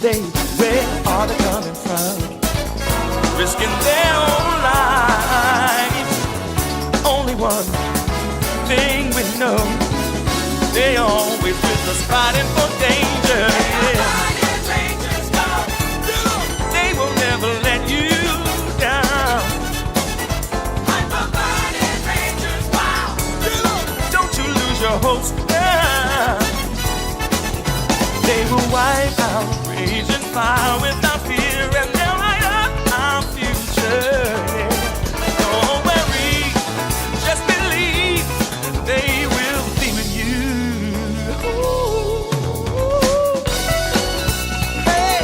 where are they coming from? Risking their own lives. Only one thing we know, they always with us fighting for danger. They will never let you down. Don't you lose your hopes now. They will wipe out rage and fire without fear, and they'll light up our future. Don't worry, just believe they will be with you. Ooh. Hey.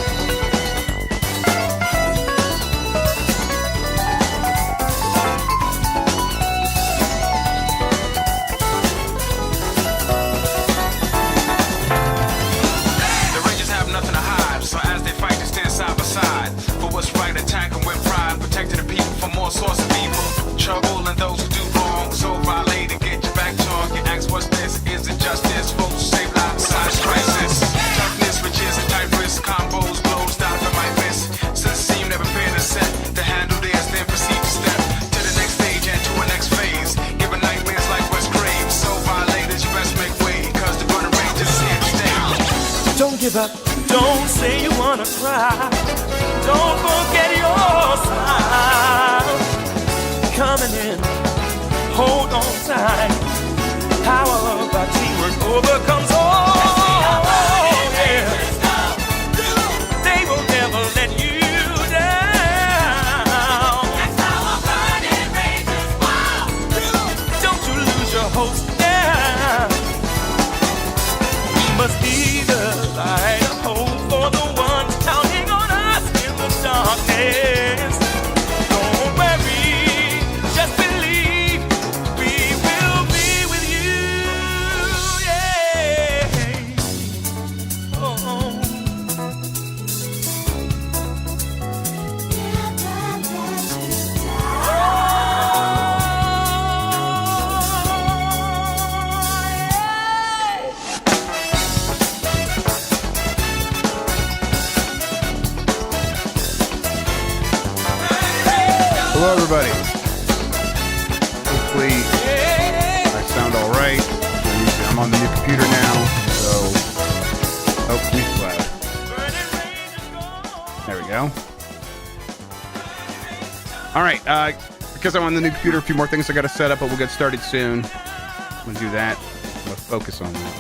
The Rangers have nothing to hide, so as they fight, they stand side by side. For what's right, attacking with pride, protecting the people from all sorts of evil. Trouble and those who do wrong, so violate and get your back torn. You ask what's this, is it justice? Folks who save lives besides crisis. Toughness, riches, and tight wrists, combos, blows down from my wrist. Since the seem never been a set to handle theirs, then proceed to step to the next stage and to a next phase. Giving nightmares like West Graves. So violators, you best make way, cause the running range is here to stay. Don't give up, don't say you wanna cry. Don't forget your smile. Coming in, hold on tight. Power of our teamwork overcomes all. Yeah. They will never let you down. Don't you lose your hopes now. We must be the light of hope for the ones counting on us in the darkness. Don't worry, just believe we will be with you. Yeah. Oh. Hello, everybody. Hopefully, I sound all right. I'm on the new computer now, so music loud. There we go. All right, because I'm on the new computer, a few more things I got to set up, but we'll get started soon. I'm gonna do that. I'm gonna focus on that.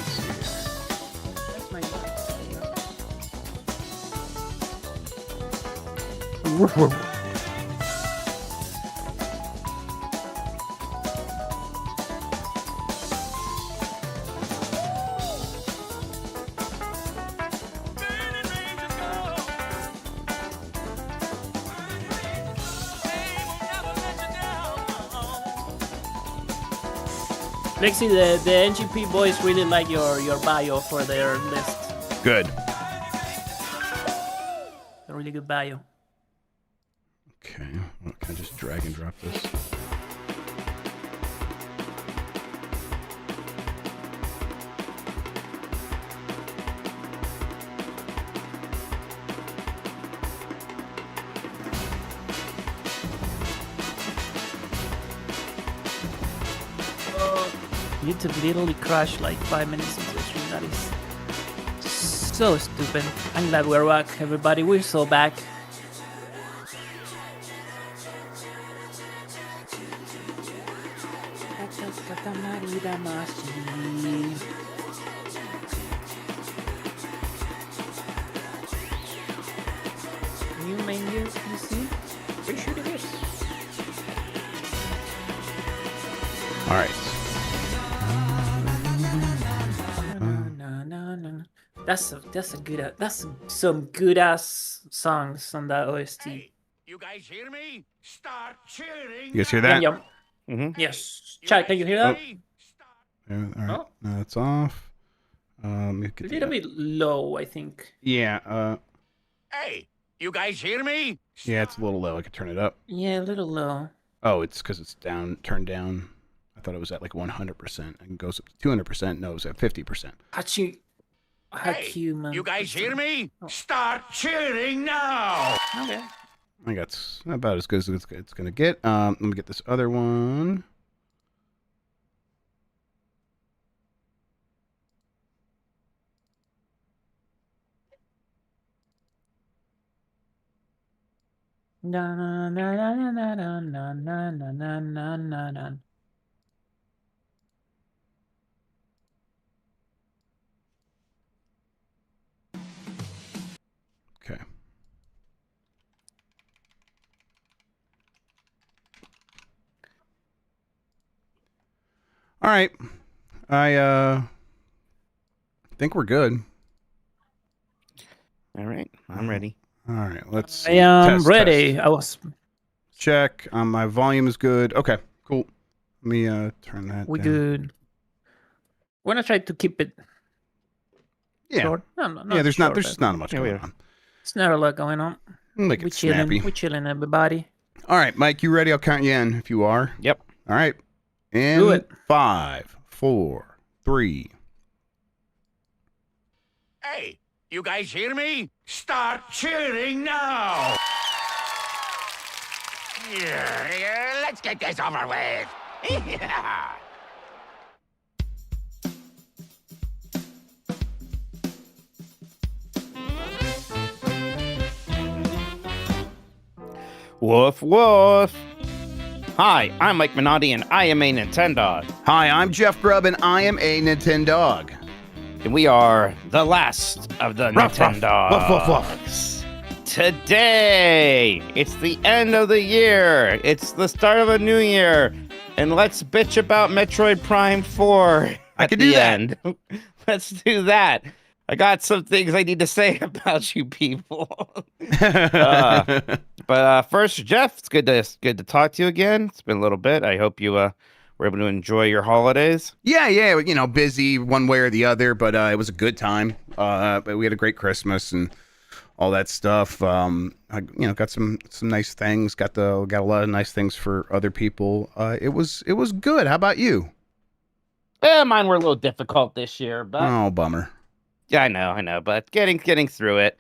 Let's see here. Lexi, the NGP boys really like your bio for their list. Good. A really good bio. Okay, well, can I just drag and drop this? YouTube literally crashed like 5 minutes into the stream. That is so stupid. I'm glad we're back, everybody. We're so back. New menu, you see? Pretty sure it is. All right. That's a good some good ass songs on that OST. Hey, you guys hear me? Start cheering. You guys hear that? Yum. Mm-hmm. Yes. Chad, can you hear that? Yeah, all right. Oh. No, it's off. A little bit low, I think. Yeah. Hey, you guys hear me? Yeah, it's a little low. I could turn it up. Yeah, a little low. Oh, it's because it's down, turned down. I thought it was at like 100%. And goes up to 200%. No, it was at 50%. Actually, Human. You guys hear me? Oh. Start cheering now! Okay. I think that's about as good as it's going to get. Let me get this other one. Na na na na na na na na na na na na na. Okay. All right. I think we're good. All right, I'm ready. All right, let's I see. am Test, ready. test. I was. Check. My volume is good. Okay, cool. Let me turn that We down. good. We're gonna try to keep it Yeah. short. No, not Yeah, there's short, just not much Yeah, we going are. on. It's not a lot going on. Make We it snappy. chilling. We chilling, everybody. All right, Mike, you ready? I'll count you in if you are. Yep. All right. In Do it. 5, 4, 3. Hey, you guys hear me? Start cheering now! Yeah, let's get this over with. Yeah. Woof woof. Hi, I'm Mike Minotti, and I am a Nintendog, Hi, I'm Jeff Grubb, and I am a Nintendog. and we are the last of the Ruff, ruff. Nintendogs. Woof, woof, woof. Today, it's the end of the year. It's the start of a new year, and let's bitch about Metroid Prime 4 I at can the do that. end. Let's do that. I got some things I need to say about you people. But first, Jeff, it's good to talk to you again. It's been a little bit. I hope you were able to enjoy your holidays. Yeah, you know, busy one way or the other, but it was a good time. But we had a great Christmas and all that stuff. I got some nice things. Got a lot of nice things for other people. It was good. How about you? Mine were a little difficult this year, but Oh, bummer. yeah, I know, but getting through it.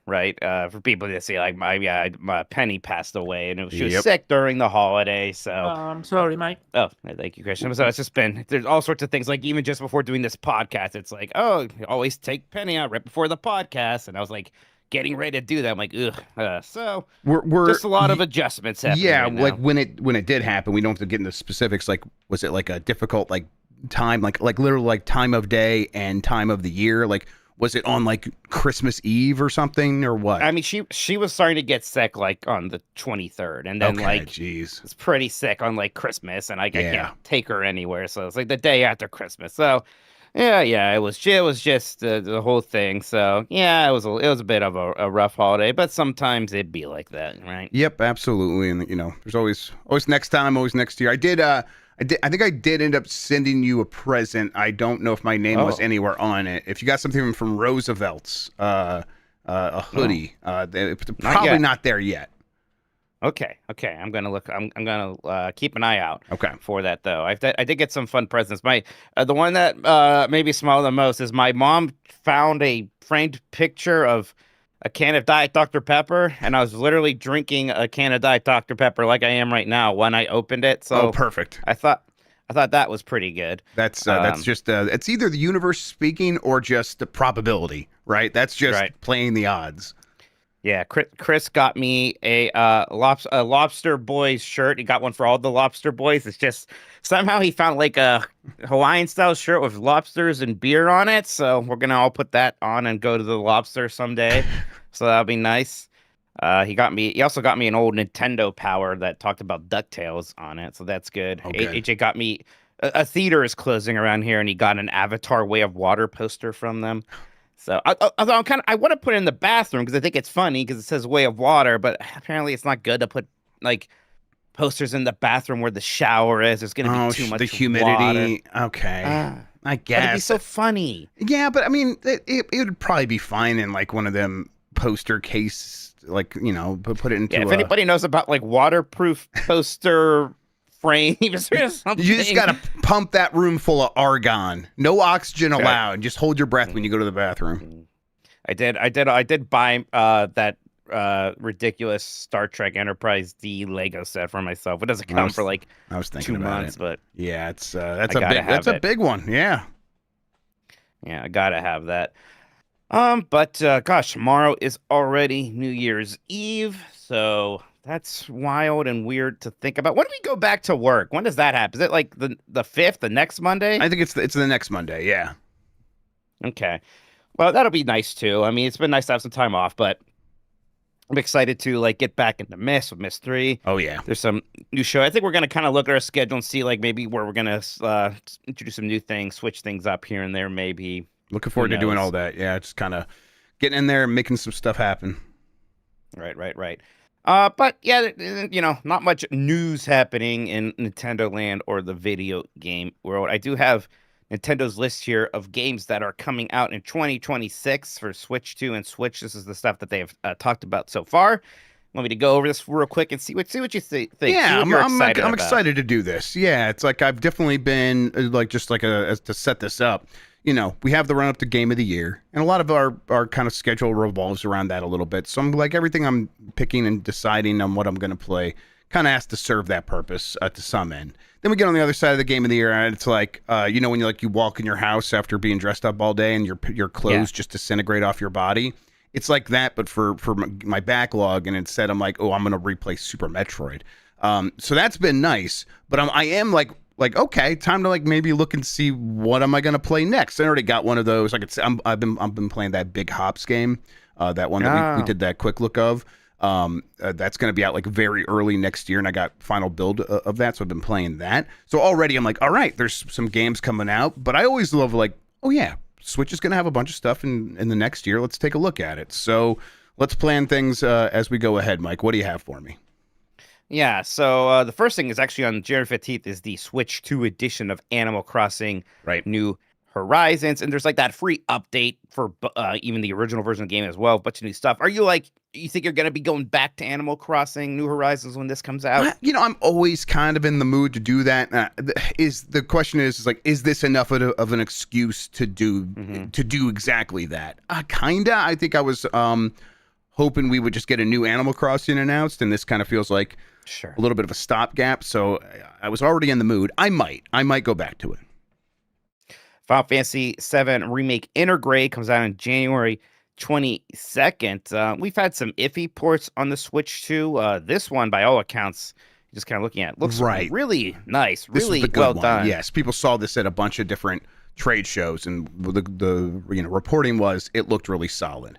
Right. For people to see, like my Penny passed away, and she was Yep. sick during the holiday. So, I'm sorry, Mike. oh, thank you, Christian. So it's just been there's all sorts of things. Like even just before doing this podcast, it's like, oh, always take Penny out right before the podcast, and I was like getting ready to do that. I'm like, ugh. So We're just a lot of adjustments happening. yeah, right like now. when it did happen, we don't have to get into specifics. Like, was it like a difficult like time, like literally like time of day and time of the year? Like, was it on like Christmas Eve or something, or what? I mean, she was starting to get sick like on the 23rd, and then okay, like jeez. was pretty sick on like Christmas, and I Yeah. can't take her anywhere. So it's like the day after Christmas. So yeah, it was just the whole thing. So yeah, it was a bit of a rough holiday, but sometimes it'd be like that, right? Yep, absolutely. And you know, there's always next time, always next year. I think I did end up sending you a present. I don't know if my name was Oh. anywhere on it. If you got something from Roosevelt's, a hoodie, it's probably yet. not there yet. Okay. I'm gonna look. I'm gonna keep an eye out. Okay. For that though, I did get some fun presents. My the one that made me smile the most is my mom found a framed picture of a can of Diet Dr. Pepper, and I was literally drinking a can of Diet Dr. Pepper like I am right now when I opened it. So Oh, perfect. I thought that was pretty good. That's Um, just it's either the universe speaking or just the probability, right? That's just Right. playing the odds. Yeah, Chris got me a Lobster Boys shirt. He got one for all the Lobster Boys. It's just somehow he found like a Hawaiian style shirt with lobsters and beer on it. So we're gonna all put that on and go to the lobster someday. So that'll be nice. He also got me an old Nintendo Power that talked about DuckTales on it. So that's good. Okay. AJ got me a theater is closing around here, and he got an Avatar Way of Water poster from them. So I want to put it in the bathroom because I think it's funny because it says Way of Water, but apparently it's not good to put like posters in the bathroom where the shower is. There's going to be too much the humidity. Okay, water. I But it'd be guess. so funny. Yeah, but I mean, it would probably be fine in like one of them poster case, like, you know, put it into. Yeah, if anybody knows about like waterproof poster frames or something. You just gotta pump that room full of argon. No oxygen allowed. Just hold your breath when you go to the bathroom. I did buy that ridiculous Star Trek Enterprise D Lego set for myself. It doesn't count for like I was thinking 2 about months, it. but yeah, it's that's a big one. Yeah. Yeah, I gotta have that. But gosh, tomorrow is already New Year's Eve, so that's wild and weird to think about. When do we go back to work? When does that happen? Is it like the 5th, the next Monday? I think it's the next Monday. Yeah. Okay. Well, that'll be nice too. I mean, it's been nice to have some time off, but I'm excited to like get back into Myst with Myst 3. Oh yeah. There's some new show. I think we're gonna kind of look at our schedule and see like maybe where we're gonna introduce some new things, switch things up here and there, maybe. Looking forward to doing all that. Yeah, just kind of getting in there and making some stuff happen. Right. But yeah, not much news happening in Nintendo Land or the video game world. I do have Nintendo's list here of games that are coming out in 2026 for Switch 2 and Switch. This is the stuff that they have talked about so far. Want me to go over this real quick and see what you think? Yeah, I'm I'm excited to do this. Yeah, it's like I've definitely been like just like to set this up. We have the run up to Game of the Year, and a lot of our kind of schedule revolves around that a little bit. So I'm like everything I'm picking and deciding on what I'm going to play kind of has to serve that purpose to some end. Then we get on the other side of the Game of the Year, and it's like when you walk in your house after being dressed up all day and your clothes just disintegrate off your body. It's like that, but for my backlog, and instead I'm like, I'm going to replay Super Metroid. So that's been nice, but I am like okay, time to like maybe look and see what am I going to play next. I already got one of those. I've been playing that Big Hops game, that one that we did that quick look of. That's going to be out like very early next year, and I got final build of that, so I've been playing that. So already I'm like, all right, there's some games coming out, but I always love like, oh yeah, Switch is going to have a bunch of stuff in the next year. Let's take a look at it. So let's plan things as we go ahead. Mike, what do you have for me? Yeah, so the first thing is actually on January 15th is the Switch 2 edition of Animal Crossing New Horizons, and there's like that free update for even the original version of the game as well, a bunch of new stuff. You think you're going to be going back to Animal Crossing New Horizons when this comes out? I'm always kind of in the mood to do that. The question is is this enough of an excuse to do exactly that? Kinda. I think I was hoping we would just get a new Animal Crossing announced, and this kind of feels like a little bit of a stopgap. So I was already in the mood. I might go back to it. Final Fantasy VII Remake Intergrade comes out on January 22nd. We've had some iffy ports on the Switch too. This one, by all accounts, just kind of looking at it, looks really nice, really well done. Yes, people saw this at a bunch of different trade shows, and the reporting was it looked really solid.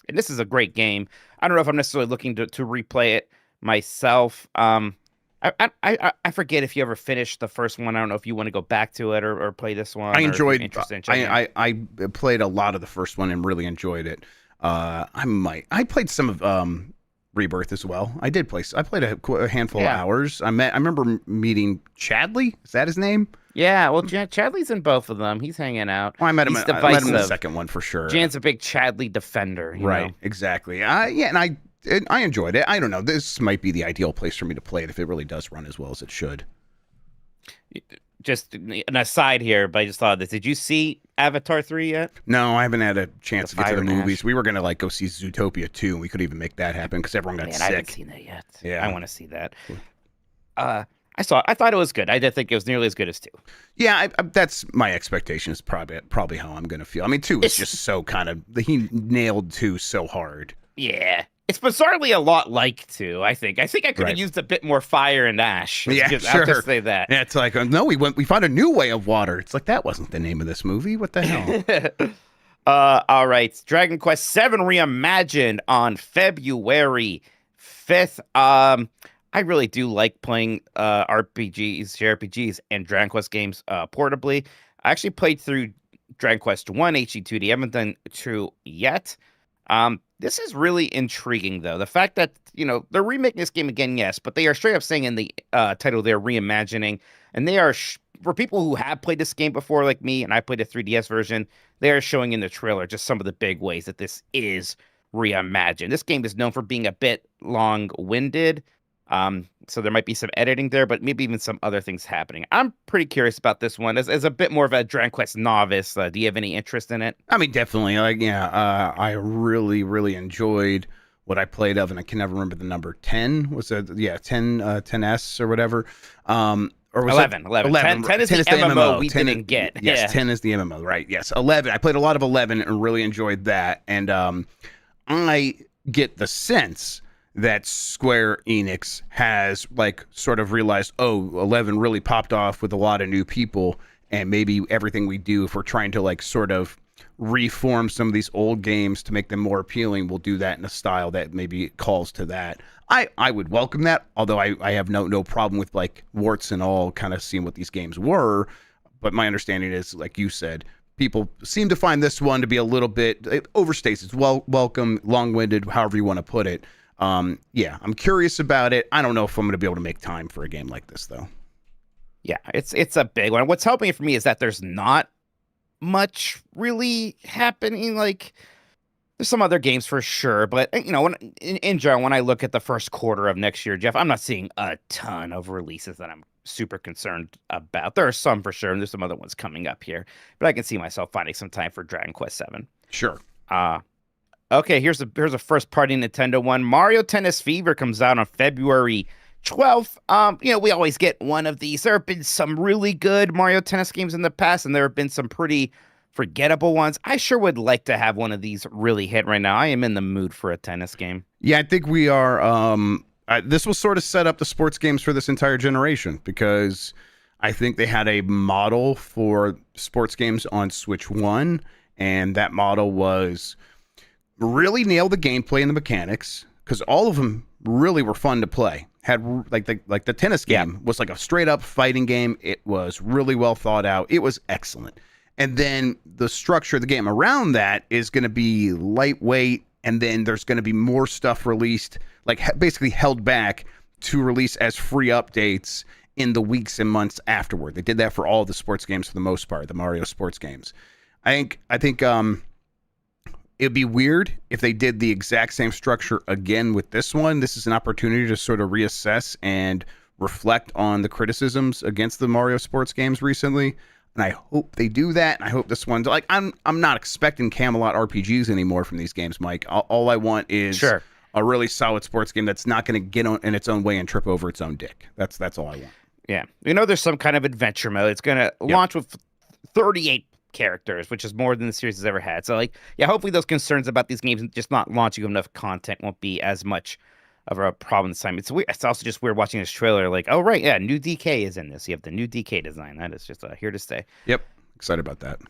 And this is a great game. I don't know if I'm necessarily looking to replay it myself. I forget if you ever finished the first one. I don't know if you want to go back to it or play this one. I enjoyed. I played a lot of the first one and really enjoyed it. I played some of Rebirth as well. I played a handful of hours. I remember meeting Chadley. Is that his name? Yeah. Well, Chadley's in both of them. He's hanging out. Well, I met him in the second one for sure. Jan's a big Chadley defender. You know? Exactly. And I enjoyed it. I don't know. This might be the ideal place for me to play it if it really does run as well as it should. Just an aside here, but I just thought of this. Did you see Avatar 3 yet? No, I haven't had a chance to get to the movies. We were going to go see Zootopia 2, and we couldn't even make that happen because everyone got sick. I haven't seen that yet. Yeah. I want to see that. I thought it was good. I didn't think it was nearly as good as 2. Yeah, that's my expectation. Is probably how I'm going to feel. I mean, 2 is just so kind of he nailed 2 so hard. Yeah. It's bizarrely a lot like 2, I think. I think I could have used a bit more fire and ash. Yeah, sure. I'll just say that. Yeah, it's like, no, we found a new way of water. It's like, that wasn't the name of this movie. What the hell? All right. Dragon Quest VII Reimagined on February 5th. I really do like playing JRPGs, and Dragon Quest games portably. I actually played through Dragon Quest 1 HD2D. I haven't done 2 yet. This is really intriguing, though. The fact that, they're remaking this game again, yes, but they are straight up saying in the title they're reimagining, and they are, for people who have played this game before, like me, and I played the 3DS version, they are showing in the trailer just some of the big ways that this is reimagined. This game is known for being a bit long-winded, So there might be some editing there, but maybe even some other things happening. I'm pretty curious about this one as a bit more of a Dragon Quest novice. Do you have any interest in it? I mean, definitely. Like, yeah, I really, really enjoyed what I played of, and I can never remember the number. 10 was it? Yeah, 10, 10S or whatever. Or was 11. 10 is the MMO we 10 didn't get. Yes, Yeah. 10 is the MMO, right? Yes, 11. I played a lot of 11 and really enjoyed that. And I get the sense that Square Enix has like sort of realized, oh, 11 really popped off with a lot of new people, and maybe everything we do, if we're trying to like sort of reform some of these old games to make them more appealing, we'll do that in a style that maybe calls to that. I would welcome that, although I have no problem with like warts and all kind of seeing what these games were. But my understanding is, like you said, people seem to find this one to be a little bit, it overstates. It's welcome, long-winded, however you want to put it. Yeah, I'm curious about it. I don't know if I'm going to be able to make time for a game like this, though. Yeah, it's a big one. What's helping it for me is that there's not much really happening. Like, there's some other games for sure, but when in general, when I look at the first quarter of next year, Jeff, I'm not seeing a ton of releases that I'm super concerned about. There are some for sure, and there's some other ones coming up here, but I can see myself finding some time for Dragon Quest VII. Sure. Okay, here's a first party Nintendo one. Mario Tennis Fever comes out on February 12th. We always get one of these. There have been some really good Mario Tennis games in the past, and there have been some pretty forgettable ones. I sure would like to have one of these really hit right now. I am in the mood for a tennis game. Yeah, I think we are. This will sort of set up the sports games for this entire generation, because I think they had a model for sports games on Switch 1, and that model was really nail the gameplay and the mechanics, because all of them really were fun to play. Had like the tennis game was like a straight up fighting game. It was really well thought out. It was excellent. And then the structure of the game around that is going to be lightweight, and then there's going to be more stuff released, like basically held back to release as free updates in the weeks and months afterward. They did that for all the sports games for the most part, the Mario sports games. I think it'd be weird if they did the exact same structure again with this one. This is an opportunity to sort of reassess and reflect on the criticisms against the Mario sports games recently. And I hope they do that. And I hope this one's like, I'm not expecting Camelot RPGs anymore from these games, Mike. All I want is a really solid sports game that's not going to get in its own way and trip over its own dick. That's all I want. Yeah. There's some kind of adventure mode. It's going to launch with 38 characters, which is more than the series has ever had. So, hopefully those concerns about these games just not launching enough content won't be as much of a problem this time. It's weird. It's also just weird watching this trailer. Like, oh right, yeah, new DK is in this. You have the new DK design. That is just here to stay. Yep, excited about that.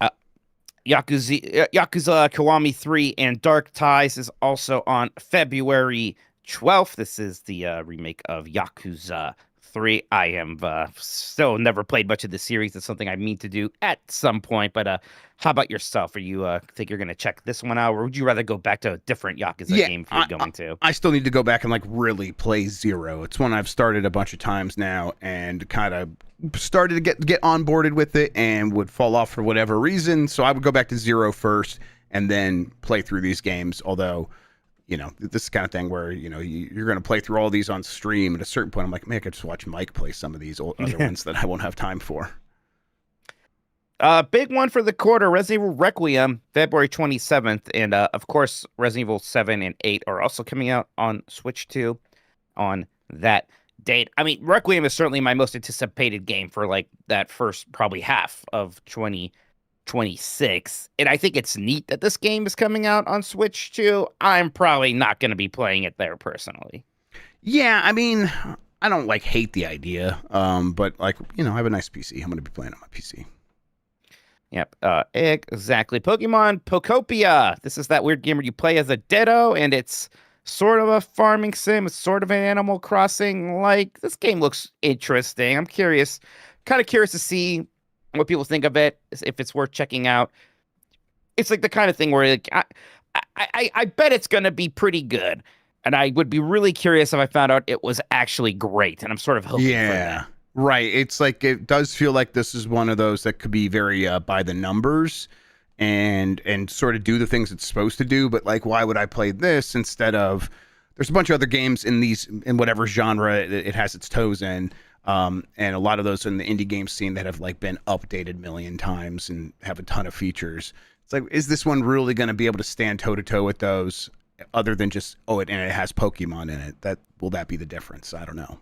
Yakuza Kiwami 3 and Dark Ties is also on February 12th. This is the remake of Yakuza 3. I am still never played much of the series. It's something I mean to do at some point. But how about yourself? Are you think you're going to check this one out, or would you rather go back to a different Yakuza game if you're going to? I still need to go back and really play Zero. It's one I've started a bunch of times now and kind of started to get onboarded with it and would fall off for whatever reason. So I would go back to Zero first and then play through these games. Although, this kind of thing where, you're going to play through all these on stream. At a certain point, I'm like, man, I could just watch Mike play some of these other ones that I won't have time for. Big one for the quarter, Resident Evil Requiem, February 27th. And, of course, Resident Evil 7 and 8 are also coming out on Switch 2 on that date. I mean, Requiem is certainly my most anticipated game for, that first probably half of 2026. And I think it's neat that this game is coming out on Switch 2. I'm probably not going to be playing it there personally. Yeah, I mean, I don't, hate the idea. But, I have a nice PC. I'm going to be playing on my PC. Yep, exactly. Pokemon Pokopia. This is that weird game where you play as a Ditto, and it's sort of a farming sim. It's sort of an Animal Crossing. This game looks interesting. I'm curious, kind of curious to see what people think of it, if it's worth checking out. It's the kind of thing where I bet it's going to be pretty good. And I would be really curious if I found out it was actually great. And I'm sort of hoping for that. Right. It's it does feel like this is one of those that could be very by the numbers and sort of do the things it's supposed to do. But why would I play this instead of there's a bunch of other games in whatever genre it has its toes in. And a lot of those in the indie game scene that have like been updated a million times and have a ton of features. It's like, is this one really going to be able to stand toe to toe with those, other than just and it has Pokemon in it? Will that be the difference? I don't know.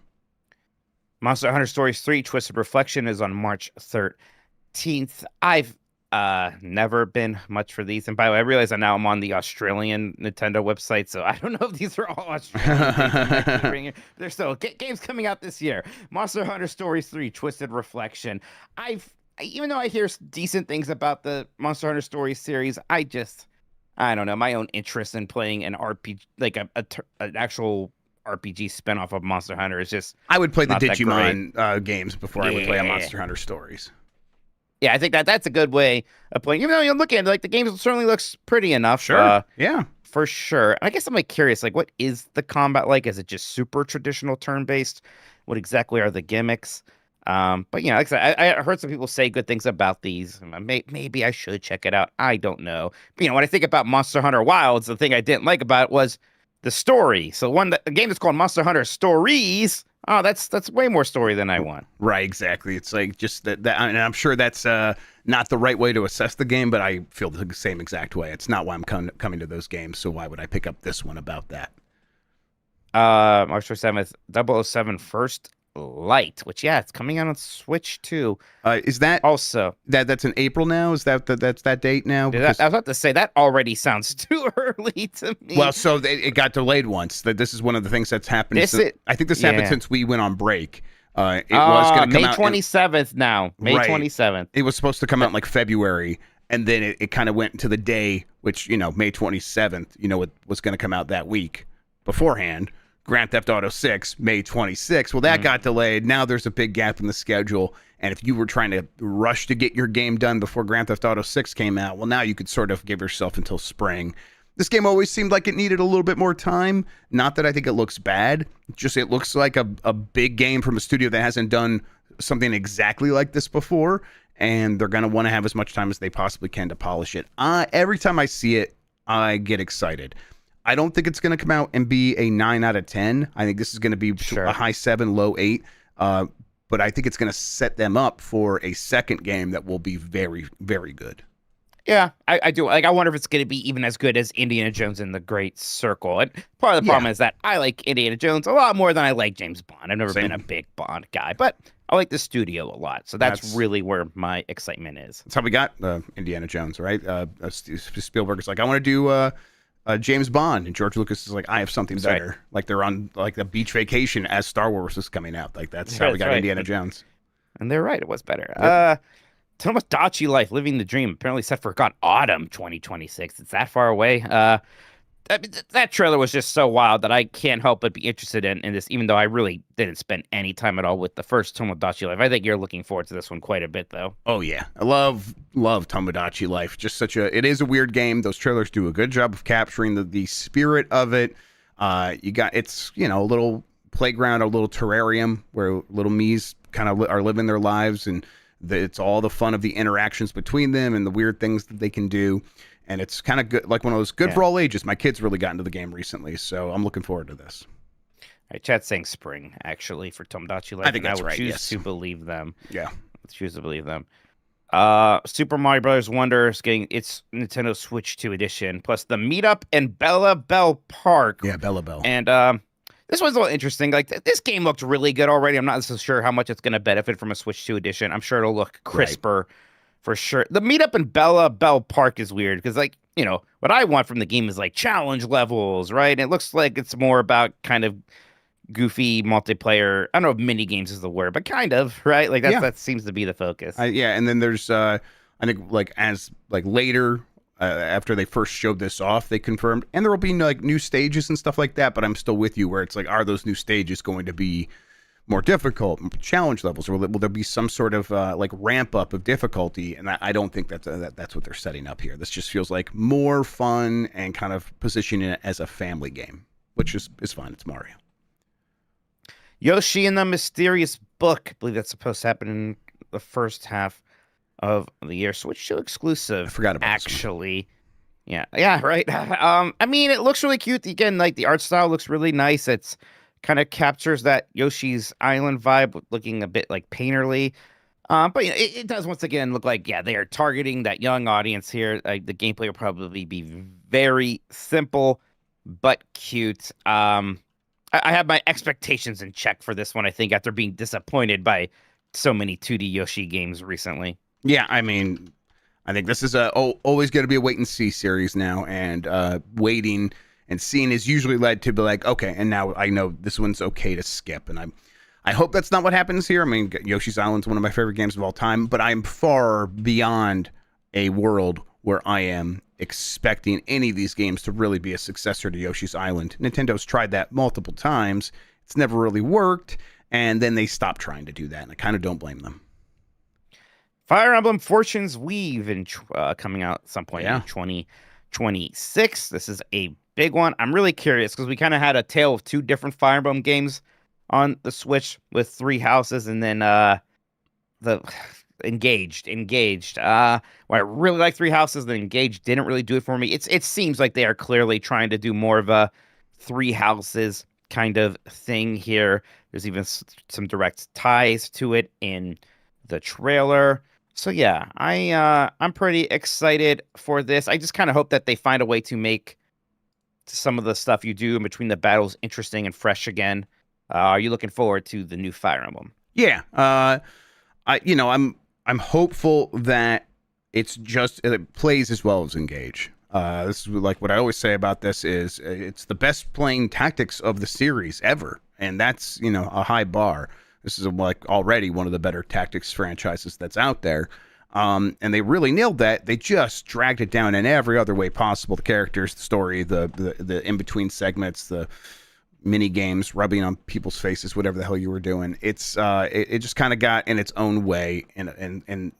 Monster Hunter Stories 3 Twisted Reflection is on March 13th. I've never been much for these, and by the way, I realize I'm on the Australian Nintendo website, so I don't know if these are all Australian things I'm actually bringing. There's still games coming out this year. Monster Hunter Stories 3 Twisted Reflection. Even though I hear decent things about the Monster Hunter Stories series, I don't know, my own interest in playing an RPG, like an actual RPG spinoff of Monster Hunter, is just I would play the not that Digimon games before I would play a Monster Hunter Stories. Yeah, I think that's a good way of playing. Even though you're looking at it, like the game certainly looks pretty enough. Sure. Yeah. For sure. I guess I'm like curious, like what is the combat like? Is it just super traditional turn-based? What exactly are the gimmicks? But like I said, I heard some people say good things about these. Maybe I should check it out. I don't know. But, when I think about Monster Hunter Wilds, the thing I didn't like about it was the story. So a game that's called Monster Hunter Stories. Oh, that's way more story than I want. Right, exactly. It's like just that and I'm sure that's not the right way to assess the game, but I feel the same exact way. It's not why I'm coming to those games, so why would I pick up this one about that? March 27th, 007 First Light, which it's coming out on Switch too. Is that also that's in April now? Is that's that date now? I was about to say that already sounds too early to me. Well, so it got delayed once. This is one of the things that's happened. I think this happened since we went on break. It was going to come out May 27th now. May 27th. It was supposed to come out in like February, and then it kind of went to the day, which May 27th. It was going to come out that week beforehand. Grand Theft Auto 6, May 26th. Well, that got delayed. Now there's a big gap in the schedule. And if you were trying to rush to get your game done before Grand Theft Auto 6 came out, well, now you could sort of give yourself until spring. This game always seemed like it needed a little bit more time. Not that I think it looks bad. Just it looks like a big game from a studio that hasn't done something exactly like this before. And they're going to want to have as much time as they possibly can to polish it. Every time I see it, I get excited. I don't think it's going to come out and be a 9 out of 10. I think this is going to be a high 7, low 8. But I think it's going to set them up for a second game that will be very, very good. Yeah, I do. I wonder if it's going to be even as good as Indiana Jones and the Great Circle. And part of the problem is that I like Indiana Jones a lot more than I like James Bond. I've never been a big Bond guy, but I like the studio a lot. So that's really where my excitement is. That's how we got Indiana Jones, right? Spielberg is like, I want to do James Bond, and George Lucas is like, I have something better. Right. Like they're on like a beach vacation as Star Wars was coming out. Like that's how we got Indiana Jones. And they're right, it was better. Yep. Tomodachi Life, Living the Dream, apparently set for autumn 2026. It's that far away. That trailer was just so wild that I can't help but be interested in this, even though I really didn't spend any time at all with the first Tomodachi Life. I think you're looking forward to this one quite a bit, though. Oh, yeah. I love Tomodachi Life. Just it is a weird game. Those trailers do a good job of capturing the spirit of it. It's a little playground, a little terrarium where little Miis kind of are living their lives, and it's all the fun of the interactions between them and the weird things that they can do. And it's kind of good, like one of those good for all ages. My kids really got into the game recently, so I'm looking forward to this. All right, chat's saying spring, actually, for Tomodachi Life. I think that's right, choose to believe them. Yeah. Let's choose to believe them. Super Mario Brothers Wonder is getting its Nintendo Switch 2 edition, plus the Meetup in Bella Bell Park. Yeah, Bella Bell. And this one's a little interesting. Like, this game looked really good already. I'm not so sure how much it's going to benefit from a Switch 2 edition. I'm sure it'll look crisper. Right. For sure. The Meetup in Bella Bell Park is weird because, what I want from the game is challenge levels, right? And it looks like it's more about kind of goofy multiplayer. I don't know if mini games is the word, but kind of, right? That seems to be the focus. And then there's I think later after they first showed this off, they confirmed, and there will be new stages and stuff like that. But I'm still with you where it's are those new stages going to be more difficult challenge levels, or will there be some sort of ramp up of difficulty? And I don't think that's what they're setting up here. This just feels like more fun and kind of positioning it as a family game, which is fine. It's Mario. Yoshi and the Mysterious Book. I believe that's supposed to happen in the first half of the year. Switch 2 exclusive. I forgot about actually. Yeah, right. I mean, it looks really cute. Again, like the art style looks really nice. It's kind of captures that Yoshi's Island vibe, looking a bit like painterly. But it does once again look like, yeah, they are targeting that young audience here. The gameplay will probably be very simple but cute. I have my expectations in check for this one, I think, after being disappointed by so many 2D Yoshi games recently. Yeah, I mean, I think this is always going to be a wait and see series now, and waiting and seeing is usually led to be like, okay, and now I know this one's okay to skip, and I hope that's not what happens here. I mean, Yoshi's Island's one of my favorite games of all time, but I'm far beyond a world where I am expecting any of these games to really be a successor to Yoshi's Island. Nintendo's tried that multiple times. It's never really worked, and then they stopped trying to do that, and I kind of don't blame them. Fire Emblem Fortune's Weave coming out at some point Yeah. in 2026. This is a big one. I'm really curious because we kind of had a tale of two different Fire Emblem games on the Switch with Three Houses and then the Engaged. Well, I really like Three Houses. The Engaged didn't really do it for me. It seems like they are clearly trying to do more of a Three Houses kind of thing here. There's even some direct ties to it in the trailer. So yeah, I'm pretty excited for this. I just kind of hope that they find a way to make some of the stuff you do in between the battles interesting and fresh again. Are you looking forward to the new Fire Emblem? Yeah, I'm hopeful that it plays as well as Engage. This is like what I always say about this is it's the best playing tactics of the series ever, and that's a high bar. This is like already one of the better tactics franchises that's out there. And they really nailed that. They just dragged it down in every other way possible. The characters, the story, the in-between segments, the mini games, rubbing on people's faces, whatever the hell you were doing. It's it just kind of got in its own way and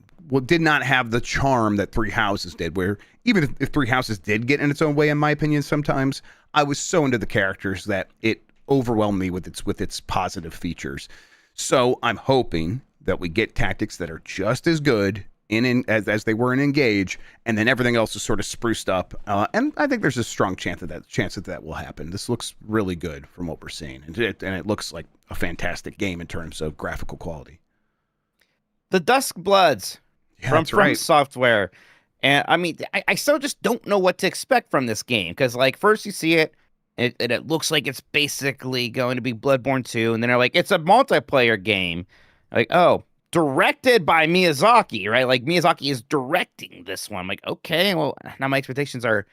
did not have the charm that Three Houses did, where even if Three Houses did get in its own way, in my opinion, sometimes I was so into the characters that it overwhelmed me with its positive features. So I'm hoping that we get tactics that are just as good as they were in Engage, and then everything else is sort of spruced up. And I think there's a strong chance that will happen. This looks really good from what we're seeing, and it looks like a fantastic game in terms of graphical quality. The Dusk Bloods from right. Software, and I mean, I still just don't know what to expect from this game because, like, first you see it. It looks like it's basically going to be Bloodborne 2, and then they're like, it's a multiplayer game. Like, oh, directed by Miyazaki, right? Like, Miyazaki is directing this one. I'm like, okay, well, now my expectations are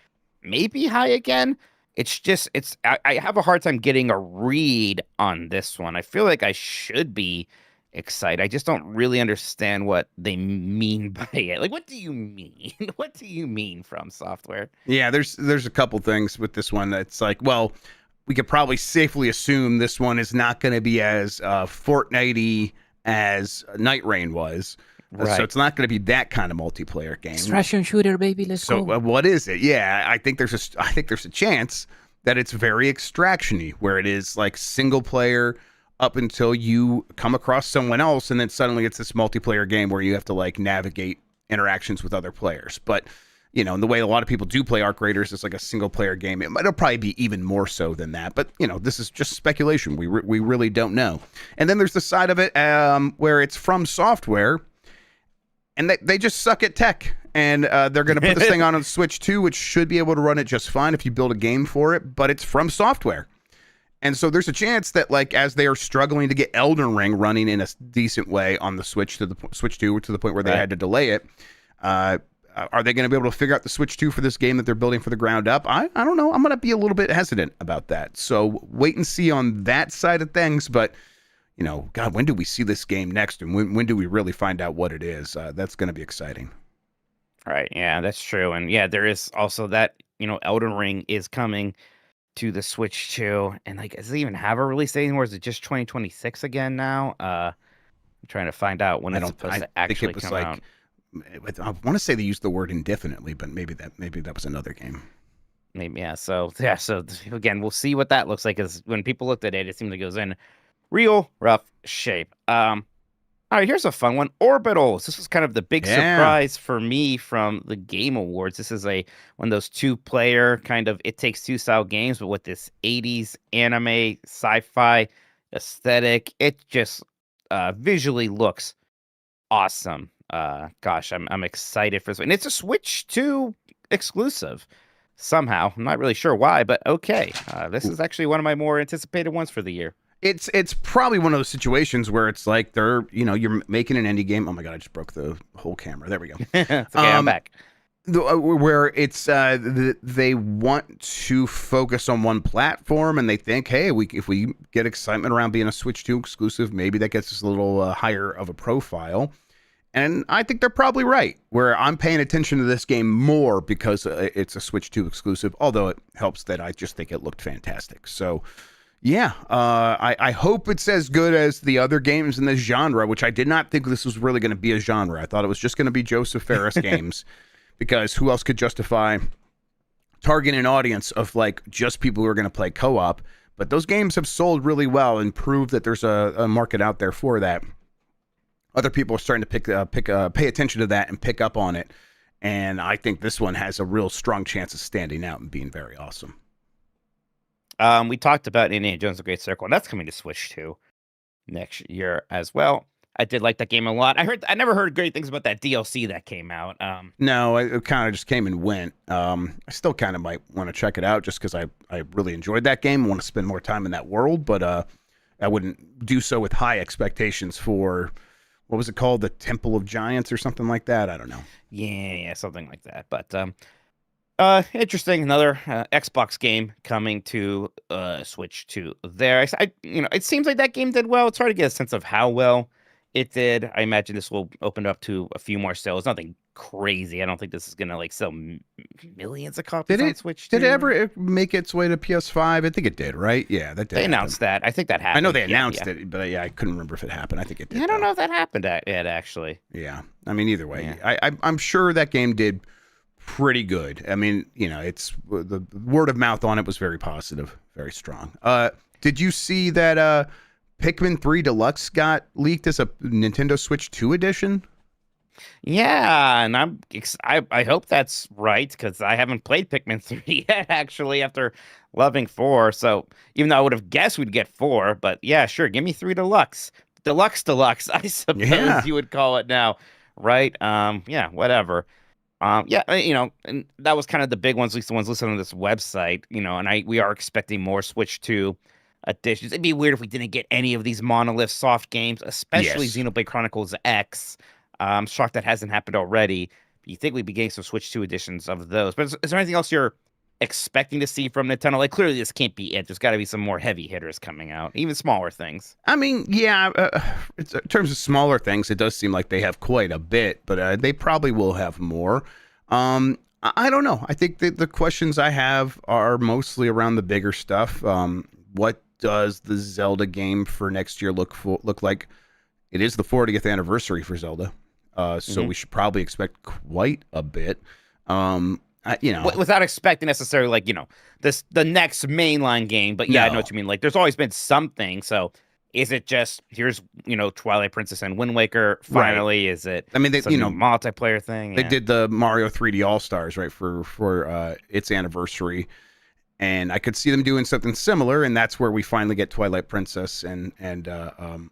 maybe high again. I have a hard time getting a read on this one. I feel like I should be excited. I just don't really understand what they mean by it. Like, what do you mean? What do you mean from Software? Yeah, there's a couple things with this one that's like, well, we could probably safely assume this one is not going to be as Fortnite-y as Night Rain was. Right. So it's not going to be that kind of multiplayer game. Extraction shooter, baby. Let's So go. what is it? Yeah, I think there's a chance that it's very extraction-y, where it is like single player up until you come across someone else, and then suddenly it's this multiplayer game where you have to like navigate interactions with other players. But in the way a lot of people do play Arc Raiders, it's like a single player game. It'll probably be even more so than that. But this is just speculation. We really don't know. And then there's the side of it where it's from Software, and they just suck at tech. And they're going to put this thing on Switch 2, which should be able to run it just fine if you build a game for it. But it's from Software. And so there's a chance that, like, as they are struggling to get Elden Ring running in a decent way on the Switch Switch 2 to the point where they had to delay it, are they going to be able to figure out the Switch 2 for this game that they're building for the ground up? I don't know. I'm going to be a little bit hesitant about that. So wait and see on that side of things. But, God, when do we see this game next? And when do we really find out what it is? That's going to be exciting. Right. Yeah, that's true. And yeah, there is also that, Elden Ring is coming to the Switch 2. And like, does it even have a release date anymore? Is it just 2026 again now? I'm trying to find out when it's supposed to actually come out. I want to say they used the word indefinitely, but maybe that was another game. Maybe, yeah. So again, we'll see what that looks like. Because when people looked at it, it seemed like it was in real rough shape. All right, here's a fun one. Orbitals. This was kind of the big Yeah. surprise for me from the Game Awards. This is one of those two-player kind of It Takes Two style games, but with this 80s anime sci-fi aesthetic. It just visually looks awesome. Gosh, I'm excited for this one. And it's a Switch 2 exclusive somehow. I'm not really sure why, but okay. This is actually one of my more anticipated ones for the year. It's probably one of those situations where it's like you're making an indie game. Oh my god, I just broke the whole camera. There we go. It's okay, I'm back. Where it's they want to focus on one platform, and they think, hey, if we get excitement around being a Switch 2 exclusive, maybe that gets us a little higher of a profile. And I think they're probably right, where I'm paying attention to this game more because it's a Switch 2 exclusive, although it helps that I just think it looked fantastic. So yeah, I hope it's as good as the other games in this genre, which I did not think this was really going to be a genre. I thought it was just going to be Joseph Ferris games, because who else could justify targeting an audience of like just people who are going to play co-op? But those games have sold really well and proved that there's a market out there for that. Other people are starting to pay attention to that and pick up on it. And I think this one has a real strong chance of standing out and being very awesome. We talked about Indiana Jones: The Great Circle, and that's coming to Switch 2 next year as well. I did like that game a lot. I never heard great things about that DLC that came out. No, it kind of just came and went. I still kind of might want to check it out just because I really enjoyed that game. I want to spend more time in that world, but I wouldn't do so with high expectations for, what was it called? The Temple of Giants or something like that? I don't know. Yeah, something like that. But interesting. Another Xbox game coming to Switch 2 there. It seems like that game did well. It's hard to get a sense of how well it did. I imagine this will open up to a few more sales. Nothing crazy. I don't think this is going to sell millions of copies on Switch 2. Did it ever make its way to PS5? I think it did, right? Yeah, that did. They announced that. I think that happened. I know they announced it, but I couldn't remember if it happened. I think it did. I don't know if that happened yet, actually. Yeah. I mean, either way, I'm sure that game did pretty good. I mean, it's the word of mouth on it was very positive, very strong. Did you see that Pikmin 3 Deluxe got leaked as a Nintendo Switch 2 edition? Yeah, and I hope that's right, because I haven't played Pikmin 3 yet, actually, after loving 4. So even though I would have guessed we'd get 4, but yeah, sure, give me 3 Deluxe. Deluxe, I suppose you would call it now, right? Yeah, whatever. And that was kind of the big ones, at least the ones listed on this website, and we are expecting more Switch 2 editions. It'd be weird if we didn't get any of these Monolith soft games, especially Xenoblade Chronicles X. I'm shocked that hasn't happened already. You think we'd be getting some Switch 2 editions of those. But is there anything else you're expecting to see from Nintendo? Like, clearly this can't be it. There's got to be some more heavy hitters coming out, even smaller things. I mean, yeah, in terms of smaller things, it does seem like they have quite a bit, but they probably will have more. I don't know. I think the questions I have are mostly around the bigger stuff. What does the Zelda game for next year look like? It is the 40th anniversary for Zelda, so we should probably expect quite a bit. Without expecting necessarily the next mainline game, but yeah, I know what you mean. Like, there's always been something. So is it just here's Twilight Princess and Wind Waker finally? Right. Is it? I mean, multiplayer thing. They did the Mario 3D All Stars right for its anniversary. And I could see them doing something similar, and that's where we finally get Twilight Princess and Wind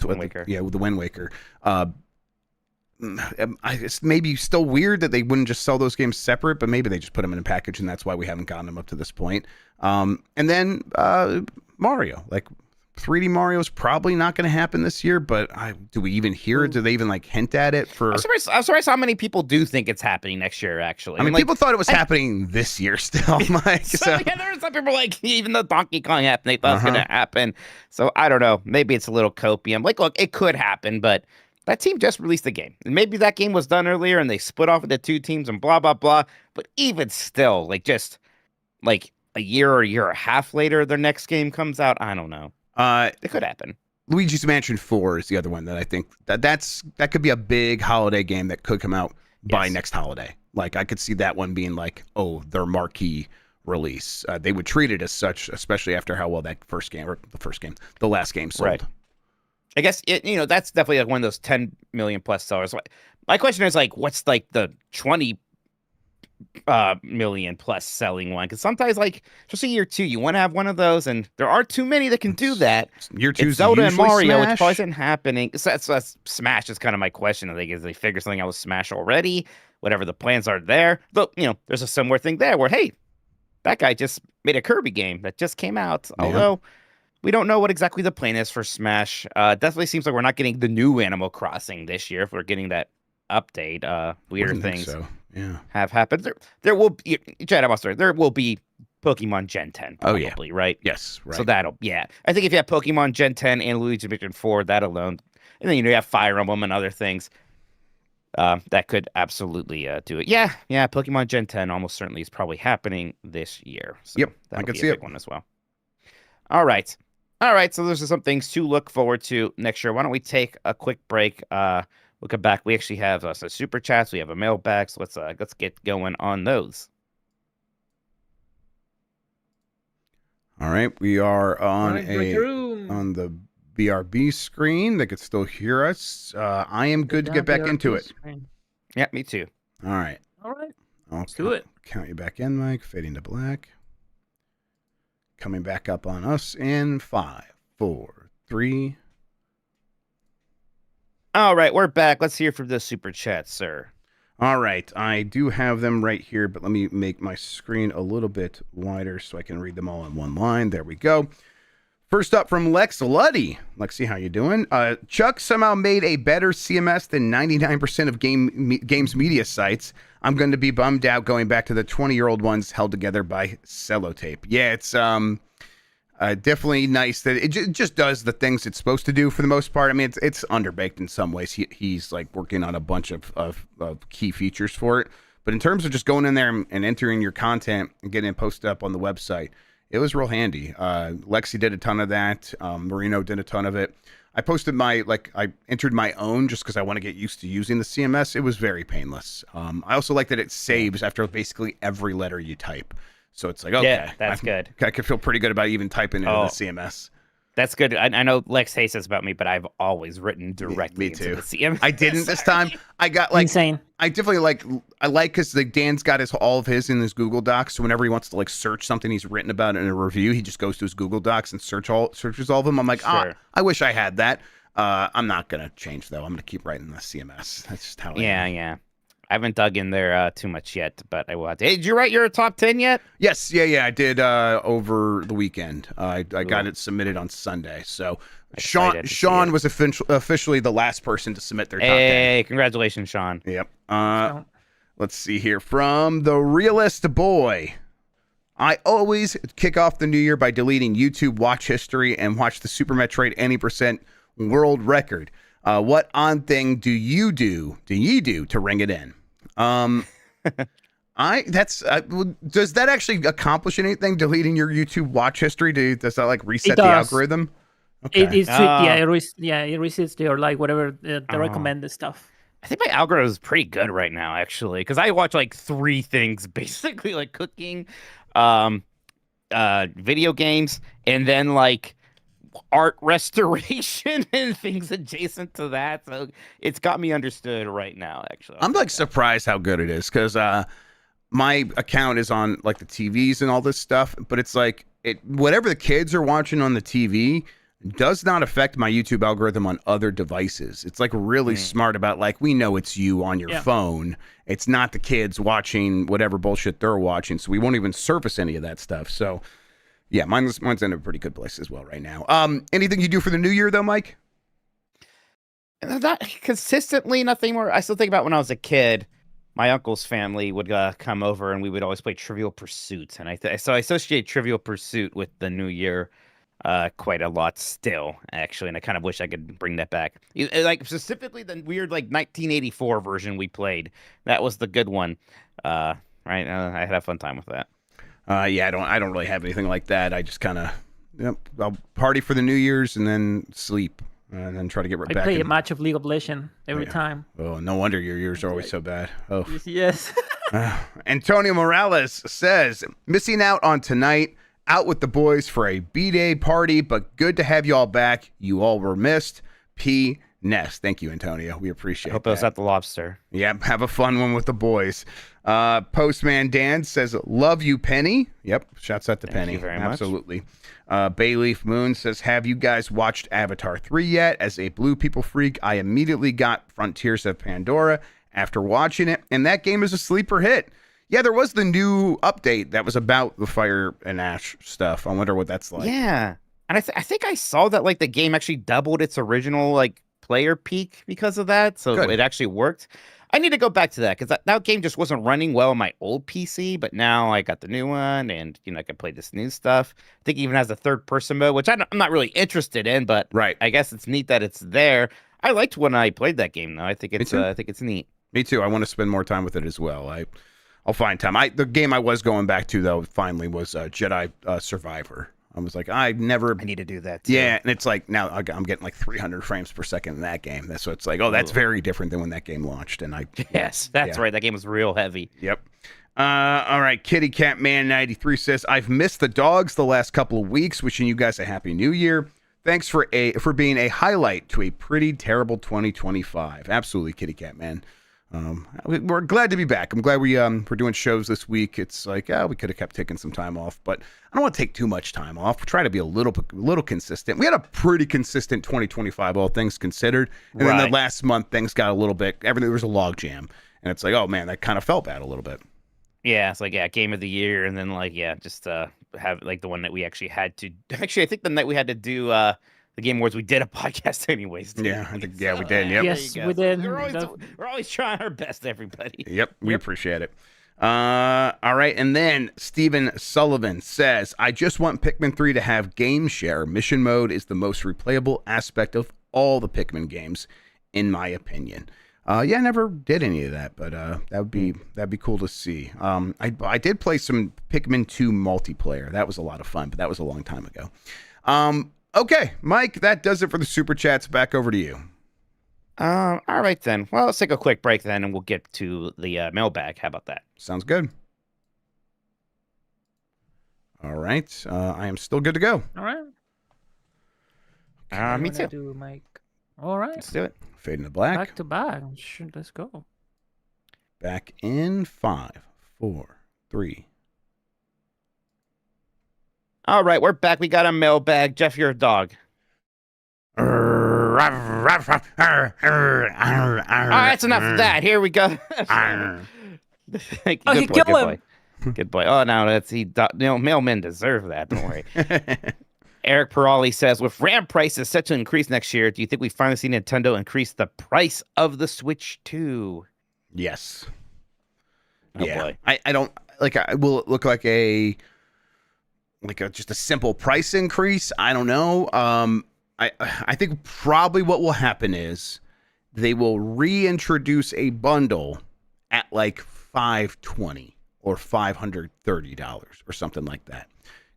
Waker. Yeah, with the Wind Waker. It's maybe still weird that they wouldn't just sell those games separate, but maybe they just put them in a package, and that's why we haven't gotten them up to this point. And then Mario, like 3D Mario is probably not going to happen this year, but do we even hear it? Do they even hint at it? I'm surprised how many people do think it's happening next year, actually. I mean, people thought it was happening this year still. Yeah, there were some people like, even though Donkey Kong happened, they thought it was going to happen. So I don't know. Maybe it's a little copium. Like, look, it could happen, but that team just released a game. And maybe that game was done earlier and they split off into two teams and blah, blah, blah. But even still, just a year or a year and a half later, their next game comes out. I don't know. It could happen. Luigi's Mansion 4 is the other one that I think that could be a big holiday game that could come out by next holiday. Like, I could see that one being their marquee release. They would treat it as such, especially after how well the last game sold. Right. I guess that's definitely like one of those 10 million plus sellers. My question is like, what's like the 20 million plus selling one? Because sometimes, like, especially year 2, you want to have one of those, and there aren't too many that can do that. Year 2 it's Zelda and Mario, Smash. which probably isn't happening. So that's Smash is kind of my question. I think is they figure something out with Smash already. Whatever the plans are there, but there's a similar thing there where hey, that guy just made a Kirby game that just came out. Yeah. Although we don't know what exactly the plan is for Smash. Definitely seems like we're not getting the new Animal Crossing this year. If we're getting that update, weird things have happened. There will be there will be Pokemon Gen 10 probably, right? Yes, right. So I think if you have Pokemon Gen 10 and Luigi Mansion 4, that alone, and then you have Fire Emblem and other things, that could absolutely do it. Yeah, Pokemon Gen 10 almost certainly is probably happening this year. So yep, I can see a big one as well. All right. So those are some things to look forward to next year. Why don't we take a quick break? We'll come back. We actually have some super chats. We have a mailbag. So let's get going on those. All right, we are on on the BRB screen. They could still hear us. I am good to get back into it. Screen. Yeah, me too. All right. Let's do it. Count you back in, Mike. Fading to black. Coming back up on us in 5, 4, 3. All right, we're back. Let's hear from the super chat, sir. All right, I do have them right here, but let me make my screen a little bit wider so I can read them all in one line. There we go. First up from Lex Luddy. Lexi, how you doing? Chuck somehow made a better CMS than 99% of games media sites. I'm going to be bummed out going back to the 20-year-old ones held together by sellotape. Yeah, it's definitely nice that it just does the things it's supposed to do for the most part. I mean, it's underbaked in some ways. He's like working on a bunch of key features for it. But in terms of just going in there and entering your content and getting it posted up on the website, it was real handy. Lexi did a ton of that. Marino did a ton of it. I posted I entered my own just because I want to get used to using the CMS. It was very painless. I also like that it saves after basically every letter you type. So it's like, okay. Yeah, that's good. I can feel pretty good about even typing into the CMS. That's good. I know Lex hates this about me, but I've always written directly into the CMS. I didn't this time. I got insane. I definitely I like because Dan's got all of his in his Google Docs. So whenever he wants to search something he's written about in a review, he just goes to his Google Docs and searches all of them. I'm like, sure. I wish I had that. I'm not gonna change though. I'm gonna keep writing the CMS. That's just how I am. Yeah. I haven't dug in there too much yet, but I will have to. Hey, did you write your top 10 yet? Yes. Yeah. I did over the weekend. I got it submitted on Sunday. So Sean was officially the last person to submit their top 10. Hey, congratulations, Sean. Yep. Let's see here. From the Realist Boy. I always kick off the new year by deleting YouTube watch history and watch the Super Metroid Any% world record. What on thing do you do to ring it in? Does that actually accomplish anything? Deleting your YouTube watch history? Does that reset the algorithm? Okay. It resets your whatever the recommended stuff. I think my algorithm is pretty good right now, actually, because I watch 3 things basically, cooking, video games, and then art restoration and things adjacent to that. So it's got me understood right now, actually. I'm surprised how good it is because my account is on the TVs and all this stuff, but it's whatever the kids are watching on the TV does not affect my YouTube algorithm on other devices. It's really smart about we know it's you on your phone. It's not the kids watching whatever bullshit they're watching, so we won't even surface any of that stuff. So yeah, mine's in a pretty good place as well right now. Anything you do for the new year though, Mike? Not consistently, nothing more. I still think about when I was a kid, my uncle's family would come over and we would always play Trivial Pursuit. And so I associate Trivial Pursuit with the new year quite a lot still, actually. And I kind of wish I could bring that back. Specifically the weird 1984 version we played. That was the good one. Right? I had a fun time with that. Yeah, I don't really have anything like that. I just kind of, I'll party for the New Year's and then sleep and then try to get back. I play a match of League of Legends every time. Oh, no wonder your years are always so bad. Oh, yes. Antonio Morales says, missing out on tonight, out with the boys for a B-Day party, but good to have you all back. You all were missed. P. Ness. Thank you, Antonio. We appreciate Hope that. it was at the Lobster. Yep, have a fun one with the boys. Postman Dan says, love you, Penny. Yep, shouts out to Thank Penny. you very much. Absolutely. Bayleaf Moon says, have you guys watched Avatar 3 yet? As a Blue People freak, I immediately got Frontiers of Pandora after watching it, and that game is a sleeper hit. Yeah, there was the new update that was about the Fire and Ash stuff. I wonder what that's like. Yeah. And I think I saw that like the game actually doubled its original like player peak because of that. So Good. it actually worked. I need to go back to that because that game just wasn't running well on my old PC, but now I got the new one and, I can play this new stuff. I think it even has a third person mode, which I'm not really interested in, but Right. I guess it's neat that it's there. I liked when I played that game though. I think it's neat. Me too. I want to spend more time with it as well. I'll find time. The game I was going back to though finally was Jedi Survivor. I was like, I need to do that too. Yeah, and it's like now I'm getting like 300 frames per second in that game. That's what it's like. Oh, that's very different than when that game launched. And yes, that's right. That game was real heavy. Yep. All right. Kitty Cat Man 93 says, I've missed the dogs the last couple of weeks. Wishing you guys a happy new year. Thanks for being a highlight to a pretty terrible 2025. Absolutely, Kitty Cat Man. We're glad to be back. I'm glad we're doing shows this week. It's like, we could have kept taking some time off, but I don't want to take too much time off. We try to be a little consistent. We had a pretty consistent 2025, all things considered. And then the last month, things got a little bit, there was a log jam. And it's like, oh man, that kind of felt bad a little bit. Yeah, it's like, game of the year. And then just have like the one that we actually had to, I think the night we had to do, the Game Awards, we did a podcast anyways. Yeah, I think we did. Yep. Yes, we did. We're always trying our best, everybody. Yep, we appreciate it. All right, and then Steven Sullivan says, I just want Pikmin 3 to have game share. Mission mode is the most replayable aspect of all the Pikmin games, in my opinion. I never did any of that, but that'd be cool to see. I did play some Pikmin 2 multiplayer. That was a lot of fun, but that was a long time ago. Okay, Mike, that does it for the Super Chats. Back over to you. All right, then. Well, let's take a quick break then, and we'll get to the mailbag. How about that? Sounds good. All right. I am still good to go. All right. Me too. Do, Mike. All right. Let's do it. Fade into black. Back to back. Sure, let's go. Back in 5, 4, 3. All right, we're back. We got a mailbag. Jeff, you're a dog. All right, that's enough of that. Here we go. Good boy. Good boy. Oh, no, mailmen deserve that. Don't worry. Eric Perali says, with RAM prices set to increase next year, do you think we finally see Nintendo increase the price of the Switch 2? Yes. Oh, boy. I don't will it look like just a simple price increase? I don't know. I think probably what will happen is they will reintroduce a bundle at like $520 or $530 or something like that.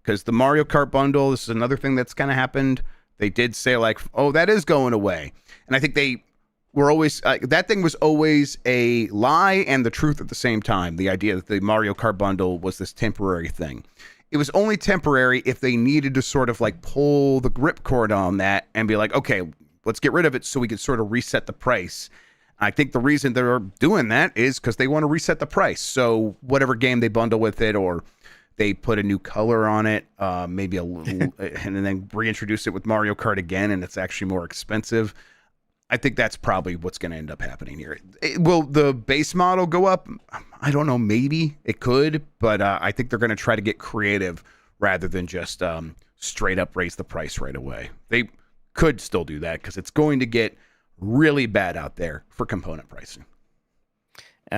Because the Mario Kart bundle, this is another thing that's kind of happened. They did say like, oh, that is going away. And I think they were always, that thing was always a lie and the truth at the same time. The idea that the Mario Kart bundle was this temporary thing. It was only temporary if they needed to sort of like pull the ripcord on that and be like, okay, let's get rid of it so we can sort of reset the price. I think the reason they're doing that is because they want to reset the price. So whatever game they bundle with it, or they put a new color on it, maybe a little, and then reintroduce it with Mario Kart again, and it's actually more expensive. I think that's probably what's going to end up happening here. Will the base model go up? I don't know. Maybe it could, but I think they're going to try to get creative rather than just straight up raise the price right away. They could still do that because it's going to get really bad out there for component pricing.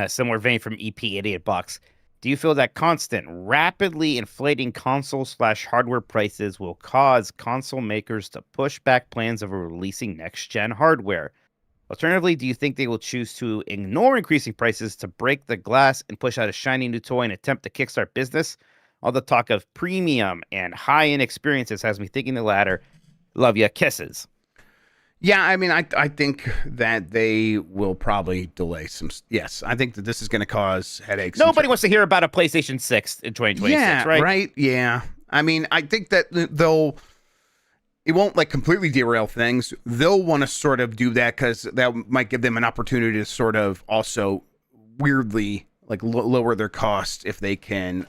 Similar vein from EP88 Box. Do you feel that constant, rapidly inflating console/hardware prices will cause console makers to push back plans of releasing next-gen hardware? Alternatively, do you think they will choose to ignore increasing prices to break the glass and push out a shiny new toy and attempt to kickstart business? All the talk of premium and high-end experiences has me thinking the latter. Love ya, kisses. Yeah, I mean, I think that they will probably delay some. Yes, I think that this is going to cause headaches. Nobody wants to hear about a PlayStation 6 in 2026, yeah, right? Right, yeah. I mean, I think that they'll, it won't like completely derail things. They'll want to sort of do that because that might give them an opportunity to sort of also weirdly like lower their costs if they can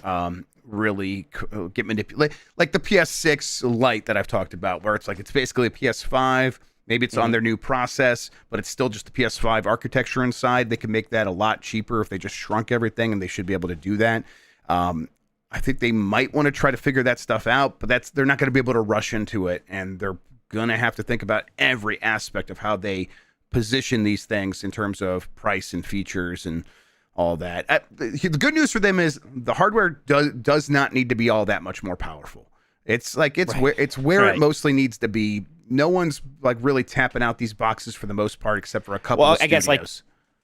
really get manipulated. Like the PS6 Lite that I've talked about, where it's like it's basically a PS5. Maybe it's on their new process, but it's still just the PS5 architecture inside. They can make that a lot cheaper if they just shrunk everything, and they should be able to do that. I think they might want to try to figure that stuff out, but they're not going to be able to rush into it, and they're going to have to think about every aspect of how they position these things in terms of price and features and all that. The good news for them is the hardware does not need to be all that much more powerful. It's like where it mostly needs to be. No one's like really tapping out these boxes for the most part, except for a couple of studios. I guess like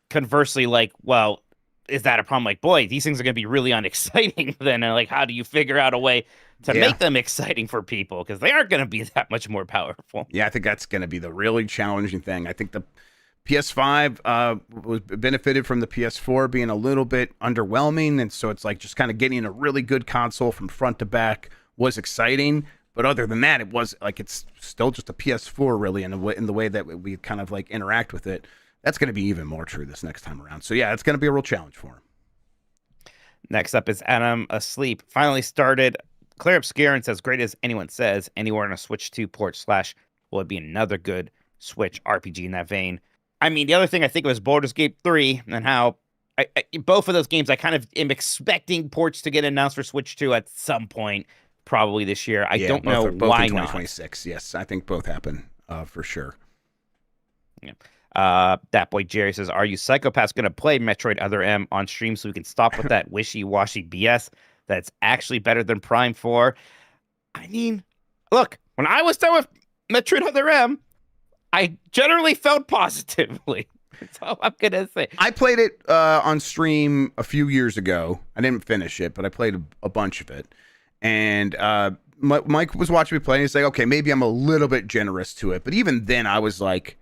conversely, like, well, is that a problem? Like, boy, these things are going to be really unexciting then. And like, how do you figure out a way to make them exciting for people? Because they aren't going to be that much more powerful. Yeah, I think that's going to be the really challenging thing. I think the PS5 was benefited from the PS4 being a little bit underwhelming. And so it's like just kind of getting a really good console from front to back was exciting. But other than that, it was like it's still just a PS4 really in the way that we kind of like interact with it. That's going to be even more true this next time around. So yeah, it's going to be a real challenge for him. Next up is Adam Asleep. Finally started. Claire Obscure and says, great as anyone says, anywhere on a Switch 2 port / will it be another good Switch RPG in that vein. I mean, the other thing I think was Baldur's Gate 3 and how both of those games I kind of am expecting ports to get announced for Switch 2 at some point. Probably this year. I don't know both why in 2026. Not. Yes, I think both happen for sure. Yeah. That boy Jerry says, "Are you psychopaths going to play Metroid Other M on stream so we can stop with that wishy-washy BS that's actually better than Prime 4?" I mean, look, when I was done with Metroid Other M, I generally felt positively. That's all I'm gonna say. I played it on stream a few years ago. I didn't finish it, but I played a bunch of it. And Mike was watching me play, and he's like, okay, maybe I'm a little bit generous to it. But even then, I was like,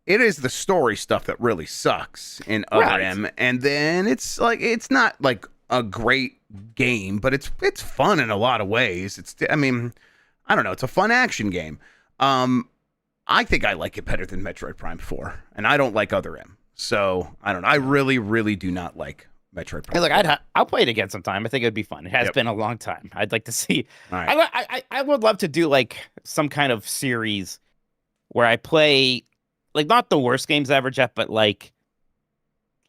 it is the story stuff that really sucks in Other M. And then it's like, it's not like a great game, but it's fun in a lot of ways. I mean, I don't know. It's a fun action game. I think I like it better than Metroid Prime 4, and I don't like Other M. So I don't know. I really, really do not like Metroid Prime. Hey, look, I'll play it again sometime. I think it'd be fun. It has been a long time. I'd like to see. Right. I would love to do like some kind of series where I play like not the worst games ever, Jeff, but like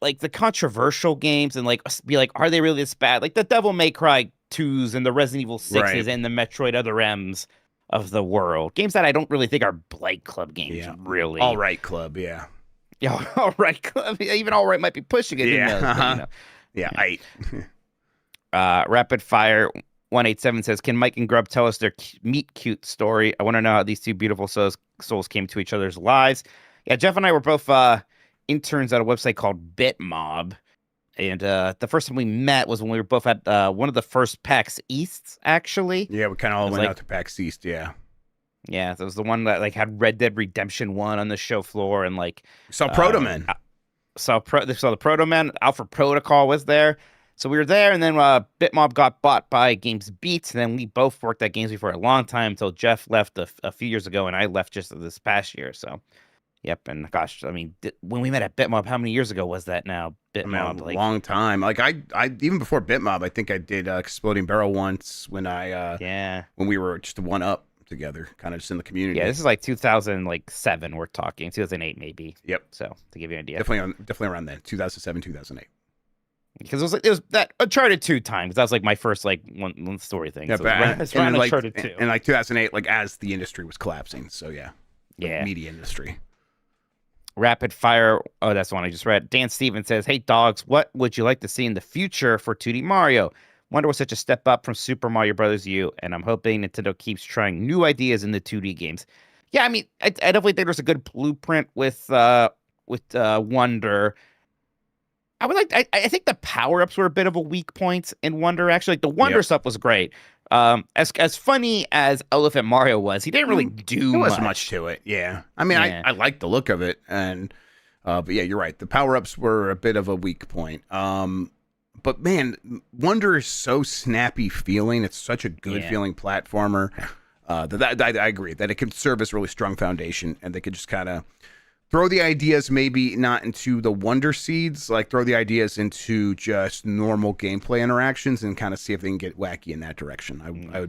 the controversial games and like be like, are they really this bad? Like the Devil May Cry 2s and the Resident Evil 6s and the Metroid Other M's of the world. Games that I don't really think are Blight Club games. Yeah. Really. All Right Club. Yeah. Yeah. All Right Club. Even All Right might be pushing it. Yeah. But, you know. Yeah, Rapid Fire 187 says, can Mike and Grubb tell us their meet cute story? I want to know how these two beautiful souls came to each other's lives. Yeah, Jeff and I were both interns at a website called BitMob. And the first time we met was when we were both at one of the first PAX Easts, actually. Yeah, we kind of all went out to PAX East, yeah. Yeah, that was the one that like had Red Dead Redemption 1 on the show floor and like... Saw Proto Man. So the Proto Man, Alpha Protocol was there. So we were there, and then BitMob got bought by Games Beat, and then we both worked at Games Beat for a long time until Jeff left a few years ago, and I left just this past year. So, yep, and gosh, I mean, when we met at BitMob, how many years ago was that now? BitMob, a long time. Like I even before BitMob, I think I did Exploding Barrel once when when we were just one up together, kind of just in the community. Yeah, this is like 2007. We're talking 2008 maybe. Yep. So to give you an idea, definitely around then, 2007, 2008. Because it was that Uncharted 2 time. That was like my first like one story thing. Yeah, so but it's around Uncharted 2. And like 2008, like as the industry was collapsing. So yeah, yeah, media industry. Rapid Fire. Oh, that's the one I just read. Dan Stevens says, "Hey dogs, what would you like to see in the future for 2D Mario? Wonder was such a step up from Super Mario Brothers U, and I'm hoping Nintendo keeps trying new ideas in the 2D games." Yeah, I mean, I definitely think there's a good blueprint with Wonder. I think the power-ups were a bit of a weak point in Wonder, actually. Like, the Wonder stuff was great. As funny as Elephant Mario was, he didn't really do there wasn't much to it, yeah. I mean, I like the look of it, and but yeah, you're right. The power-ups were a bit of a weak point. But man, Wonder is so snappy feeling. It's such a good feeling platformer. I agree that it can serve as a really strong foundation, and they could just kind of throw the ideas maybe not into the wonder seeds, like throw the ideas into just normal gameplay interactions and kind of see if they can get wacky in that direction. I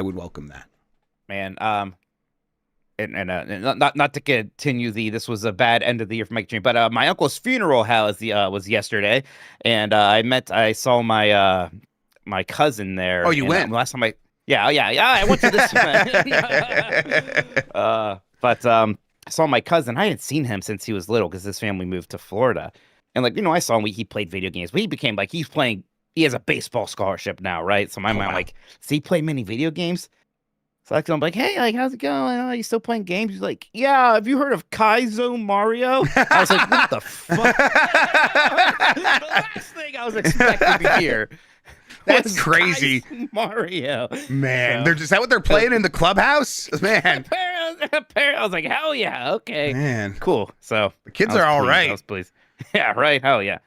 would welcome that. Man, and not to continue this was a bad end of the year for Mike Dream, but my uncle's funeral was yesterday, and I saw my my cousin there. Oh, you went? Last time I went to this one. But I saw my cousin. I hadn't seen him since he was little because his family moved to Florida. And I saw him, he played video games, but he became he has a baseball scholarship now, right? So my mind, wow. does he play many video games? So I'm like, hey, how's it going? Oh, you still playing games? He's like, yeah, have you heard of Kaizo Mario? I was like, what the fuck? The last thing I was expecting to hear. That's crazy. Mario. Man, is that what they're playing in the clubhouse? Man. Apparently, I was like, hell yeah, okay. Man. Cool. So the kids are all right. I was pleased. Yeah, right. Hell yeah.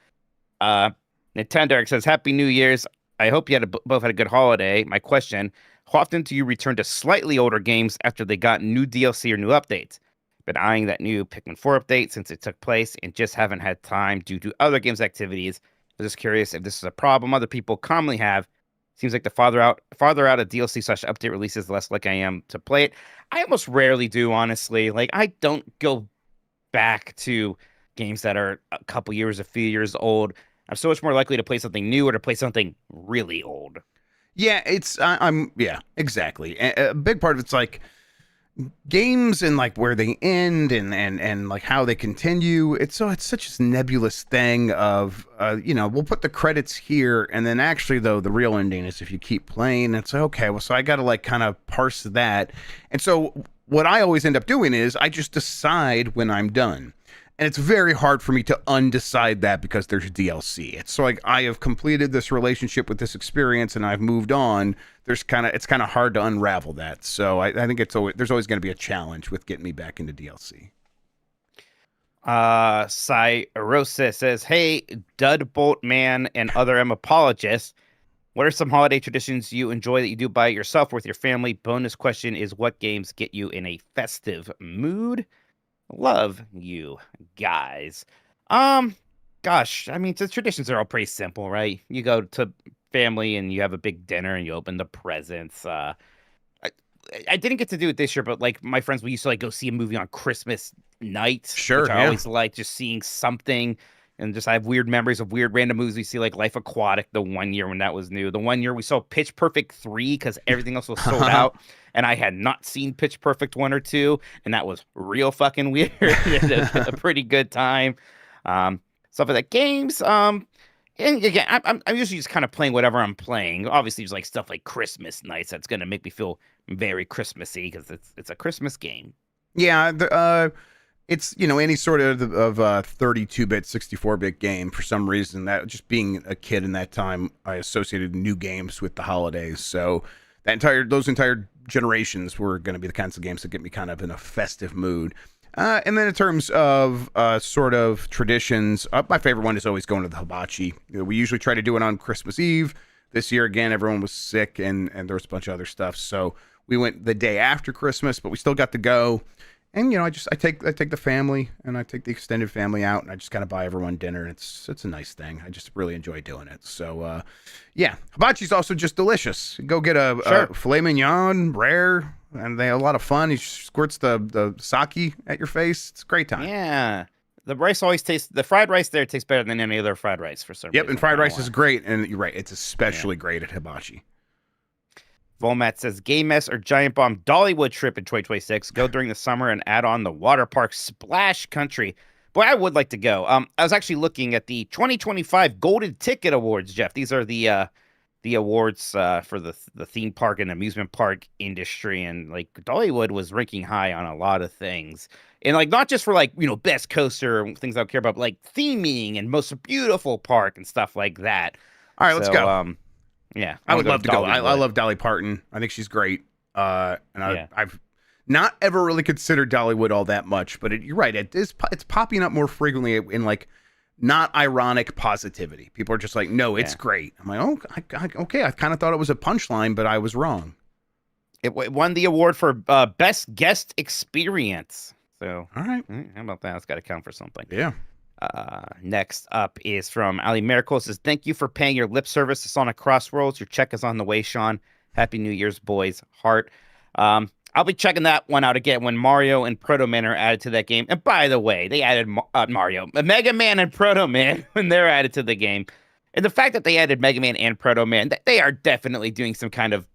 Nintendogs says, Happy New Year's. I hope you both had a good holiday. My question, how often do you return to slightly older games after they got new DLC or new updates? Been eyeing that new Pikmin 4 update since it took place and just haven't had time due to other games activities. I'm just curious if this is a problem other people commonly have. Seems like the farther out a DLC/update releases, the less likely I am to play it. I almost rarely do, honestly. I don't go back to games that are a few years old. I'm so much more likely to play something new or to play something really old. Yeah, yeah, exactly. A big part of it's games and where they end and how they continue. It's such a nebulous thing of we'll put the credits here, and then actually though the real ending is if you keep playing. It's okay, well, so I got to kind of parse that. And so what I always end up doing is I just decide when I'm done. And it's very hard for me to undecide that because there's DLC. It's I have completed this relationship with this experience and I've moved on. It's kind of hard to unravel that. So I think there's always going to be a challenge with getting me back into DLC. Cyrosa says, hey, Dudbolt Man and other M apologists. What are some holiday traditions you enjoy that you do by yourself or with your family? Bonus question is, what games get you in a festive mood? Love you guys. Gosh, I mean, the traditions are all pretty simple, right? You go to family and you have a big dinner and you open the presents. I didn't get to do it this year, but my friends, we used to go see a movie on Christmas night. Sure, which I always like just seeing something. And I have weird memories of weird random movies. We see Life Aquatic the one year when that was new. The one year we saw Pitch Perfect 3 because everything else was sold out. And I had not seen Pitch Perfect 1 or 2. And that was real fucking weird. a pretty good time. Stuff like that. Games. And again, I'm usually just kind of playing whatever I'm playing. Obviously, there's stuff like Christmas nights that's going to make me feel very Christmassy because it's a Christmas game. Yeah, it's any sort of 32-bit, 64-bit game. For some reason, that just being a kid in that time, I associated new games with the holidays. So those entire generations were going to be the kinds of games that get me kind of in a festive mood. And then in terms of sort of traditions, my favorite one is always going to the hibachi. We usually try to do it on Christmas Eve. This year, again, everyone was sick and there was a bunch of other stuff. So we went the day after Christmas, but we still got to go. And I take the family and I take the extended family out and I just kind of buy everyone dinner. And it's a nice thing. I just really enjoy doing it. So yeah, hibachi's also just delicious. Go get a filet mignon, rare, and they have a lot of fun. He squirts the sake at your face. It's a great time. Yeah, the fried rice there tastes better than any other fried rice for some reason. Yep, and fried rice is great. And you're right, it's especially great at hibachi. Volmat says, Game Mess or Giant Bomb Dollywood trip in 2026. Go during the summer and add on the water park Splash Country. Boy, I would like to go. I was actually looking at the 2025 Golden Ticket Awards, Jeff. These are the awards for the theme park and amusement park industry. And Dollywood was ranking high on a lot of things. And not just for best coaster and things I don't care about, but theming and most beautiful park and stuff like that. All right, let's go. Yeah, I would love to go. I love Dolly Parton. I think she's great. I've not ever really considered Dollywood all that much, but you're right. It's popping up more frequently in not ironic positivity. People are just no, it's great. I'm like, oh, okay. I kind of thought it was a punchline, but I was wrong. It won the award for best guest experience. So, All right. how about that? It's got to count for something. Yeah. Next up is from Ali Miracle. Says, thank you for paying your lip service to Sonic Crossroads. Your check is on the way, Sean. Happy New Year's, boys. Heart. I'll be checking that one out again when Mario and Proto Man are added to that game. And by the way, they added Mega Man and Proto Man when they're added to the game. And the fact that they added Mega Man and Proto Man, they are definitely doing some kind of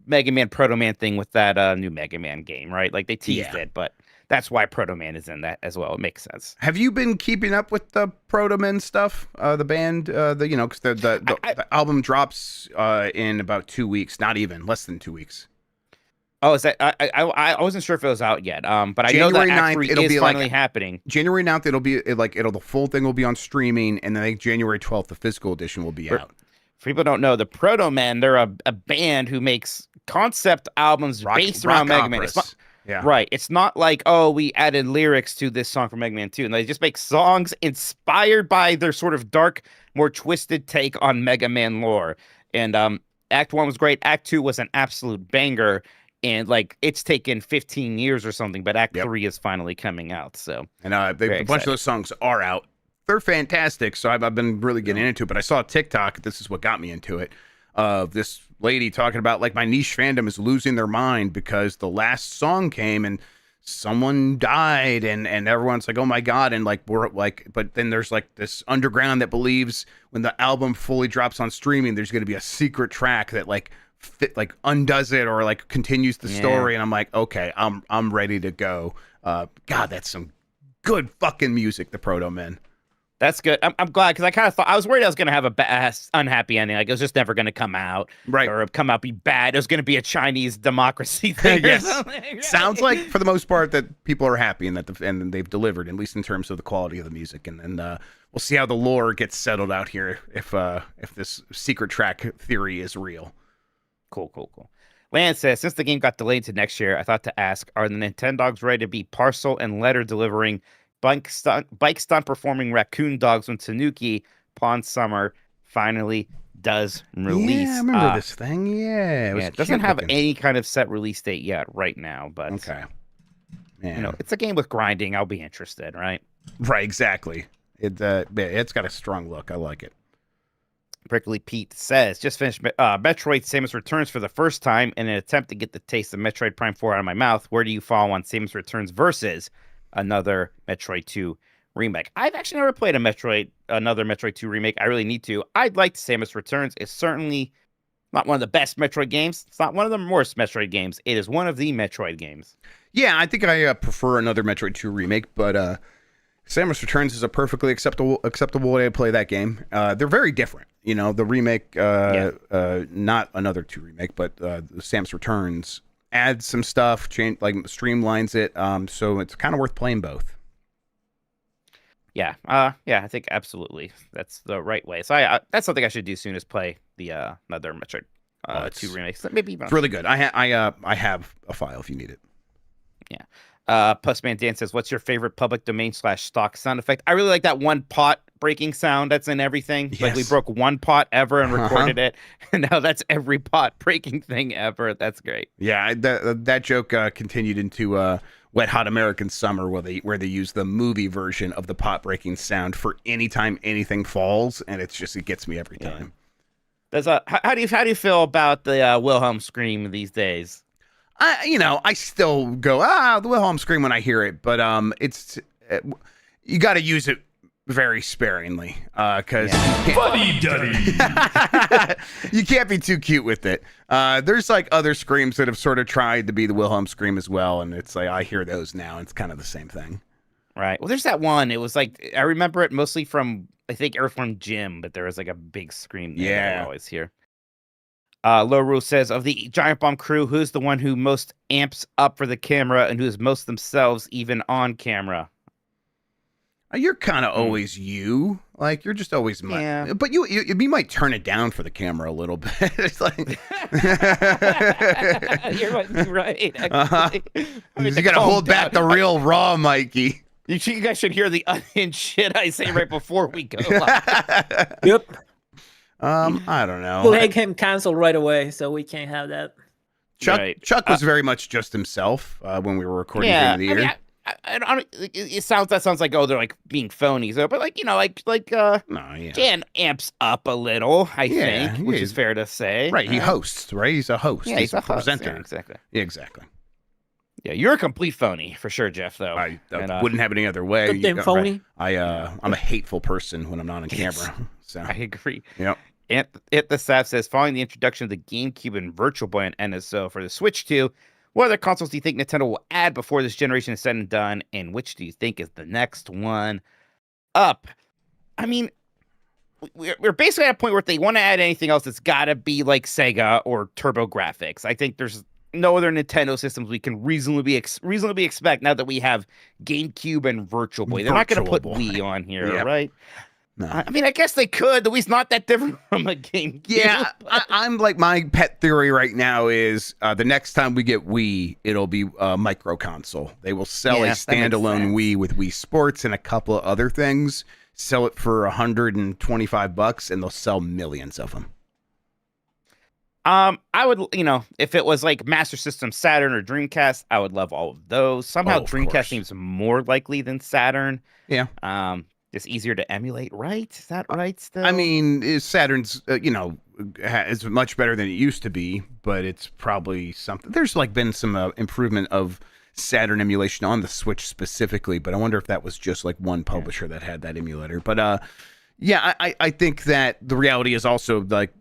Mega Man Proto Man thing with that new Mega Man game, right? Like they teased it, but that's why Proto Man is in that as well. It makes sense. Have you been keeping up with the Proto Men stuff? The band, because the album drops in about 2 weeks, not even less than 2 weeks. Oh, is that? I wasn't sure if it was out yet. But January I know that Act 9th, 3 it'll is be finally happening. January 9th, the full thing will be on streaming, and then I think January 12th, the physical edition will be out. For people who don't know, the Proto Men, they're a band who makes concept albums based around Mega Man. It's not, right. It's not like, oh, we added lyrics to this song from Mega Man 2. And they just make songs inspired by their sort of dark, more twisted take on Mega Man lore. And Act 1 was great. Act 2 was an absolute banger. And like it's taken 15 years or something, but Act 3 is finally coming out. So, and a bunch of those songs are out. They're fantastic. So I've been really getting into it. But I saw TikTok. This is what got me into it. This lady talking about like my niche fandom is losing their mind because the last song came and someone died and everyone's like, oh my God. And like, we're like, but then there's like this underground that believes when the album fully drops on streaming, there's going to be a secret track that like undoes it or like continues the story. And I'm like, okay, I'm ready to go. God, that's some good fucking music, the Proto Men. That's good. I'm glad because I kind of thought I was worried I was going to have a unhappy ending. Like it was just never going to come out, right? Or come out be bad. It was going to be a Chinese democracy thing. Yes, right? Sounds like for the most part that people are happy and that and they've delivered, at least in terms of the quality of the music. And then we'll see how the lore gets settled out here if this secret track theory is real. Cool. Lance says, since the game got delayed to next year, I thought to ask, are the Nintendogs ready to be parcel and letter delivering, bike stunt performing raccoon dogs when Tanuki Pond Summer finally does release? Yeah, I remember this thing. Yeah, it doesn't have any kind of set release date yet right now, but okay. Yeah. It's a game with grinding. I'll be interested, right? Right, exactly. It's got a strong look. I like it. Prickly Pete says, just finished Metroid Samus Returns for the first time in an attempt to get the taste of Metroid Prime 4 out of my mouth. Where do you fall on Samus Returns versus another Metroid 2 remake? I've actually never played another Metroid 2 remake. I really need to. I'd like Samus Returns. It's certainly not one of the best Metroid games. It's not one of the worst Metroid games. It is one of the Metroid games. Yeah, I think I prefer another Metroid 2 remake, but Samus Returns is a perfectly acceptable way to play that game. They're very different. The remake, not another 2 remake, but the Samus Returns adds some stuff, streamlines it. So it's kind of worth playing both. Yeah. I think absolutely that's the right way. So that's something I should do soon is play the another Metroid 2 remakes. Maybe it's really good. I have a file if you need it. Yeah. Pussman Dan says, what's your favorite public domain / stock sound effect? I really like that one pot breaking sound that's in everything. Yes. Like we broke one pot ever and recorded it, and now that's every pot breaking thing ever. That's great. Yeah, that joke continued into Wet Hot American Summer, where they use the movie version of the pot breaking sound for any time anything falls, and it gets me every time. There's how do you feel about the Wilhelm scream these days? I still go the Wilhelm scream when I hear it, but it's you got to use it very sparingly because you can't be too cute with it. There's like other screams that have sort of tried to be the Wilhelm scream as well, and it's like I hear those now. It's kind of the same thing, right? Well, there's that one. It was like I remember it mostly from I think Earthworm Jim, but there was like a big scream there that I always hear. Low Rule says, of the Giant Bomb crew, who's the one who most amps up for the camera and who is most themselves even on camera? You're kind of always you. Like, you're just always... But you might turn it down for the camera a little bit. It's like... You're right. You got to hold back the real raw, Mikey. You guys should hear the unhinged shit I say right before we go. Yep. I don't know. We'll make him cancel right away, so we can't have that. Chuck was very much just himself when we were recording Game of the Year. I mean, I don't. That sounds like they're like being phonies, but like Jan amps up a little. I think, which is fair to say. Right, he hosts. Right, he's a host. Yeah, he's a presenter. Yeah, exactly. Yeah, exactly. Yeah, you're a complete phony for sure, Jeff. Though I wouldn't have it any other way. Goddamn phony. Right. I'm a hateful person when I'm not on camera. So I agree. Yep. It the Staff says, following the introduction of the GameCube and Virtual Boy on NSO for the Switch 2, what other consoles do you think Nintendo will add before this generation is said and done, and which do you think is the next one up? I mean, we're basically at a point where if they want to add anything else, it's got to be like Sega or TurboGrafx. I think there's no other Nintendo systems we can reasonably expect now that we have GameCube and Virtual Boy. They're not going to put Wii on here, right? No. I mean, I guess they could. The Wii's not that different from a GameCube. Yeah, I'm like, my pet theory right now is the next time we get Wii, it'll be a micro console. They will sell a standalone Wii with Wii Sports and a couple of other things, sell it for $125, and they'll sell millions of them. I would, if it was like Master System, Saturn, or Dreamcast, I would love all of those. Somehow Dreamcast seems more likely than Saturn. Yeah. It's easier to emulate, right? Is that right still? I mean, Saturn's, is much better than it used to be, but it's probably something. There's like been some improvement of Saturn emulation on the Switch specifically, but I wonder if that was just like one publisher that had that emulator. But I think that the reality is also like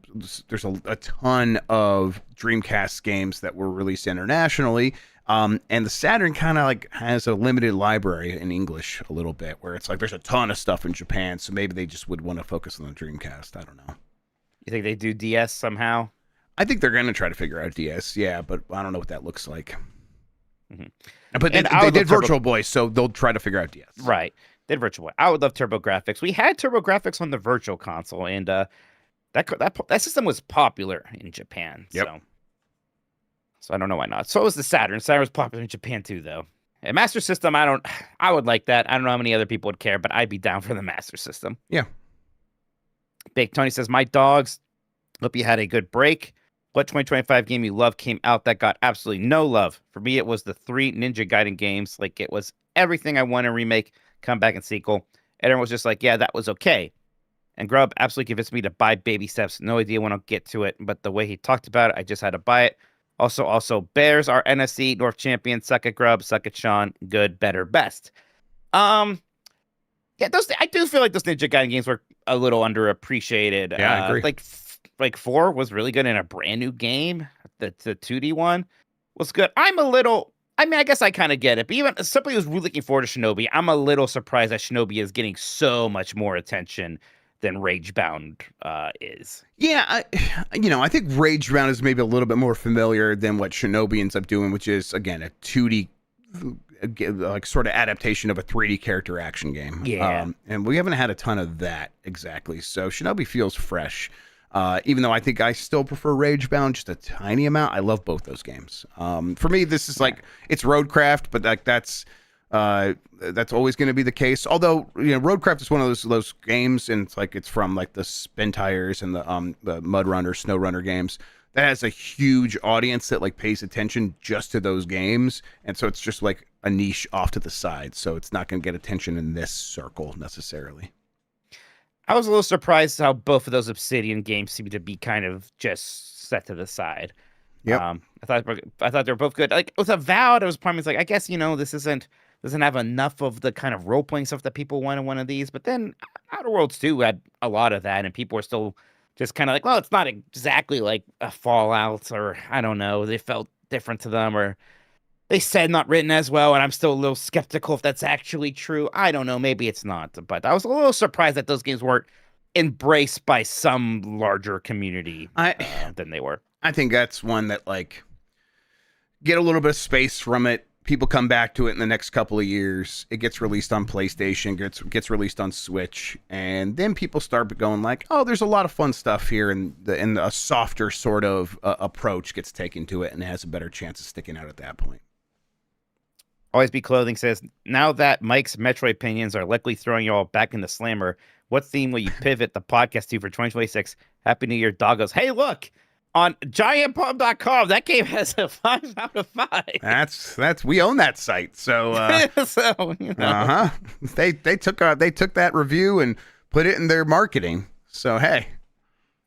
there's a ton of Dreamcast games that were released internationally. And the Saturn kind of like has a limited library in English a little bit, where it's like there's a ton of stuff in Japan, so maybe they just would want to focus on the Dreamcast. I don't know. You think they do DS somehow? I think they're going to try to figure out DS, yeah, but I don't know what that looks like. Mm-hmm. But they did Virtual Boy, so they'll try to figure out DS. Right, did Virtual Boy. I would love TurboGrafx. We had TurboGrafx on the Virtual Console, and that system was popular in Japan. Yep. So I don't know why not. So was the Saturn. Saturn was popular in Japan too, though. And Master System, I would like that. I don't know how many other people would care, but I'd be down for the Master System. Yeah. Big Tony says, my dogs, hope you had a good break. What 2025 game you love came out that got absolutely no love? For me, it was the 3 Ninja Gaiden games. Like, it was everything I want to remake, come back, and sequel. Everyone was just like, yeah, that was okay. And Grubb absolutely convinced me to buy Baby Steps. No idea when I'll get to it, but the way he talked about it, I just had to buy it. Also, Bears are NFC North champion. Suck it, Grubb. Suck it, Sean. Good, better, best. Yeah, I do feel like those Ninja Gaiden games were a little underappreciated. Yeah, I agree. Like 4 was really good in a brand new game. The 2D one was good. I guess I kind of get it. But even as somebody who's really looking forward to Shinobi, I'm a little surprised that Shinobi is getting so much more attention than Ragebound is. Yeah, I think Ragebound is maybe a little bit more familiar than what Shinobi ends up doing, which is, again, a 2D like sort of adaptation of a 3D character action game. Yeah. And we haven't had a ton of that exactly. So Shinobi feels fresh. Even though I think I still prefer Ragebound just a tiny amount. I love both those games. For me, this is like, it's Roadcraft, but like that's always going to be the case. Although, Roadcraft is one of those games, and it's from like the Spin Tires and the Mud Runner, Snow Runner games that has a huge audience that like pays attention just to those games, and so it's just like a niche off to the side. So it's not going to get attention in this circle necessarily. I was a little surprised how both of those Obsidian games seem to be kind of just set to the side. Yeah, I thought they were both good. Like with Avowed, I was probably like, I guess this doesn't have enough of the kind of role playing stuff that people want in one of these. But then Outer Worlds 2 had a lot of that, and people were still just kind of like, well, it's not exactly like a Fallout, or I don't know, they felt different to them, or they said not written as well, and I'm still a little skeptical if that's actually true. I don't know, maybe it's not, but I was a little surprised that those games weren't embraced by some larger community than they were. I think that's one that like get a little bit of space from it. People come back to it in the next couple of years. It gets released on PlayStation, gets released on Switch, and then people start going like, "Oh, there's a lot of fun stuff here," and a softer sort of approach gets taken to it, and it has a better chance of sticking out at that point. Always Be Clothing says, now that Mike's Metroid opinions are likely throwing you all back into Slammer, what theme will you pivot the podcast to for 2026? Happy New Year, doggos. Hey, look, on giantbomb.com. That game has a 5 out of 5. That's we own that site. So So, you know. uh-huh. They took that review and put it in their marketing. So hey,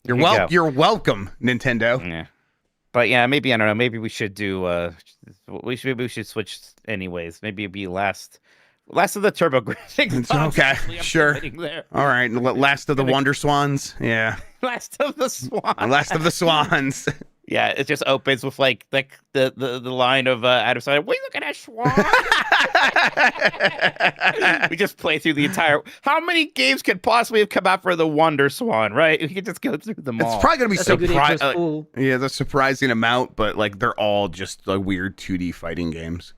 you're welcome, Nintendo. Yeah. But yeah, maybe I don't know. Maybe we should do. We should switch anyways. Maybe it'd be last of the TurboGrafx. Okay, sure. All right, last of the Wonder Swans. Yeah, Last of the Swans. Last of the Swans. Yeah, it just opens with like the line of Adam Sandler. We look at that swan. We just play through the entire. How many games could possibly have come out for the Wonder Swan? Right? We could just go through them all. It's probably gonna be surprising. Cool. Yeah, the surprising amount, but like they're all just like weird 2D fighting games.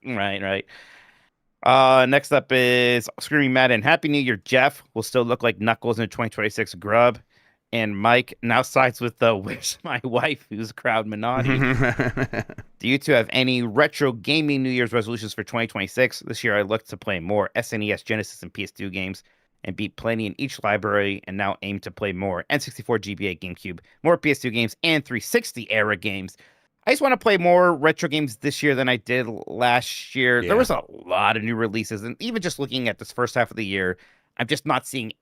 Right. Next up is Screaming Mad and Happy New Year, Jeff. Will still look like Knuckles in a 2026 Grubb. And Mike now sides with the Where's My Wife, who's crowd Minotti. Do you two have any retro gaming New Year's resolutions for 2026? This year I looked to play more SNES, Genesis, and PS2 games and beat plenty in each library, and now aim to play more N64, GBA, GameCube, more PS2 games, and 360 era games. I just want to play more retro games this year than I did last year. Yeah. There was a lot of new releases, and even just looking at this first half of the year, I'm just not seeing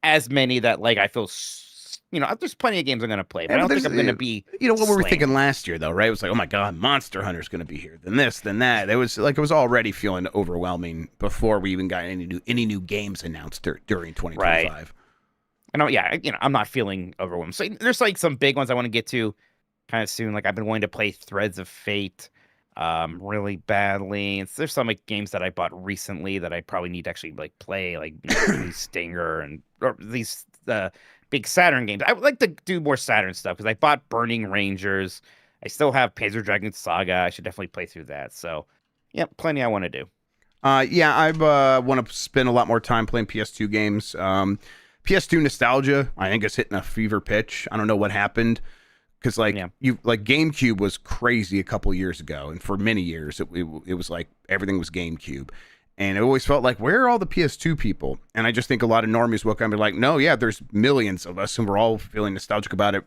as many that like I feel. There's plenty of games I'm going to play, but I don't think I'm going to be. What were we thinking last year, though, right? It was like, oh my God, Monster Hunter's going to be here. Then this, then that. It was already feeling overwhelming before we even got any new games announced during 2025. Right. And I'm not feeling overwhelmed. So there's like some big ones I want to get to kind of soon. Like I've been wanting to play Threads of Fate really badly. And there's some like games that I bought recently that I probably need to actually like play, like Stinger or these big Saturn games. I would like to do more Saturn stuff because I bought Burning Rangers. I still have Panzer Dragoon Saga. I should definitely play through that. So, yeah, plenty I want to do. I want to spend a lot more time playing PS2 games. PS2 nostalgia, I think, is hitting a fever pitch. I don't know what happened because GameCube was crazy a couple years ago, and for many years it was like everything was GameCube. And it always felt like, where are all the PS2 people? And I just think a lot of normies will come and be like, no, yeah, there's millions of us, and we're all feeling nostalgic about it,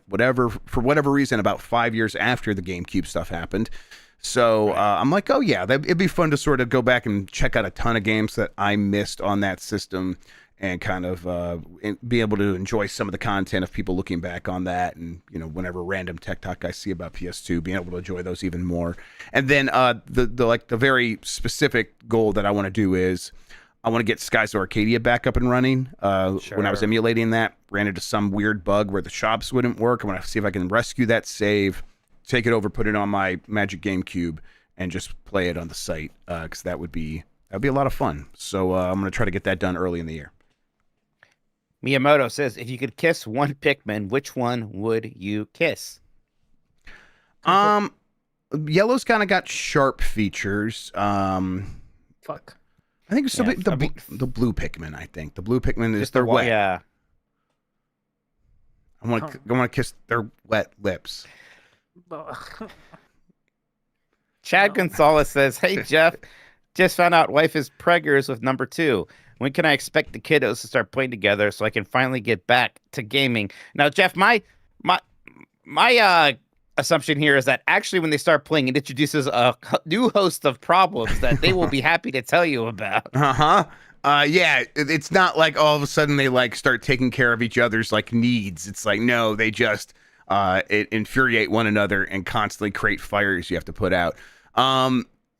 for whatever reason, about 5 years after the GameCube stuff happened. So I'm like, oh, yeah, it'd be fun to sort of go back and check out a ton of games that I missed on that system and kind of be able to enjoy some of the content of people looking back on that. And, whenever random tech talk I see about PS2, being able to enjoy those even more. And then the very specific goal that I want to do is I want to get Skies of Arcadia back up and running. When I was emulating that, ran into some weird bug where the shops wouldn't work. I want to see if I can rescue that save, take it over, put it on my Magic GameCube, and just play it on the site because that'd be a lot of fun. So I'm going to try to get that done early in the year. Miyamoto says, if you could kiss one Pikmin, which one would you kiss? Yellow's kind of got sharp features. Fuck. I think it's the blue Pikmin. I think the blue Pikmin is their wet. Yeah. I want to kiss their wet lips. Chad Gonzalez says, hey, Jeff, just found out wife is preggers with number 2. When can I expect the kiddos to start playing together so I can finally get back to gaming? Now, Jeff, my assumption here is that actually when they start playing, it introduces a new host of problems that they will be happy to tell you about. Yeah, it's not like all of a sudden they like start taking care of each other's like needs. It's like, no, they just infuriate one another and constantly create fires you have to put out.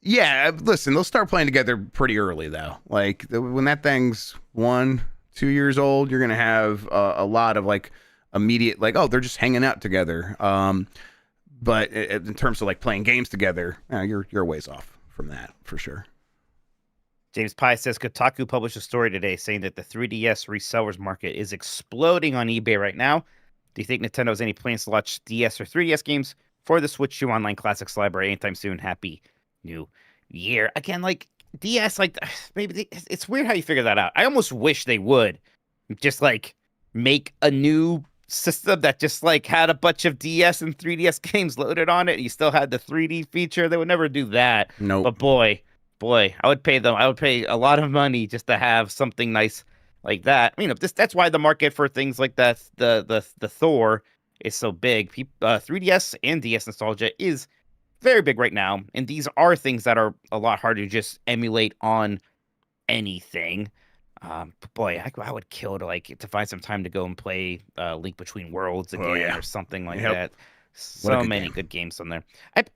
Yeah, listen, they'll start playing together pretty early, though. Like, when that thing's 1-2 years old, you're going to have a lot of, like, immediate, like, oh, they're just hanging out together. But in terms of, like, playing games together, you're a ways off from that, for sure. James Pye says, Kotaku published a story today saying that the 3DS resellers market is exploding on eBay right now. Do you think Nintendo has any plans to launch DS or 3DS games for the Switch 2 Online Classics library anytime soon? Happy New Year. Again, like DS, like maybe it's weird how you figure that out. I almost wish they would just like make a new system that just like had a bunch of DS and 3DS games loaded on it. And you still had the 3D feature. They would never do that. No. But boy, I would pay them. I would pay a lot of money just to have something nice like that. That's why the market for things like that, the Thor, is so big. 3DS and DS nostalgia is very big right now, and these are things that are a lot harder to just emulate on anything. But boy, I would kill to find some time to go and play Link Between Worlds again yeah. or something like Yep. that. What a So good many game. good games on there.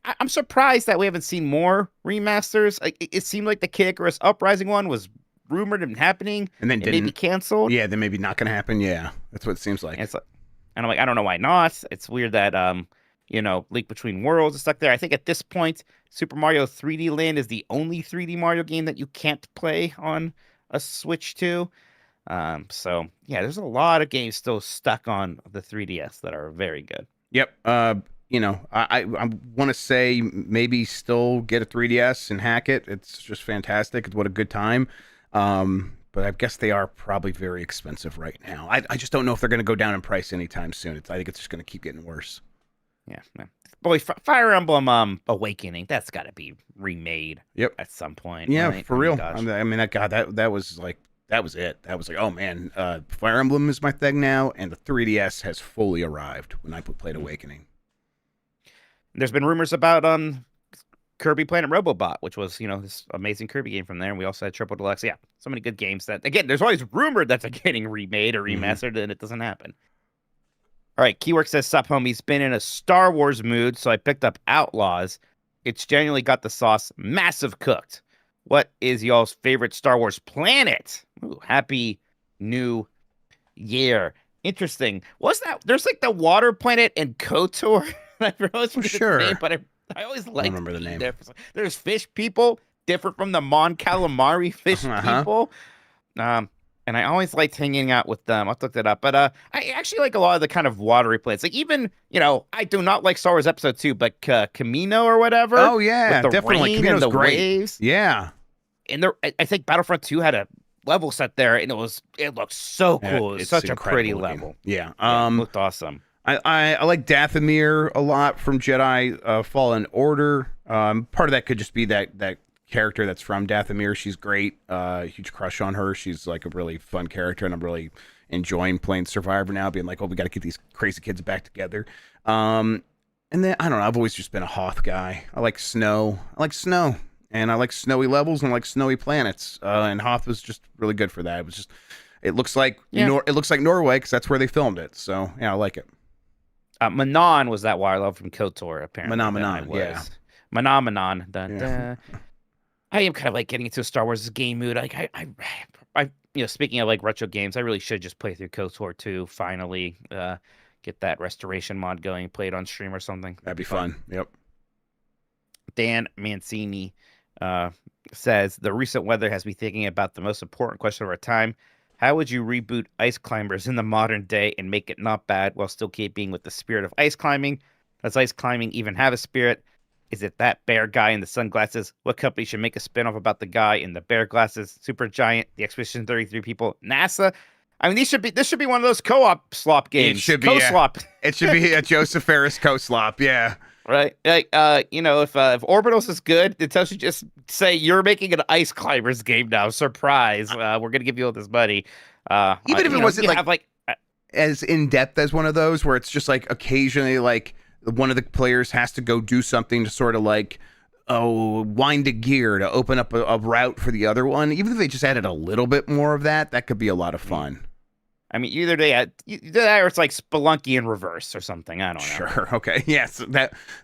I'm surprised that we haven't seen more remasters. Like it seemed like the Kid Icarus Uprising one was rumored and happening, And then maybe didn't. canceled. Yeah, then maybe not going to happen. Yeah, that's what it seems like. And it's like, and I'm like, I don't know why not. It's weird that Link Between Worlds is stuck there. I think at this point, Super Mario 3D Land is the only 3D Mario game that you can't play on a Switch 2. So yeah, there's a lot of games still stuck on the 3DS that are very good. Yep. I want to say maybe still get a 3DS and hack it. It's just fantastic. What a good time. But I guess they are probably very expensive right now. I just don't know if they're going to go down in price anytime soon. I think it's just going to keep getting worse. Yeah, boy, Fire Emblem Awakening, that's got to be remade. Yep. At some point. Yeah, right? for Oh my real. gosh. I mean, that was like that was it. That was like, oh man, Fire Emblem is my thing now, and the 3DS has fully arrived when I played Awakening. There's been rumors about Kirby Planet Robobot, which was this amazing Kirby game from there, and we also had Triple Deluxe. Yeah, so many good games that again, there's always rumored that they're getting remade or remastered, and it doesn't happen. All right, Keywork says, "Sup, homie's been in a Star Wars mood, so I picked up Outlaws. It's genuinely got the sauce massive cooked. What is y'all's favorite Star Wars planet? Ooh, happy New Year. Interesting. What's that? There's like the water planet and KOTOR. I always forget its sure. name, but I always like remember the name. There's fish people, different from the Mon Calamari fish people. And I always liked hanging out with them. I'll look that up. But I actually like a lot of the kind of watery planets. Like even, I do not like Star Wars Episode 2, but Camino or whatever. Oh yeah, with the definitely. rain Camino's and the great. waves. Yeah. And I think Battlefront 2 had a level set there, and it looked so cool. It was such a pretty incredible looking. level. Yeah. It looked awesome. I like Dathomir a lot from Jedi Fallen Order. Part of that could just be that character that's from Dathomir. She's great. Huge crush on her. She's like a really fun character, and I'm really enjoying playing Survivor now, being like, oh, we got to get these crazy kids back together. And then I don't know. I've always just been a Hoth guy. I like snow. And I like snowy levels and I like snowy planets. And Hoth was just really good for that. It looks like it looks like Norway because that's where they filmed it. So yeah, I like it. Manon was that water level from KOTOR, apparently. Manon, yeah. Manon. Yeah. I am kind of like getting into a Star Wars game mood. Like I speaking of like retro games, I really should just play through KOTOR 2 finally. Get that restoration mod going, play it on stream or something. That'd be fun. Yep. Dan Mancini says, the recent weather has me thinking about the most important question of our time. How would you reboot Ice Climbers in the modern day and make it not bad while still keeping with the spirit of ice climbing? Does ice climbing even have a spirit? Is it that bear guy in the sunglasses? What company should make a spinoff about the guy in the bear glasses? Super Giant, the Expedition 33 people, NASA? I mean, this should be one of those co-op slop games. It should be co-slop. It should be a Joseph Ferris co-slop. Yeah. Right, like if Orbitals is good, it tells you just say you're making an Ice Climbers game now. Surprise! We're gonna give you all this money. Even if it wasn't like have as in depth as one of those, where it's just like occasionally like one of the players has to go do something to sort of like wind a gear to open up a route for the other one. Even if they just added a little bit more of that, that could be a lot of fun. I mean, either that or it's like Spelunky in reverse or something. I don't know. Sure. Okay. Yes.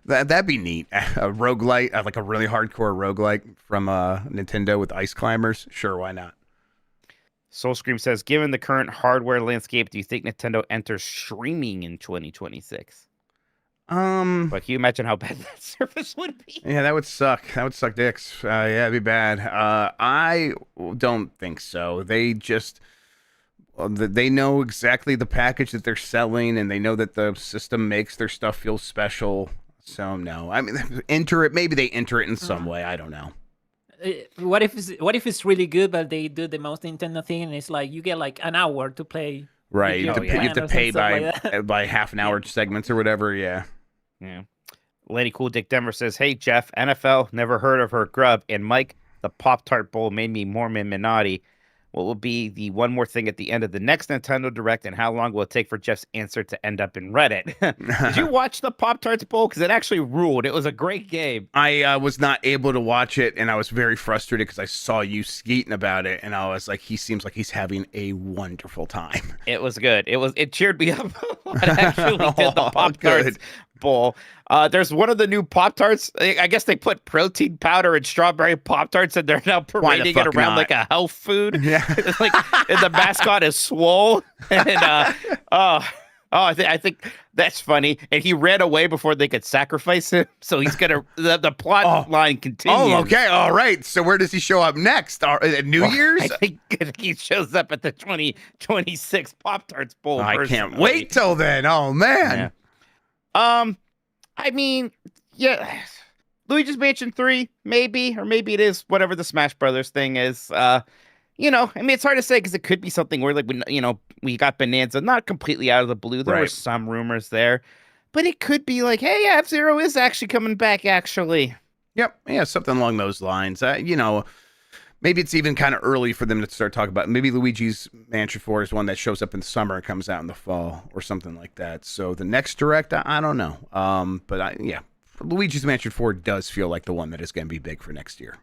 That'd be neat. A roguelite, like a really hardcore roguelite from Nintendo with ice climbers. Sure. Why not? Soulscream says, given the current hardware landscape, do you think Nintendo enters streaming in 2026? But can you imagine how bad that service would be? Yeah, that would suck. That would suck dicks. Yeah, it'd be bad. I don't think so. They just... They know exactly the package that they're selling, and they know that the system makes their stuff feel special. So no, I mean, enter it. Maybe they enter it in some way. I don't know. What if it's really good, but they do the most Nintendo thing, and it's like you get like an hour to play. Right, you have to pay by by half an hour segments or whatever. Yeah. Lenny Cool Dick Denver says, "Hey Jeff, NFL, never heard of her. Grubb and Mike, the Pop Tart Bowl made me Mormon Minotti. What will be the one more thing at the end of the next Nintendo Direct, and how long will it take for Jeff's answer to end up in Reddit? Did you watch the Pop-Tarts Bowl? Because it actually ruled. It was a great game. I was not able to watch it, and I was very frustrated because I saw you skeeting about it, and I was like, he seems like he's having a wonderful time. It was good. It cheered me up a lot. I actually did the Pop-Tarts good. Bowl. There's one of the new Pop-Tarts. I guess they put protein powder and strawberry Pop-Tarts, and they're now parading it around like a health food. Yeah. It's like, and the mascot is swole. And I think that's funny. And he ran away before they could sacrifice him. So he's gonna the plot line continues. Oh, okay, all right. So where does he show up next? At New Year's? I think he shows up at the 2026 Pop-Tarts Bowl. I can't wait till then. Oh man. Yeah. I mean, yeah, Luigi's Mansion 3, maybe, or maybe it is whatever the Smash Brothers thing is. You know, I mean, it's hard to say because it could be something where, like, when, you know, we got Bonanza, not completely out of the blue. There were some rumors there, but it could be like, hey, F-Zero is actually coming back, actually. Yep. Yeah, something along those lines. You know, maybe it's even kind of early for them to start talking about. Maybe Luigi's Mansion 4 is one that shows up in the summer and comes out in the fall or something like that. So the next Direct, I don't know. But yeah, Luigi's Mansion 4 does feel like the one that is going to be big for next year.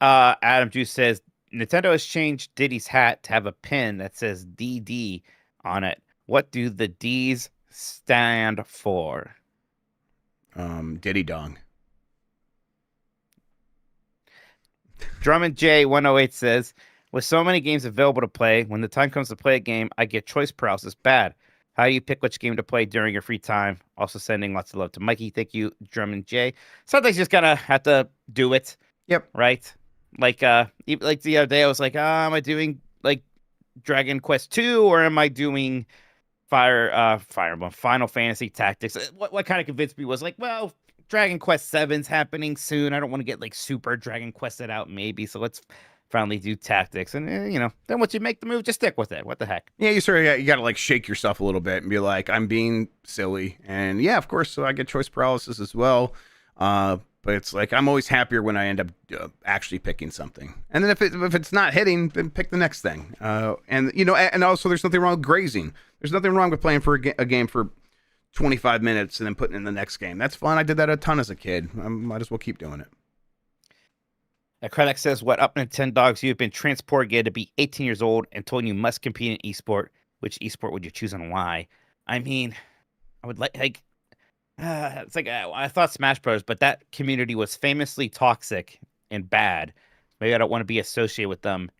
Adam Juice says Nintendo has changed Diddy's hat to have a pin that says DD on it. What do the D's stand for? Diddy Dong. Drummond J108 says, with so many games available to play, when the time comes to play a game, I get choice paralysis bad. How do you pick which game to play during your free time? Also sending lots of love to Mikey. Thank you, Drummond J. Sometimes you just gotta have to do it. Yep. Right? Like the other day, I was like, am I doing like Dragon Quest 2 or am I doing Final Fantasy Tactics? What kind of convinced me was like, well, Dragon Quest 7's happening soon. I don't want to get like super Dragon Quested out maybe, so let's finally do Tactics. And you know, then once you make the move, just stick with it. What the heck? Yeah, you got to like shake yourself a little bit and be like, I'm being silly. And yeah, of course, so I get choice paralysis as well. But it's like I'm always happier when I end up actually picking something. And then if it's not hitting, then pick the next thing. And you know, and also there's nothing wrong with grazing. There's nothing wrong with playing for a game for 25 minutes and then putting in the next game. That's fun. I did that a ton as a kid. I might as well keep doing it. Krennic says, what up, Nintendogs? You've been transported to be 18 years old and told you must compete in esport. Which esport would you choose and why? I mean, I would like it's like I thought Smash Bros, but that community was famously toxic and bad. Maybe I don't want to be associated with them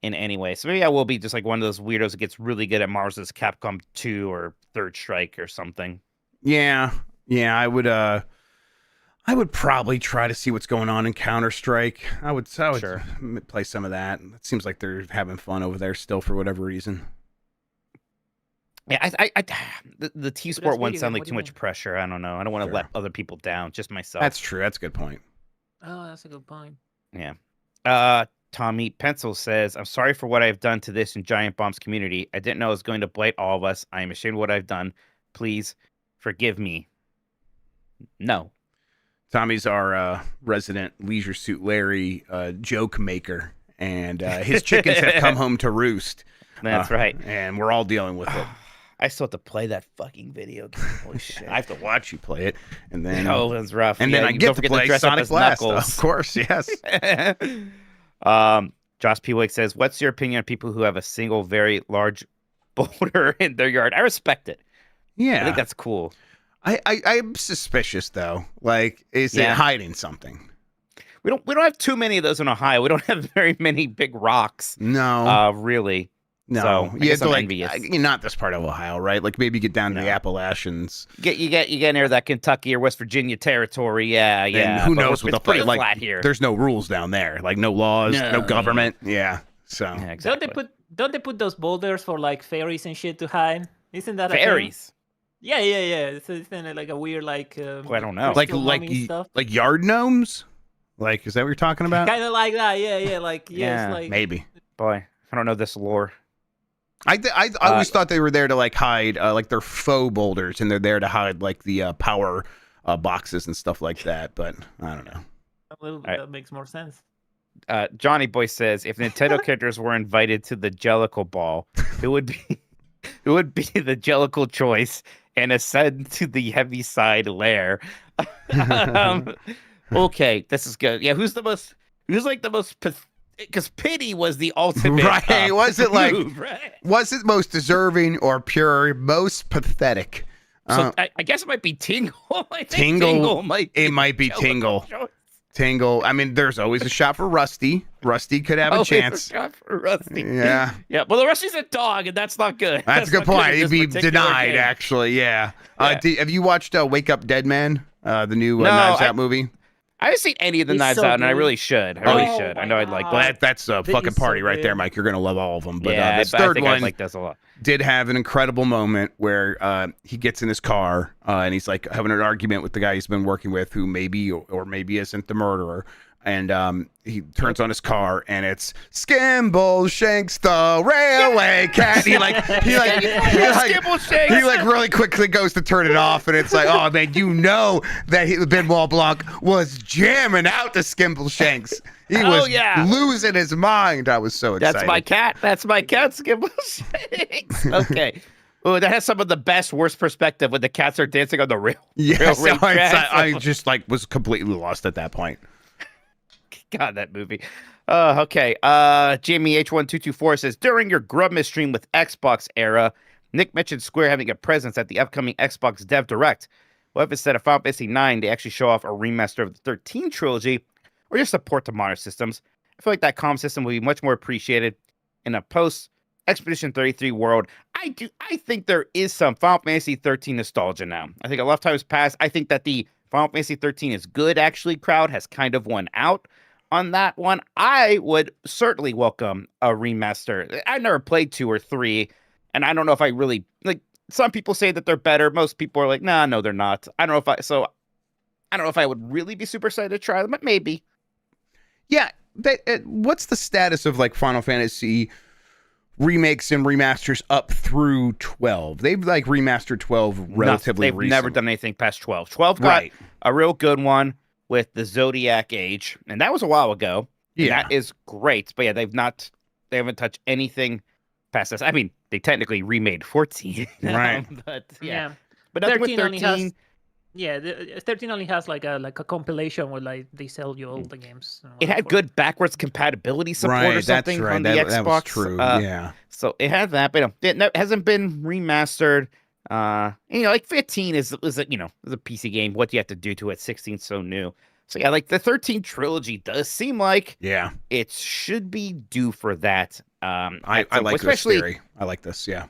in any way. So maybe I will be just like one of those weirdos that gets really good at Mars' Capcom 2 or Third Strike or something. Yeah, I would probably try to see what's going on in Counter-Strike. I would Sure. play some of that. It seems like they're having fun over there still for whatever reason. Yeah, the T-Sport ones sound like too much pressure. I don't know. I don't want to let other people down, just myself. That's true. That's a good point. Oh, that's a good point. Yeah. Tommy Pencil says, I'm sorry for what I've done to this and Giant Bomb's community. I didn't know it was going to blight all of us. I am ashamed of what I've done. Please forgive me. No. Tommy's our resident Leisure Suit Larry joke maker, and his chickens have come home to roost. That's right. And we're all dealing with it. I still have to play that fucking video game. Holy shit. I have to watch you play it, and then that's rough. And then I get to play Sonic Blast. Of course, yes. Josh P. Wake says, what's your opinion on people who have a single very large boulder in their yard? I respect it. Yeah. I think that's cool. I'm suspicious though. Like, is it hiding something? We don't have too many of those in Ohio. We don't have very many big rocks. No. Really. No. So, you have to like envious. not this part of Ohio, right? Like maybe get down to the Appalachians. You get near that Kentucky or West Virginia territory. Yeah. And who knows what it's the pretty like flat here. There's no rules down there. Like no laws, no government. Yeah. So Yeah, exactly. Don't they put those boulders for like fairies and shit to hide? Isn't that fairies? Yeah. Isn't it like a weird like? I don't know. Like yard gnomes. Like, is that what you're talking about? Kind of like that. Yeah. Like yes, like maybe. Boy, I don't know this lore. I always thought they were there to like hide like they're faux boulders, and they're there to hide like the power boxes and stuff like that. But I don't know. That makes more sense. Johnny Boy says if Nintendo characters were invited to the Jellicle Ball, it would be the Jellicle choice and ascend to the Heaviside lair. um, okay, this is good. Yeah, who's like the most because pity was the ultimate Right? Was it like move, right? was it most deserving or pure most pathetic? So I guess it might be Tingle. I think Tingle might it might be Jellicle Tingle. choice. Tingle. I mean, there's always a shot for Rusty. Rusty could have a Always chance. shot for Rusty. Yeah. Yeah. Well, the Rusty's a dog, and that's not good. That's a good not point. in He'd this be particular denied, game. actually. Yeah. Yeah. Have you watched Wake Up Dead Man, the new No, Knives Out movie? I haven't seen any of the He's Knives so Out, and I good. really should. I Oh, really Oh should. I my know I'd like God. Well, that. that's a That fucking is so party right there, good. Mike. You're gonna love all of them. But Yeah, this I third think one I'd like this a lot. did have an incredible moment where he gets in his car and he's like having an argument with the guy he's been working with, who maybe or maybe isn't the murderer. And he turns on his car, and it's Skimble Shanks the railway cat. He like really quickly goes to turn it off, and it's like, oh man, you know that Benoit Blanc was jamming out to Skimble Shanks. He Oh, was yeah. losing his mind. I was so excited. That's my cat. That's my cat, Skimble Shakes. Okay. Oh, that has some of the best, worst perspective when the cats are dancing on the rail. Yes, railway tracks. I just was completely lost at that point. God, that movie. Okay. Jamie H1224 says, during your Grubb stream with Xbox era, Nick mentioned Square having a presence at the upcoming Xbox Dev Direct. What if instead of Final Fantasy 9, they actually show off a remaster of the 13 trilogy or just support to modern systems? I feel like that comm system would be much more appreciated in a post Expedition 33 world. I think there is some Final Fantasy 13 nostalgia now. I think a lot of times past, I think that the Final Fantasy 13 is good actually crowd has kind of won out on that one. I would certainly welcome a remaster. I never played 2 or 3, and I don't know if I really like. Some people say that they're better. Most people are like, nah, no, they're not. I don't know if I would really be super excited to try them, but maybe. Yeah, what's the status of like Final Fantasy remakes and remasters up through 12? They've like remastered 12 relatively They've recently. never done anything past 12. 12 got Right. a real good one with the Zodiac Age, and that was a while ago. And Yeah. that is great. But yeah, they haven't touched anything past this. I mean, they technically remade 14. Right. But Yeah. But nothing with 13 only 13. has. Yeah, 13 only has like a compilation where like they sell you all the games. It had good backwards compatibility support or Right, something that's right. on the That Xbox. was true. Yeah. So it had that, but it hasn't been remastered. Like 15 is a PC game. What do you have to do to it? 16 so new. So yeah, like the 13 trilogy does seem like Yeah. it should be due for that. I like this especially theory. I like this. Yeah.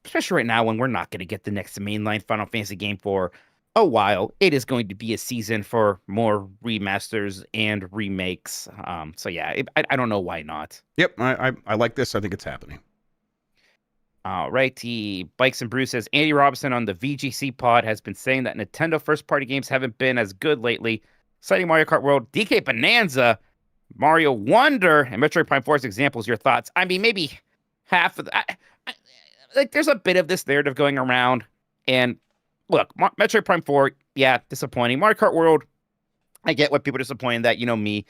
especially right now when we're not going to get the next mainline Final Fantasy game for a while. It is going to be a season for more remasters and remakes. So yeah, I don't know why not. Yep. I like this. I think it's happening. All right, Bikes and Bruce says, Andy Robinson on the VGC pod has been saying that Nintendo first-party games haven't been as good lately, citing Mario Kart World, DK Bonanza, Mario Wonder, and Metroid Prime 4 as examples. Your thoughts? I mean, maybe half of the... like, there's a bit of this narrative going around, and look, Metroid Prime 4, yeah, disappointing. Mario Kart World, I get what people are disappointed that, me.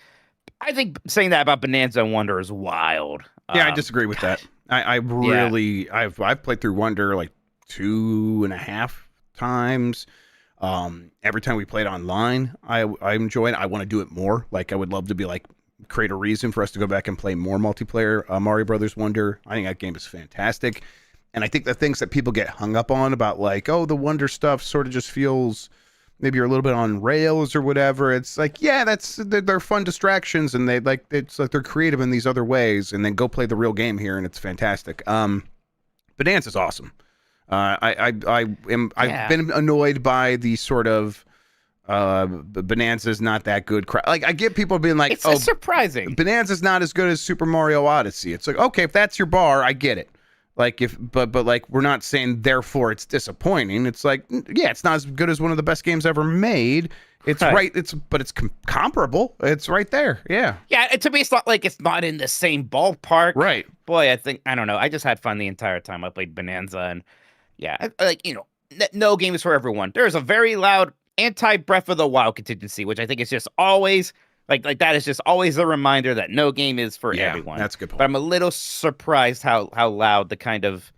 I think saying that about Bonanza and Wonder is wild. Yeah, I disagree with that. I really, I've played through Wonder like 2.5 times. Every time we played online, I enjoy it. I want to do it more. Like, I would love to be like, create a reason for us to go back and play more multiplayer Mario Brothers Wonder. I think that game is fantastic. And I think the things that people get hung up on about like, oh, the Wonder stuff sort of just feels maybe you're a little bit on rails or whatever. It's like, yeah, they're fun distractions, and it's like they're creative in these other ways, and then go play the real game here, and it's fantastic. Bonanza's awesome. I've been annoyed by the sort of Bonanza's not that good crap. Like, I get people being like, it's surprising. Bonanza's not as good as Super Mario Odyssey. It's like, okay, if that's your bar, I get it. Like, but like, we're not saying therefore it's disappointing. It's like, yeah, it's not as good as one of the best games ever made. It's right. It's comparable. It's right there. Yeah. Yeah. To me, it's not like it's not in the same ballpark. Right. Boy, I don't know. I just had fun the entire time I played Bonanza, and yeah, no game is for everyone. There's a very loud anti Breath of the Wild contingency, which I think is just always Like that is just always a reminder that no game is for Yeah, everyone. that's a good point. But I'm a little surprised how loud the kind of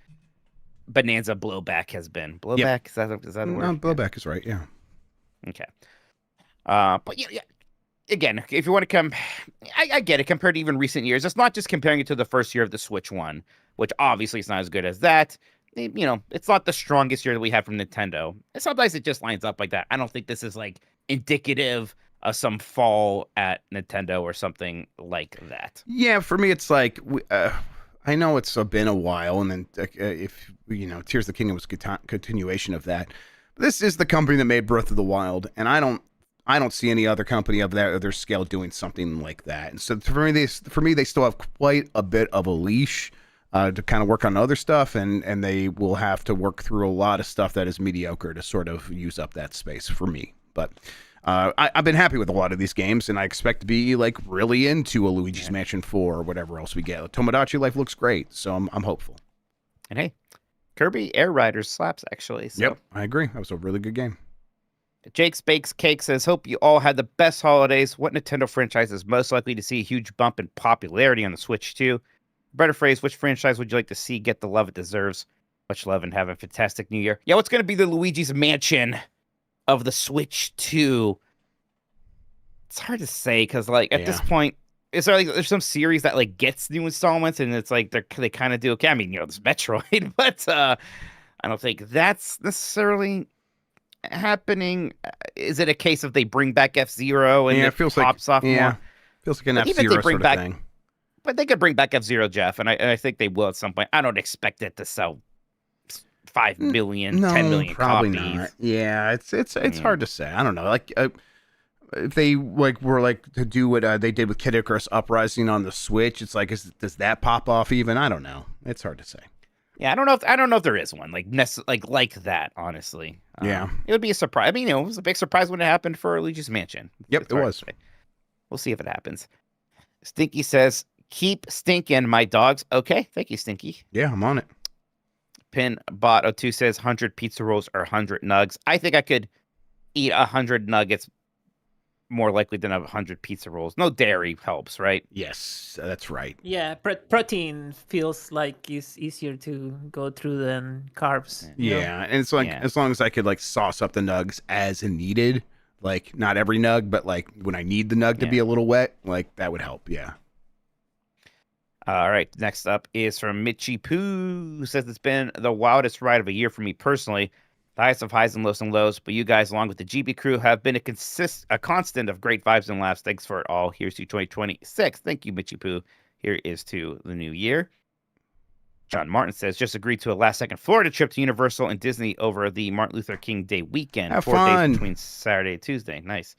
Bonanza blowback has been. Blowback, is that a word? No, blowback is right. Yeah. Okay. But yeah, again, if you want to I get it. Compared to even recent years, it's not just comparing it to the first year of the Switch one, which obviously is not as good as that. It's not the strongest year that we have from Nintendo. And sometimes it just lines up like that. I don't think this is like indicative of some fall at Nintendo or something like that. Yeah, for me, it's like I know it's been a while, and then if Tears of the Kingdom was continuation of that. This is the company that made Breath of the Wild, and I don't see any other company of their scale doing something like that. And so for me, they still have quite a bit of a leash to kind of work on other stuff, and they will have to work through a lot of stuff that is mediocre to sort of use up that space for me. But I've been happy with a lot of these games, and I expect to be like really into a Luigi's Mansion 4 or whatever else we get. Tomodachi Life looks great, so I'm hopeful. And hey, Kirby Air Riders slaps actually. So. Yep, I agree. That was a really good game. Jake's Bakes Cake says, hope you all had the best holidays. What Nintendo franchise is most likely to see a huge bump in popularity on the Switch 2? Better phrase, which franchise would you like to see get the love it deserves? Much love and have a fantastic new year. Yeah, what's going to be the Luigi's Mansion of the Switch 2? It's hard to say because, like, at this point, is there like there's some series that like gets new installments and it's like they kind of do okay. I mean, there's Metroid, but I don't think that's necessarily happening. Is it a case of they bring back F-Zero and it feels pops off more? Feels like an F-Zero sort of thing. But they could bring back F-Zero, Jeff, and I think they will at some point. I don't expect it to sell 5 million, 10 million probably copies. Not. Yeah, it's hard to say. I don't know. Like if they were like to do what they did with Kid Icarus Uprising on the Switch, it's like does that pop off even? I don't know. It's hard to say. Yeah, I don't know if there is one like that. Honestly, yeah, it would be a surprise. I mean, it was a big surprise when it happened for Luigi's Mansion. Yep, it was. We'll see if it happens. Stinky says, "Keep stinking, my dogs." Okay, thank you, Stinky. Yeah, I'm on it. Pinbot02 says 100 pizza rolls or 100 nugs. I think I could eat 100 nuggets more likely than 100 pizza rolls. No dairy helps, right? Yes, that's right. Yeah, protein feels like it's easier to go through than carbs. Yeah, and it's like as long as I could like sauce up the nugs as needed, like not every nug, but like when I need the nug to be a little wet, like that would help. Yeah. All right, next up is from Mitchie Poo, who says it's been the wildest ride of a year for me personally. The highest of highs and lows, but you guys, along with the GB crew, have been a constant of great vibes and laughs. Thanks for it all. Here's to 2026. Thank you, Mitchie Poo. Here is to the new year. John Martin says, just agreed to a last-second Florida trip to Universal and Disney over the Martin Luther King Day weekend. Have 4 fun. days between Saturday and Tuesday. Nice.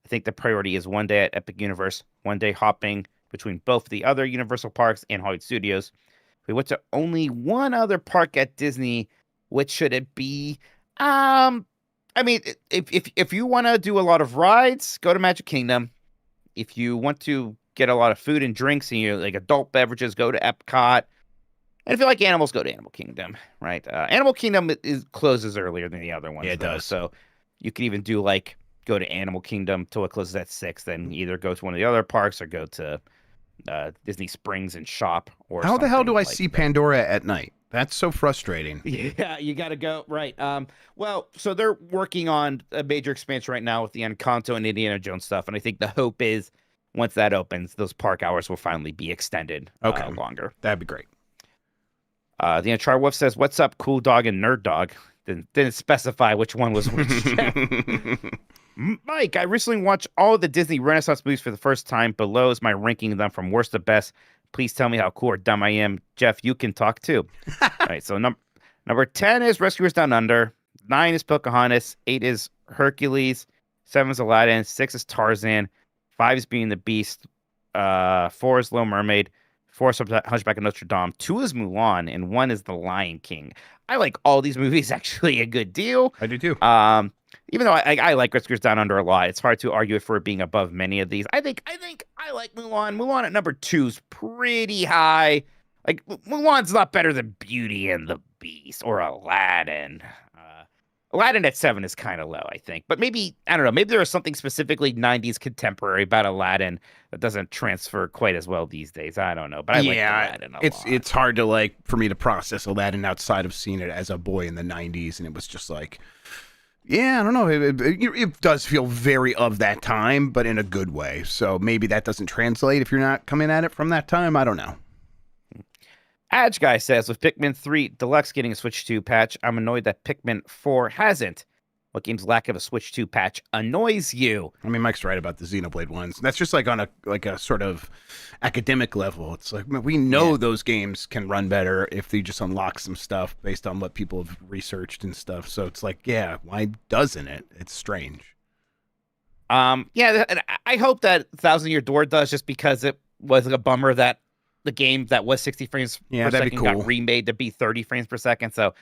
I think the priority is 1 day at Epic Universe, 1 day hopping between both the other Universal parks and Hollywood Studios. We went to only one other park at Disney. Which should it be? I mean, if you want to do a lot of rides, go to Magic Kingdom. If you want to get a lot of food and drinks and you like adult beverages, go to Epcot. And if you like animals, go to Animal Kingdom, right? Animal Kingdom closes earlier than the other ones. Yeah, it does. So you could even do like go to Animal Kingdom till it closes at 6, then either go to one of the other parks or go to Disney Springs and shop. Or how the hell do I like see that. Pandora at night? That's so frustrating. Yeah, you got to go. Right. Well, so they're working on a major expansion right now with the Encanto and Indiana Jones stuff. And I think the hope is once that opens, those park hours will finally be extended longer. That'd be great. The Uncharted Wolf says, what's up, Cool Dog and Nerd Dog? Didn't specify which one was which. Mike, I recently watched all the Disney Renaissance movies for the first time. Below is my ranking of them from worst to best. Please tell me how cool or dumb I am. Jeff, you can talk too. All right, so number 10 is Rescuers Down Under. 9 is Pocahontas. 8 is Hercules. 7 is Aladdin. 6 is Tarzan. 5 is Beauty and the Beast. 4 is Little Mermaid. 4 is Hunchback of Notre Dame. 2 is Mulan. And 1 is The Lion King. I like all these movies actually a good deal. I do too. Even though I like Rescuers Down Under a lot, it's hard to argue for it being above many of these. I think I like Mulan. Mulan at number 2 is pretty high. Like Mulan's not better than Beauty and the Beast or Aladdin. Aladdin at 7 is kind of low, I think. But maybe, I don't know, maybe there was something specifically 90s contemporary about Aladdin that doesn't transfer quite as well these days. I don't know. But I like Aladdin a lot. It's hard to like for me to process Aladdin outside of seeing it as a boy in the 90s, and it was just like, yeah, I don't know. It does feel very of that time, but in a good way. So maybe that doesn't translate if you're not coming at it from that time. I don't know. Adge Guy says, with Pikmin 3 Deluxe getting a Switch 2 patch, I'm annoyed that Pikmin 4 hasn't. What game's lack of a Switch 2 patch annoys you? I mean, Mike's right about the Xenoblade ones. That's just like on a sort of academic level. It's like we know those games can run better if they just unlock some stuff based on what people have researched and stuff. So it's like, yeah, why doesn't it? It's strange. Yeah, and I hope that Thousand Year Door does, just because it was a bummer that the game that was 60 frames per second got remade to be 30 frames per second. So,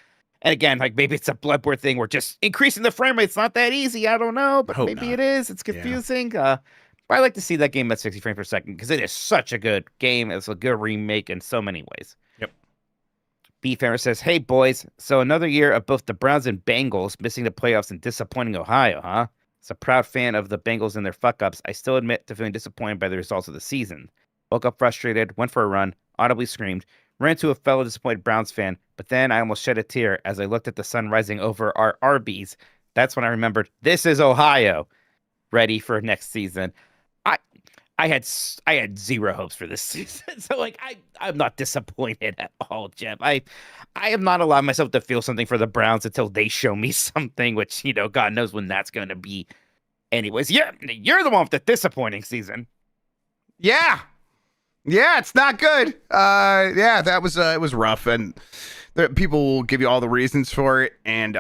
and again, like maybe it's a Bloodborne thing where just increasing the frame rate's not that easy. I don't know, but maybe it is. It's confusing. But I like to see that game at 60 frames per second because it is such a good game. It's a good remake in so many ways. Yep. Beefhammer says, hey, boys, so another year of both the Browns and Bengals missing the playoffs and disappointing Ohio, huh? As a proud fan of the Bengals and their fuck-ups, I still admit to feeling disappointed by the results of the season. Woke up frustrated, went for a run, audibly screamed, ran to a fellow disappointed Browns fan, but then I almost shed a tear as I looked at the sun rising over our Arby's. That's when I remembered, this is Ohio, ready for next season. I had zero hopes for this season, so like I'm not disappointed at all, Jeb. I am not allowing myself to feel something for the Browns until they show me something, which, you know, God knows when that's going to be. Anyways, you're the one with the disappointing season. Yeah. Yeah, it's not good. Yeah, that was it was rough, and people will give you all the reasons for it, and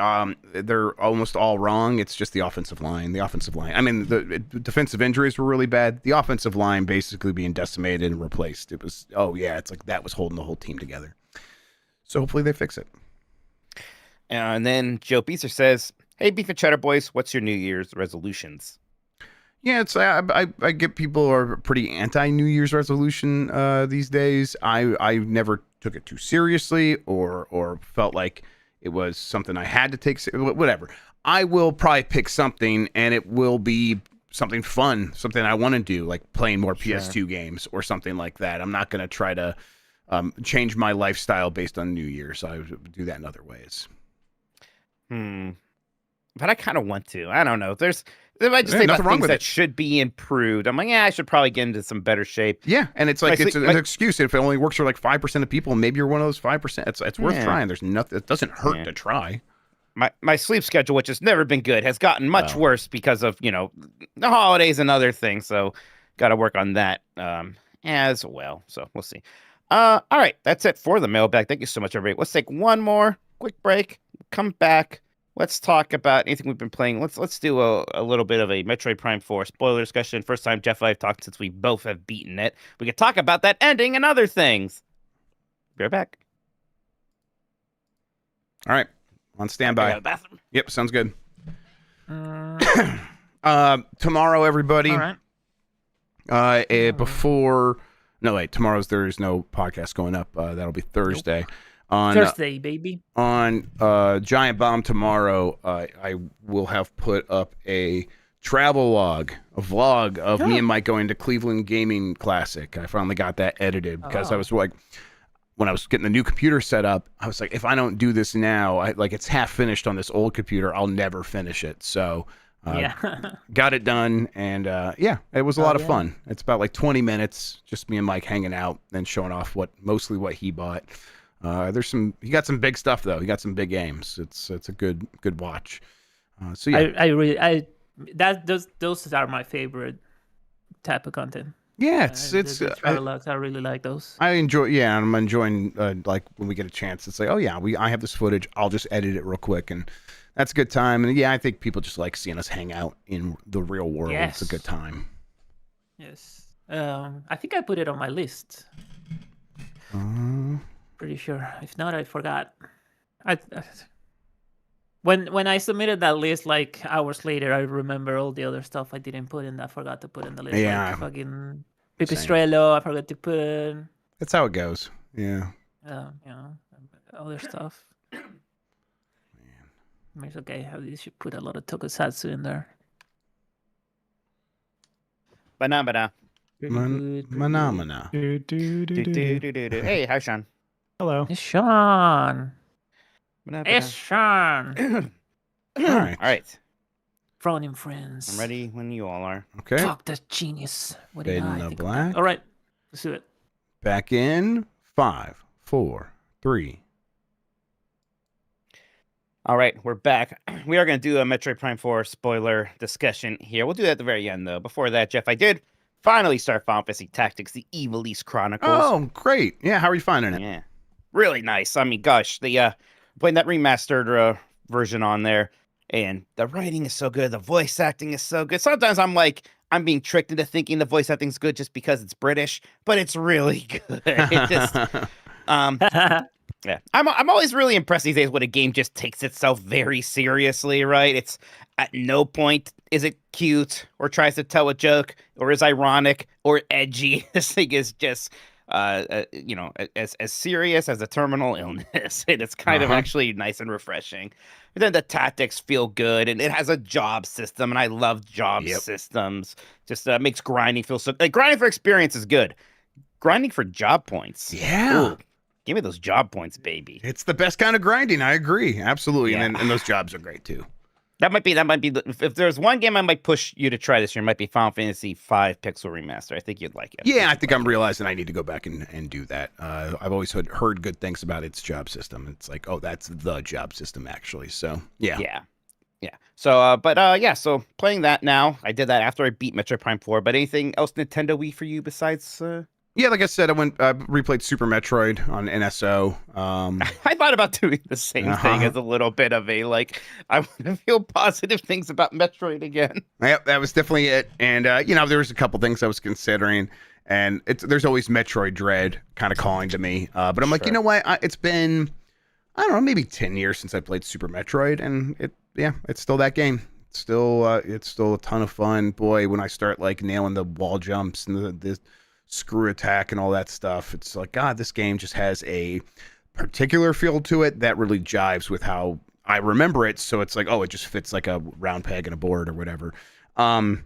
they're almost all wrong. It's just the offensive line. The offensive line. I mean, the defensive injuries were really bad. The offensive line basically being decimated and replaced. It was it's like that was holding the whole team together. So hopefully they fix it. And then Joe Beezer says, "Hey, Beef and Cheddar Boys, what's your New Year's resolutions?" Yeah, it's I get people are pretty anti New Year's resolution these days. I never took it too seriously or felt like it was something I had to take. Whatever. I will probably pick something, and it will be something fun, something I want to do, like playing more PS2 games or something like that. I'm not going to try to change my lifestyle based on New Year's. I would do that in other ways. But I kind of want to. I don't know. There might just say about things that should be improved. I'm like, I should probably get into some better shape. Yeah, and it's like it's an excuse. If it only works for like 5% of people, maybe you're one of those 5%. It's worth trying. There's nothing. It doesn't hurt to try. My sleep schedule, which has never been good, has gotten much worse because of, you know, the holidays and other things. So got to work on that as well. So we'll see. All right, that's it for the mailbag. Thank you so much, everybody. Let's take one more quick break. Come back. Let's talk about anything we've been playing. Let's do a little bit of a Metroid Prime 4 spoiler discussion. First time Jeff and I have talked since we both have beaten it. We could talk about that ending and other things. Be right back. All right. On standby. Go to the bathroom. Yep, sounds good. Tomorrow, everybody. All right. Tomorrow's there is no podcast going up. That'll be Thursday. Nope. On Thursday, baby. On Giant Bomb tomorrow, I will have put up a travel log, a vlog of me and Mike going to Cleveland Gaming Classic. I finally got that edited because I was like, when I was getting the new computer set up, I was like, if I don't do this now, it's half finished on this old computer, I'll never finish it. So got it done, and it was a lot of fun. It's about like 20 minutes, just me and Mike hanging out and showing off mostly what he bought. He got some big stuff though. He got some big games. It's a good watch. So yeah, those are my favorite type of content. Yeah, it's the travel logs. I really like those. I enjoy. Yeah, I'm enjoying like when we get a chance. It's like, I have this footage. I'll just edit it real quick, and that's a good time. And yeah, I think people just like seeing us hang out in the real world. Yes. It's a good time. Yes. I think I put it on my list. Pretty sure. If not, I forgot. When I submitted that list like hours later, I remember all the other stuff I didn't put in. I forgot to put in the list. Yeah. Like fucking Pipistrello, I forgot to put. That's how it goes. Yeah. Other stuff. It's okay. You should put a lot of tokusatsu in there. Banana. Pretty good. Pretty good. Phenomena. Hey, hi, Sean. Hello. It's Sean. Banana. It's Sean. All right. All right. Frowning friends. I'm ready when you all are. Okay. Fuck, that's genius. What did Fade in I the think black. All right. Let's do it. Back in 5, 4, 3. All right, we're back. We are going to do a Metroid Prime 4 spoiler discussion here. We'll do that at the very end, though. Before that, Jeff, I did finally start Final Fantasy Tactics, the Evil East Chronicles. Oh, great. Yeah, how are you finding it? Yeah, really nice. I mean, gosh, the playing that remastered version on there, and the writing is so good. The voice acting is so good. Sometimes I'm being tricked into thinking the voice acting's good just because it's British, but it's really good. It just, yeah, I'm always really impressed these days when a game just takes itself very seriously, right? It's at no point is it cute or tries to tell a joke or is ironic or edgy. This thing is just, as serious as a terminal illness, and it's kind of actually nice and refreshing. But then the tactics feel good, and it has a job system, and I love job systems. Just makes grinding feel so. Like grinding for experience is good. Grinding for job points, Yeah. Ooh, give me those job points, baby. It's the best kind of grinding. I agree. Absolutely. Yeah. And those jobs are great too. That might be. If there's one game I might push you to try this year, it might be Final Fantasy V Pixel Remaster. I think you'd like it. Yeah, I think I'm realizing I need to go back and do that. I've always heard good things about its job system. It's like, oh, that's the job system actually. So yeah. Yeah. So, so playing that now. I did that after I beat Metroid Prime 4. But anything else Nintendo Wii for you besides? Yeah, like I said, I replayed Super Metroid on NSO. I thought about doing the same thing as a little bit of a I want to feel positive things about Metroid again. Yep, that was definitely it. And there was a couple things I was considering, and there's always Metroid dread kind of calling to me. But I'm like, you know what? It's been, I don't know, maybe 10 years since I played Super Metroid, and it's still that game. It's still a ton of fun. Boy, when I start nailing the wall jumps and the screw attack and all that stuff, it's like, God, this game just has a particular feel to it that really jives with how I remember it. So it's like, oh, it just fits like a round peg in a board or whatever. And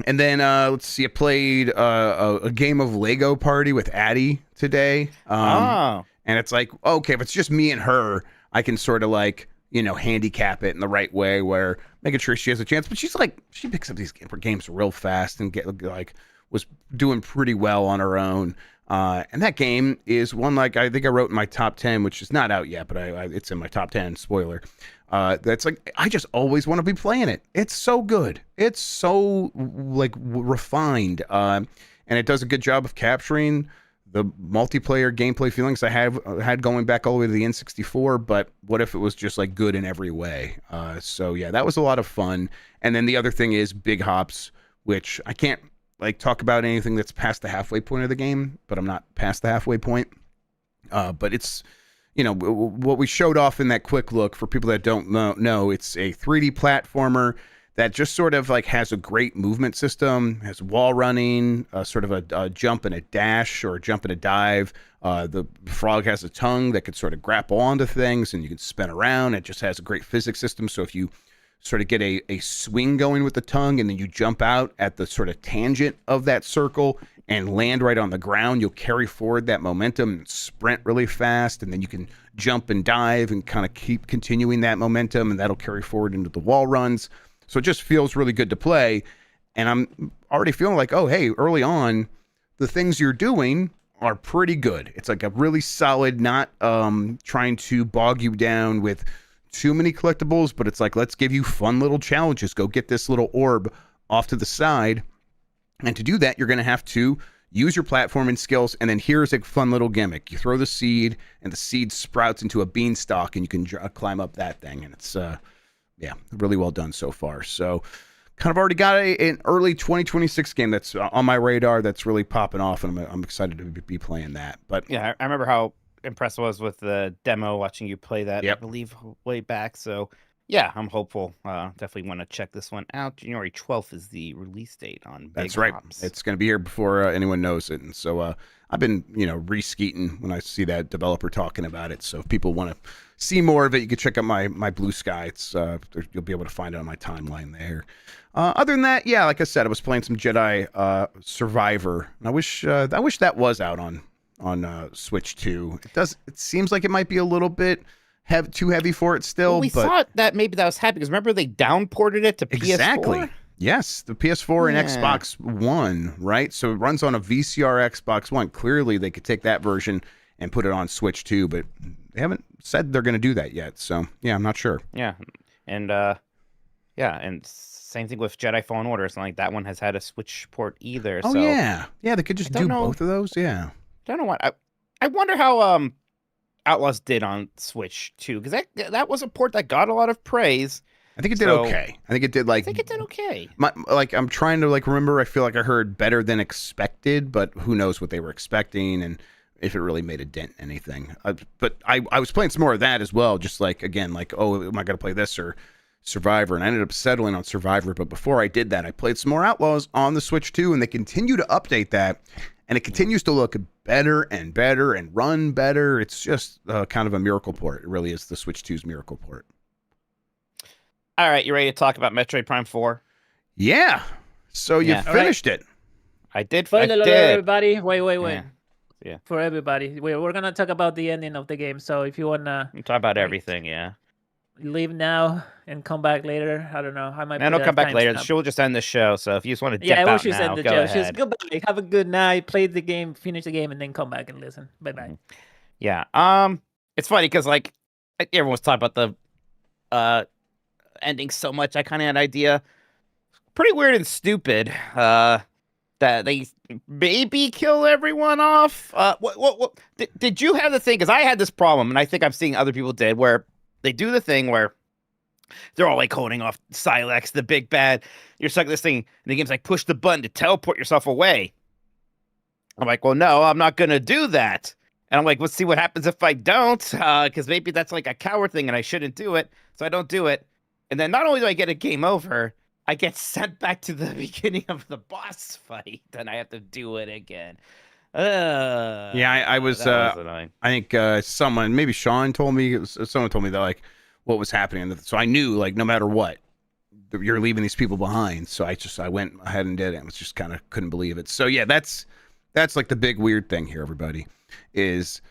then let's see, I played a game of Lego Party with Addie today. And it's like, okay, if it's just me and her, I can sort of handicap it in the right way, where making sure she has a chance. But she picks up these games real fast and was doing pretty well on her own. And that game is one I think I wrote in my top 10, which is not out yet, but it's in my top 10, spoiler. That's I just always want to be playing it. It's so good. It's so refined. And it does a good job of capturing the multiplayer gameplay feelings I had going back all the way to the N64, but what if it was just good in every way? So yeah, that was a lot of fun. And then the other thing is Big Hops, which I can't talk about anything that's past the halfway point of the game, but I'm not past the halfway point. But it's, what we showed off in that quick look, for people that don't know, it's a 3D platformer that just sort of has a great movement system, has wall running, sort of a jump and a dash, or a jump and a dive. The frog has a tongue that could sort of grapple onto things, and you can spin around. It just has a great physics system. So if you sort of get a swing going with the tongue, and then you jump out at the sort of tangent of that circle and land right on the ground, you'll carry forward that momentum and sprint really fast, and then you can jump and dive and kind of keep continuing that momentum, and that'll carry forward into the wall runs. So it just feels really good to play, and I'm already feeling like, oh, hey, early on, the things you're doing are pretty good. It's a really solid, not trying to bog you down with too many collectibles, but it's let's give you fun little challenges. Go get this little orb off to the side, and to do that, you're going to have to use your platforming skills. And then here's a fun little gimmick: you throw the seed, and the seed sprouts into a beanstalk, and you can climb up that thing. And it's really well done so far. So kind of already got an early 2026 game that's on my radar that's really popping off, and I'm excited to be playing that. But yeah, I remember how impressed I was with the demo, watching you play that, Yep. I believe, way back. So yeah, I'm hopeful. Definitely want to check this one out. January 12th is the release date on Big That's right. Hops. It's going to be here before anyone knows it. And so I've been, re-skeeting when I see that developer talking about it. So if people want to see more of it, you can check out my Blue Sky. It's you'll be able to find it on my timeline there. Other than that, yeah, like I said, I was playing some Jedi Survivor. And I wish that was out on Switch 2. It seems like it might be a little bit too heavy for it still. Well, we thought that maybe that was happy because remember they downported it to exactly. PS4? Yes, the PS4 and Xbox One, right? So it runs on a VCR Xbox One. Clearly, they could take that version and put it on Switch 2, but they haven't said they're going to do that yet. So, yeah, I'm not sure. Yeah, and and same thing with Jedi Fallen Order. It's not like that one has had a Switch port either. Oh, so yeah. Yeah, they could just do both of those. Yeah. Don't know what. I wonder how Outlaws did on Switch 2, because that was a port that got a lot of praise. I think it did okay. I think it did okay. I'm trying to remember. I feel like I heard better than expected, but who knows what they were expecting and if it really made a dent in anything. But I was playing some more of that as well. Just am I going to play this or Survivor? And I ended up settling on Survivor. But before I did that, I played some more Outlaws on the Switch 2, and they continue to update that, and it continues to look better and better and run better. It's just kind of a miracle port. It really is the Switch 2's miracle port. All right, you ready to talk about Metroid Prime 4? Yeah. So you finished it. I did. Spoiler alert, everybody. Wait. Yeah. For everybody, we're gonna talk about the ending of the game. So if you wanna talk about everything, leave now and come back later. I don't know. I might. And I'll come back later. She'll just end the show. So if you just want to dip out we'll now, just end the go show. ahead. Just goodbye. Have a good night. Play the game. Finish the game, and then come back and listen. Bye bye. Yeah. It's funny because everyone was talking about the ending so much. I kind of had an idea. Pretty weird and stupid. That they maybe kill everyone off. What did you have the thing? Because I had this problem, and I think I'm seeing other people did, where they do the thing where they're all holding off Silex, the big bad. You're stuck in this thing, and the game's push the button to teleport yourself away. I'm well, no, I'm not gonna do that. And I'm let's see what happens if I don't, because maybe that's a coward thing, and I shouldn't do it, so I don't do it. And then not only do I get a game over, I get sent back to the beginning of the boss fight, and I have to do it again. I was annoying. I think someone, maybe Sean told me, someone told me that what was happening. So I knew no matter what, you're leaving these people behind. So I went ahead and did it. I was just kind of couldn't believe it. So yeah, that's the big weird thing here, everybody, is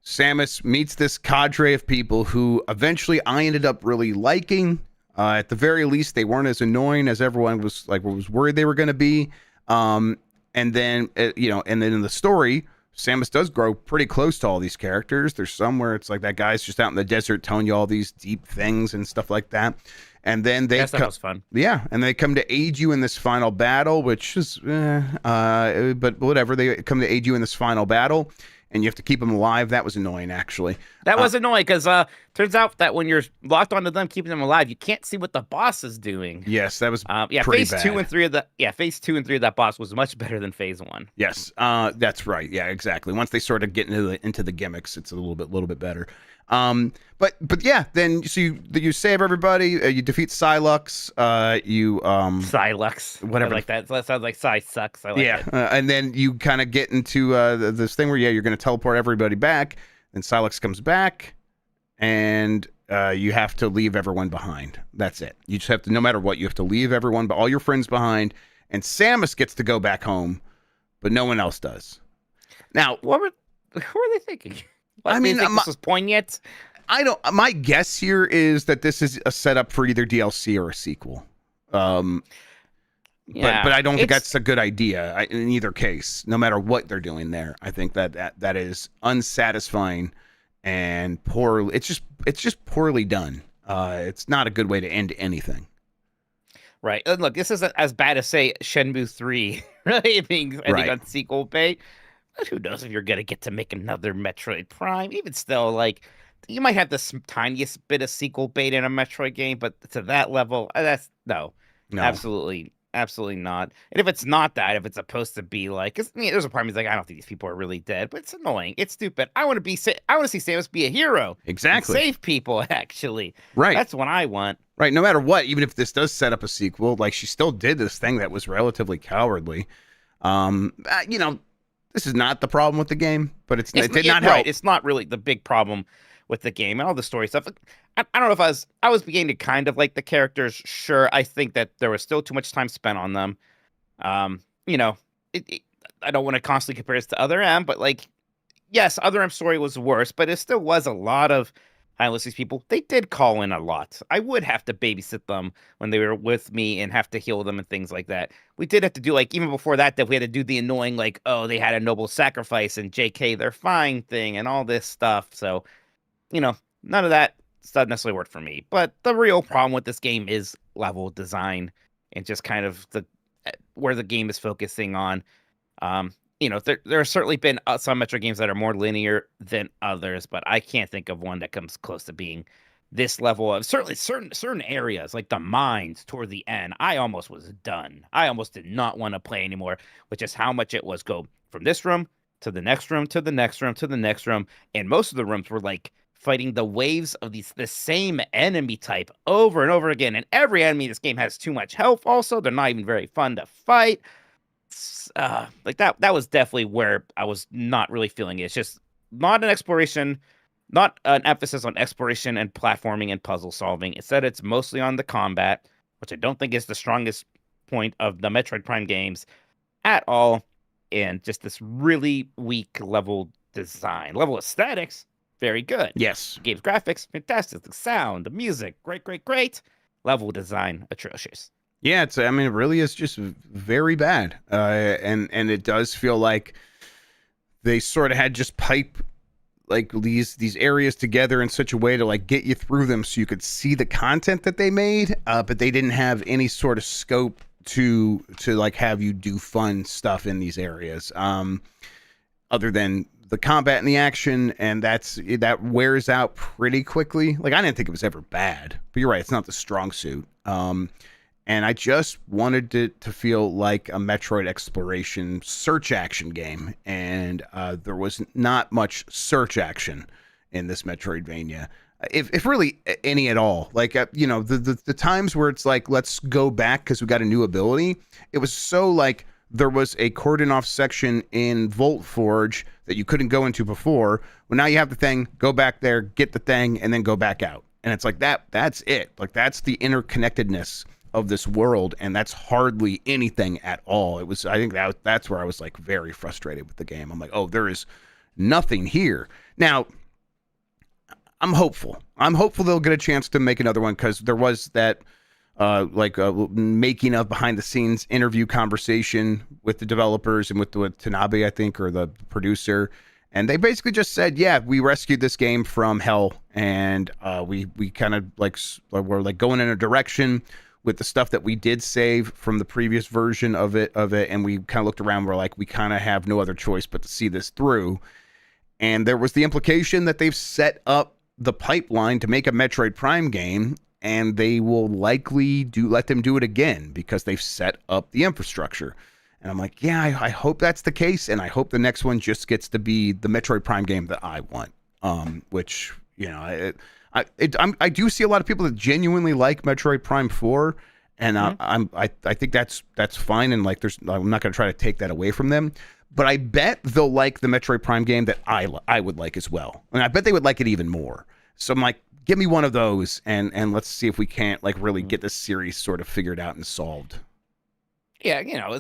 Samus meets this cadre of people who eventually I ended up really liking. At the very least, they weren't as annoying as everyone was worried they were going to be. And then and then in the story, Samus does grow pretty close to all these characters. There's some where it's that guy's just out in the desert telling you all these deep things and stuff like that. And then that was fun. Yeah, and they come to aid you in this final battle, which is, but whatever. They come to aid you in this final battle, and you have to keep them alive. That was annoying, actually. That was annoying because turns out that when you're locked onto them, keeping them alive, you can't see what the boss is doing. Yes, that was phase bad. 2 and 3 of phase 2 and 3 of that boss was much better than phase 1. Yes, that's right. Yeah, exactly. Once they sort of get into the gimmicks, it's a little bit better. But yeah, then so you save everybody, you defeat Silux, Silux, whatever. I like that. So that sounds like Psy sucks. I like it. And then you kind of get into this thing where you're going to teleport everybody back. Then Silux comes back, and you have to leave everyone behind. That's it. You just have to, no matter what, you have to leave everyone, but all your friends behind. And Samus gets to go back home, but no one else does. Now, what were they thinking? I mean, this was poignant. My guess here is that this is a setup for either DLC or a sequel. But I don't think that's a good idea in either case. No matter what they're doing there, I think that is unsatisfying and poor. It's just poorly done. It's not a good way to end anything. Right. And look, this isn't as bad as say Shenmue 3 really being on sequel bait. But who knows if you're gonna get to make another Metroid Prime? Even still, you might have the tiniest bit of sequel bait in a Metroid game, but to that level, that's no, absolutely not. And if it's not that, if it's supposed to be because there's a part of me I don't think these people are really dead, but it's annoying, it's stupid. I want to see Samus be a hero, exactly, save people. Actually, right? That's what I want. Right. No matter what, even if this does set up a sequel, like she still did this thing that was relatively cowardly. You know, this is not the problem with the game, but it did not help. Right. It's not really the big problem with the game and all the story stuff. I don't know if I was beginning to kind of like the characters. Sure, I think that there was still too much time spent on them. You know, I don't want to constantly compare this to Other M, but like, yes, Other M's story was worse, but it still was a lot of these people. They did call in a lot. I would have to babysit them when they were with me and have to heal them and things like that. We did have to do, like, even before that we had to do the annoying, like, oh, they had a noble sacrifice and JK, they're fine thing and all this stuff. So, you know, none of that stuff necessarily worked for me. But the real problem with this game is level design and just kind of where the game is focusing on. You know, there have certainly been some Metro games that are more linear than others, but I can't think of one that comes close to being this level of certainly certain areas, like the mines toward the end. I almost was done. I almost did not want to play anymore, which is how much it was go from this room to the next room to the next room to the next room. And most of the rooms were like fighting the waves of the same enemy type over and over again. And every enemy in this game has too much health also. They're not even very fun to fight. Like that was definitely where I was not really feeling it. It's just not an exploration, not an emphasis on exploration and platforming and puzzle solving. Instead, it's mostly on the combat, which I don't think is the strongest point of the Metroid Prime games at all. And just this really weak level design. Level aesthetics, very good. Yes. Game's graphics, fantastic. The sound, the music, great. Level design, atrocious. Yeah, I mean, it really is just very bad. And it does feel like they sort of had just pipe like these areas together in such a way to like get you through them so you could see the content that they made, but they didn't have any sort of scope to like have you do fun stuff in these areas. Other than the combat and the action, and that wears out pretty quickly. Like, I didn't think it was ever bad, but you're right, it's not the strong suit. And I just wanted it to feel like a Metroid exploration search action game. And there was not much search action in this Metroidvania. If really any at all. Like, you know, the times where it's like, let's go back because we got a new ability. It was so like there was a cordon off section in Volt Forge that you couldn't go into before. Well, now you have the thing, go back there, get the thing, and then go back out. And it's like that's it. Like, that's the interconnectedness of this world, and that's hardly anything at all. I think that's where I was like very frustrated with the game. I'm like, oh, there is nothing here. Now, I'm hopeful they'll get a chance to make another one, because there was that making of behind the scenes interview conversation with the developers and with Tanabe, I think, or the producer. And they basically just said, yeah, we rescued this game from hell, and we kind of like we're like going in a direction with the stuff that we did save from the previous version of it, and we kind of looked around, we're like, we kind of have no other choice but to see this through. And there was the implication that they've set up the pipeline to make a Metroid Prime game, and they will likely let them do it again because they've set up the infrastructure. And I'm like, yeah, I hope that's the case, and I hope the next one just gets to be the Metroid Prime game that I want. Which, you know, I do see a lot of people that genuinely like Metroid Prime 4, and I think that's fine, and like I'm not going to try to take that away from them, but I bet they'll like the Metroid Prime game that I would like as well, and I bet they would like it even more. So I'm like, give me one of those, and let's see if we can't like really get this series sort of figured out and solved. Yeah, you know,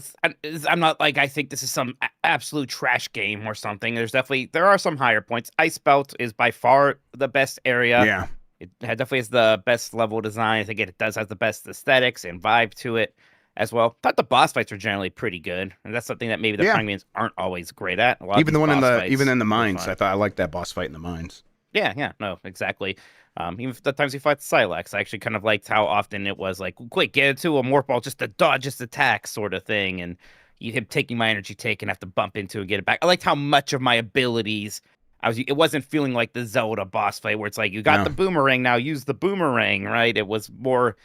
I'm not like, I think this is some absolute trash game or something. There are some higher points. Ice Belt is by far the best area. Yeah. It definitely is the best level design. I think it does have the best aesthetics and vibe to it as well. Thought the boss fights are generally pretty good, and that's something that maybe the Prime games aren't always great at. Even the one even in the mines, I thought I liked that boss fight in the mines. Yeah, no, exactly. Even the times we fought Silex, I actually kind of liked how often it was like, quick, get into a morph ball, just to dodge, just attack sort of thing, and him taking my energy take and have to bump into and get it back. I liked how much of my abilities it wasn't feeling like the Zelda boss fight where it's like, you got the boomerang, now use the boomerang, right? It was more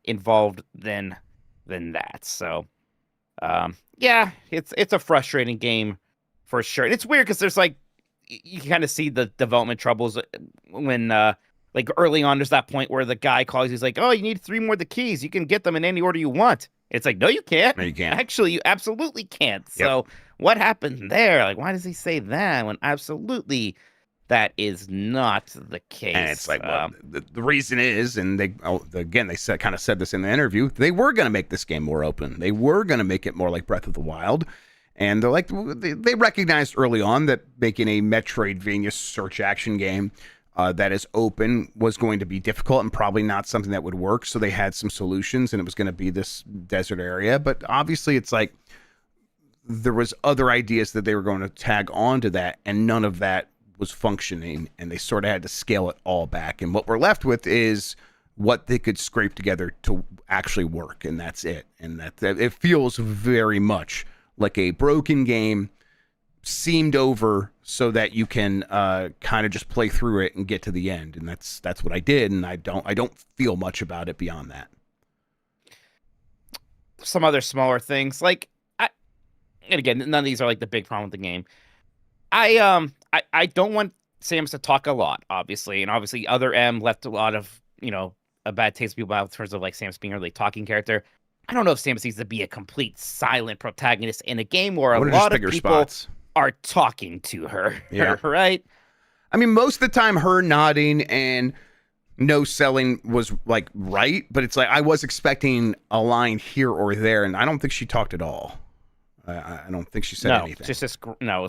involved than that. So, yeah, it's a frustrating game for sure. And it's weird because there's like, you can kind of see the development troubles when like early on, there's that point where the guy calls, he's like, "Oh, you need 3 more of the keys. You can get them in any order you want." It's like, no, you can't. No, you can't. Actually, you absolutely can't. So what happened there? Like, why does he say that when absolutely that is not the case? And it's like, well, the reason is, and they kind of said this in the interview, they were going to make this game more open. They were going to make it more like Breath of the Wild. And they're like, they recognized early on that making a Metroidvania search action game that is open was going to be difficult and probably not something that would work. So they had some solutions, and it was going to be this desert area. But obviously, it's like there was other ideas that they were going to tag onto that, and none of that was functioning, and they sort of had to scale it all back. And what we're left with is what they could scrape together to actually work, and that's it. And that it feels very much like a broken game seamed over so that you can kind of just play through it and get to the end. And that's what I did, and I don't feel much about it beyond that. Some other smaller things, like and again, none of these are like the big problem with the game. I don't want Samus to talk a lot, obviously, and obviously Other M left a lot of, a bad taste of people out in terms of like Samus being a really talking character. I don't know if Samus needs to be a complete silent protagonist in a game where a lot of people are talking to her, right? I mean, most of the time her nodding and no selling was like right, but it's like I was expecting a line here or there, and I don't think she talked at all. I don't think she said anything. It's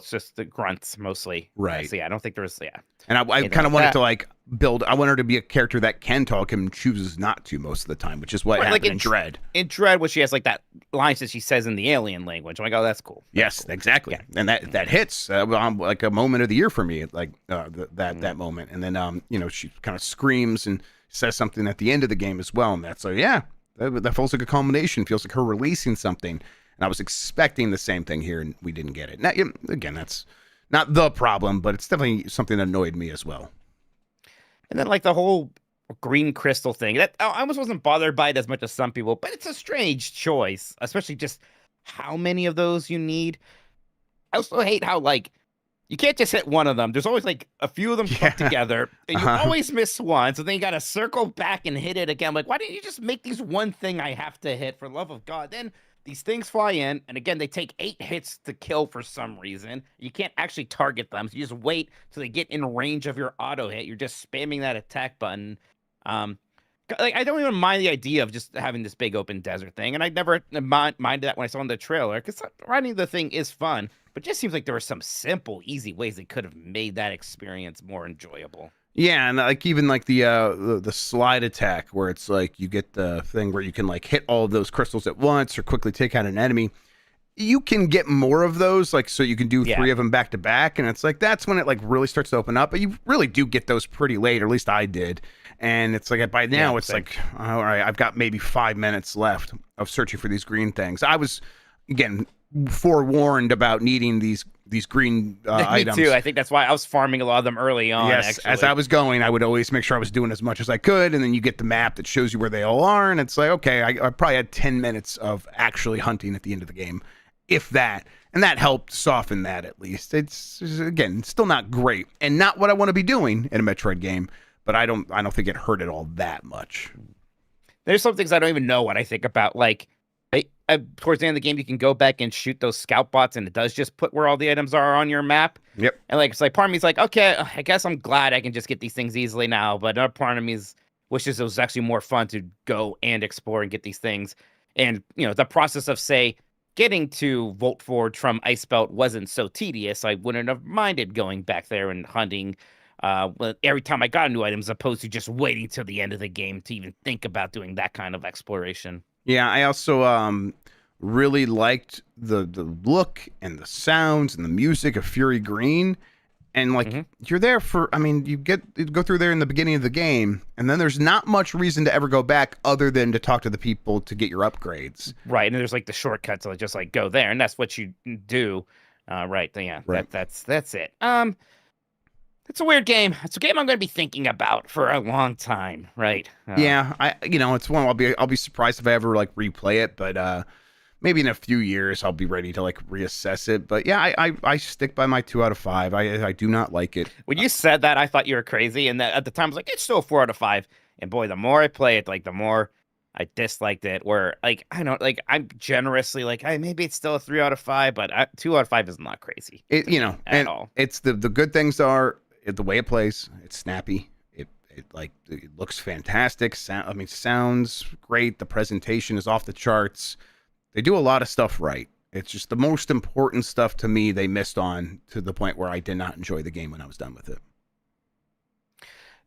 just the grunts mostly. Right. So yeah, I don't think there was And I kind of wanted to like build. I want her to be a character that can talk and chooses not to most of the time, which is what happened in Dread. In Dread, where she has like that line that she says in the alien language. I'm like, oh, that's cool. Yes, exactly. Yeah. And that hits like a moment of the year for me, like that moment. And then she kind of screams and says something at the end of the game as well, and that's that feels like a culmination. Feels like her releasing something. And I was expecting the same thing here, and we didn't get it. Now, again, that's not the problem, but it's definitely something that annoyed me as well. And then, like, the whole green crystal thing, that I almost wasn't bothered by it as much as some people, but it's a strange choice, especially just how many of those you need. I also hate how, like, you can't just hit one of them. There's always, like, a few of them put together, and you always miss one, so then you got to circle back and hit it again. I'm like, why didn't you just make these one thing I have to hit, for the love of God? Then these things fly in, and again, they take 8 hits to kill for some reason. You can't actually target them, so you just wait till they get in range of your auto hit. You're just spamming that attack button. Like, I don't even mind the idea of just having this big open desert thing, and I never minded that when I saw in the trailer, because riding the thing is fun, but it just seems like there were some simple, easy ways they could have made that experience more enjoyable. Yeah, and like even like the slide attack where it's like you get the thing where you can like hit all of those crystals at once or quickly take out an enemy. You can get more of those, like so you can do 3 of them back to back, and it's like that's when it like really starts to open up. But you really do get those pretty late, or at least I did. And it's like by now it's like, all right, I've got maybe 5 minutes left of searching for these green things. I was again forewarned about needing these green items. Me too. I think that's why I was farming a lot of them early on. Yes, actually. As I was going, I would always make sure I was doing as much as I could, and then you get the map that shows you where they all are, and it's like, okay, I probably had 10 minutes of actually hunting at the end of the game, if that, and that helped soften that at least. It's again still not great, and not what I want to be doing in a Metroid game, but I don't think it hurt it all that much. There's some things I don't even know what I think about, like. Towards the end of the game, you can go back and shoot those scout bots, and it does just put where all the items are on your map. Yep. And like it's like part of me's like, okay, I guess I'm glad I can just get these things easily now. But another part of me wishes it was actually more fun to go and explore and get these things. And the process of say getting to Volt Forge from Ice Belt wasn't so tedious. I wouldn't have minded going back there and hunting every time I got a new item, as opposed to just waiting till the end of the game to even think about doing that kind of exploration. Yeah, I also really liked the look and the sounds and the music of Fury Green. And like you're there for, I mean, you go through there in the beginning of the game, and then there's not much reason to ever go back other than to talk to the people to get your upgrades. Right, and there's like the shortcuts, so just like go there, and that's what you do. Right, yeah, right. That's it. It's a weird game. It's a game I'm going to be thinking about for a long time, right? Yeah, it's one I'll be surprised if I ever like replay it, but maybe in a few years I'll be ready to like reassess it. But yeah, I stick by my 2 out of 5. I do not like it. When you said that, I thought you were crazy, and that at the time I was like, it's still a 4 out of 5. And boy, the more I play it, like the more I disliked it. Where like I don't like I'm generously like, hey, maybe it's still a 3 out of 5, but 2 out of 5 is not crazy. It at and all. It's the good things are the way it plays. It's snappy. It looks fantastic. Sounds great. The presentation is off the charts. They do a lot of stuff right. It's just the most important stuff to me they missed on, to the point where I did not enjoy the game when I was done with it.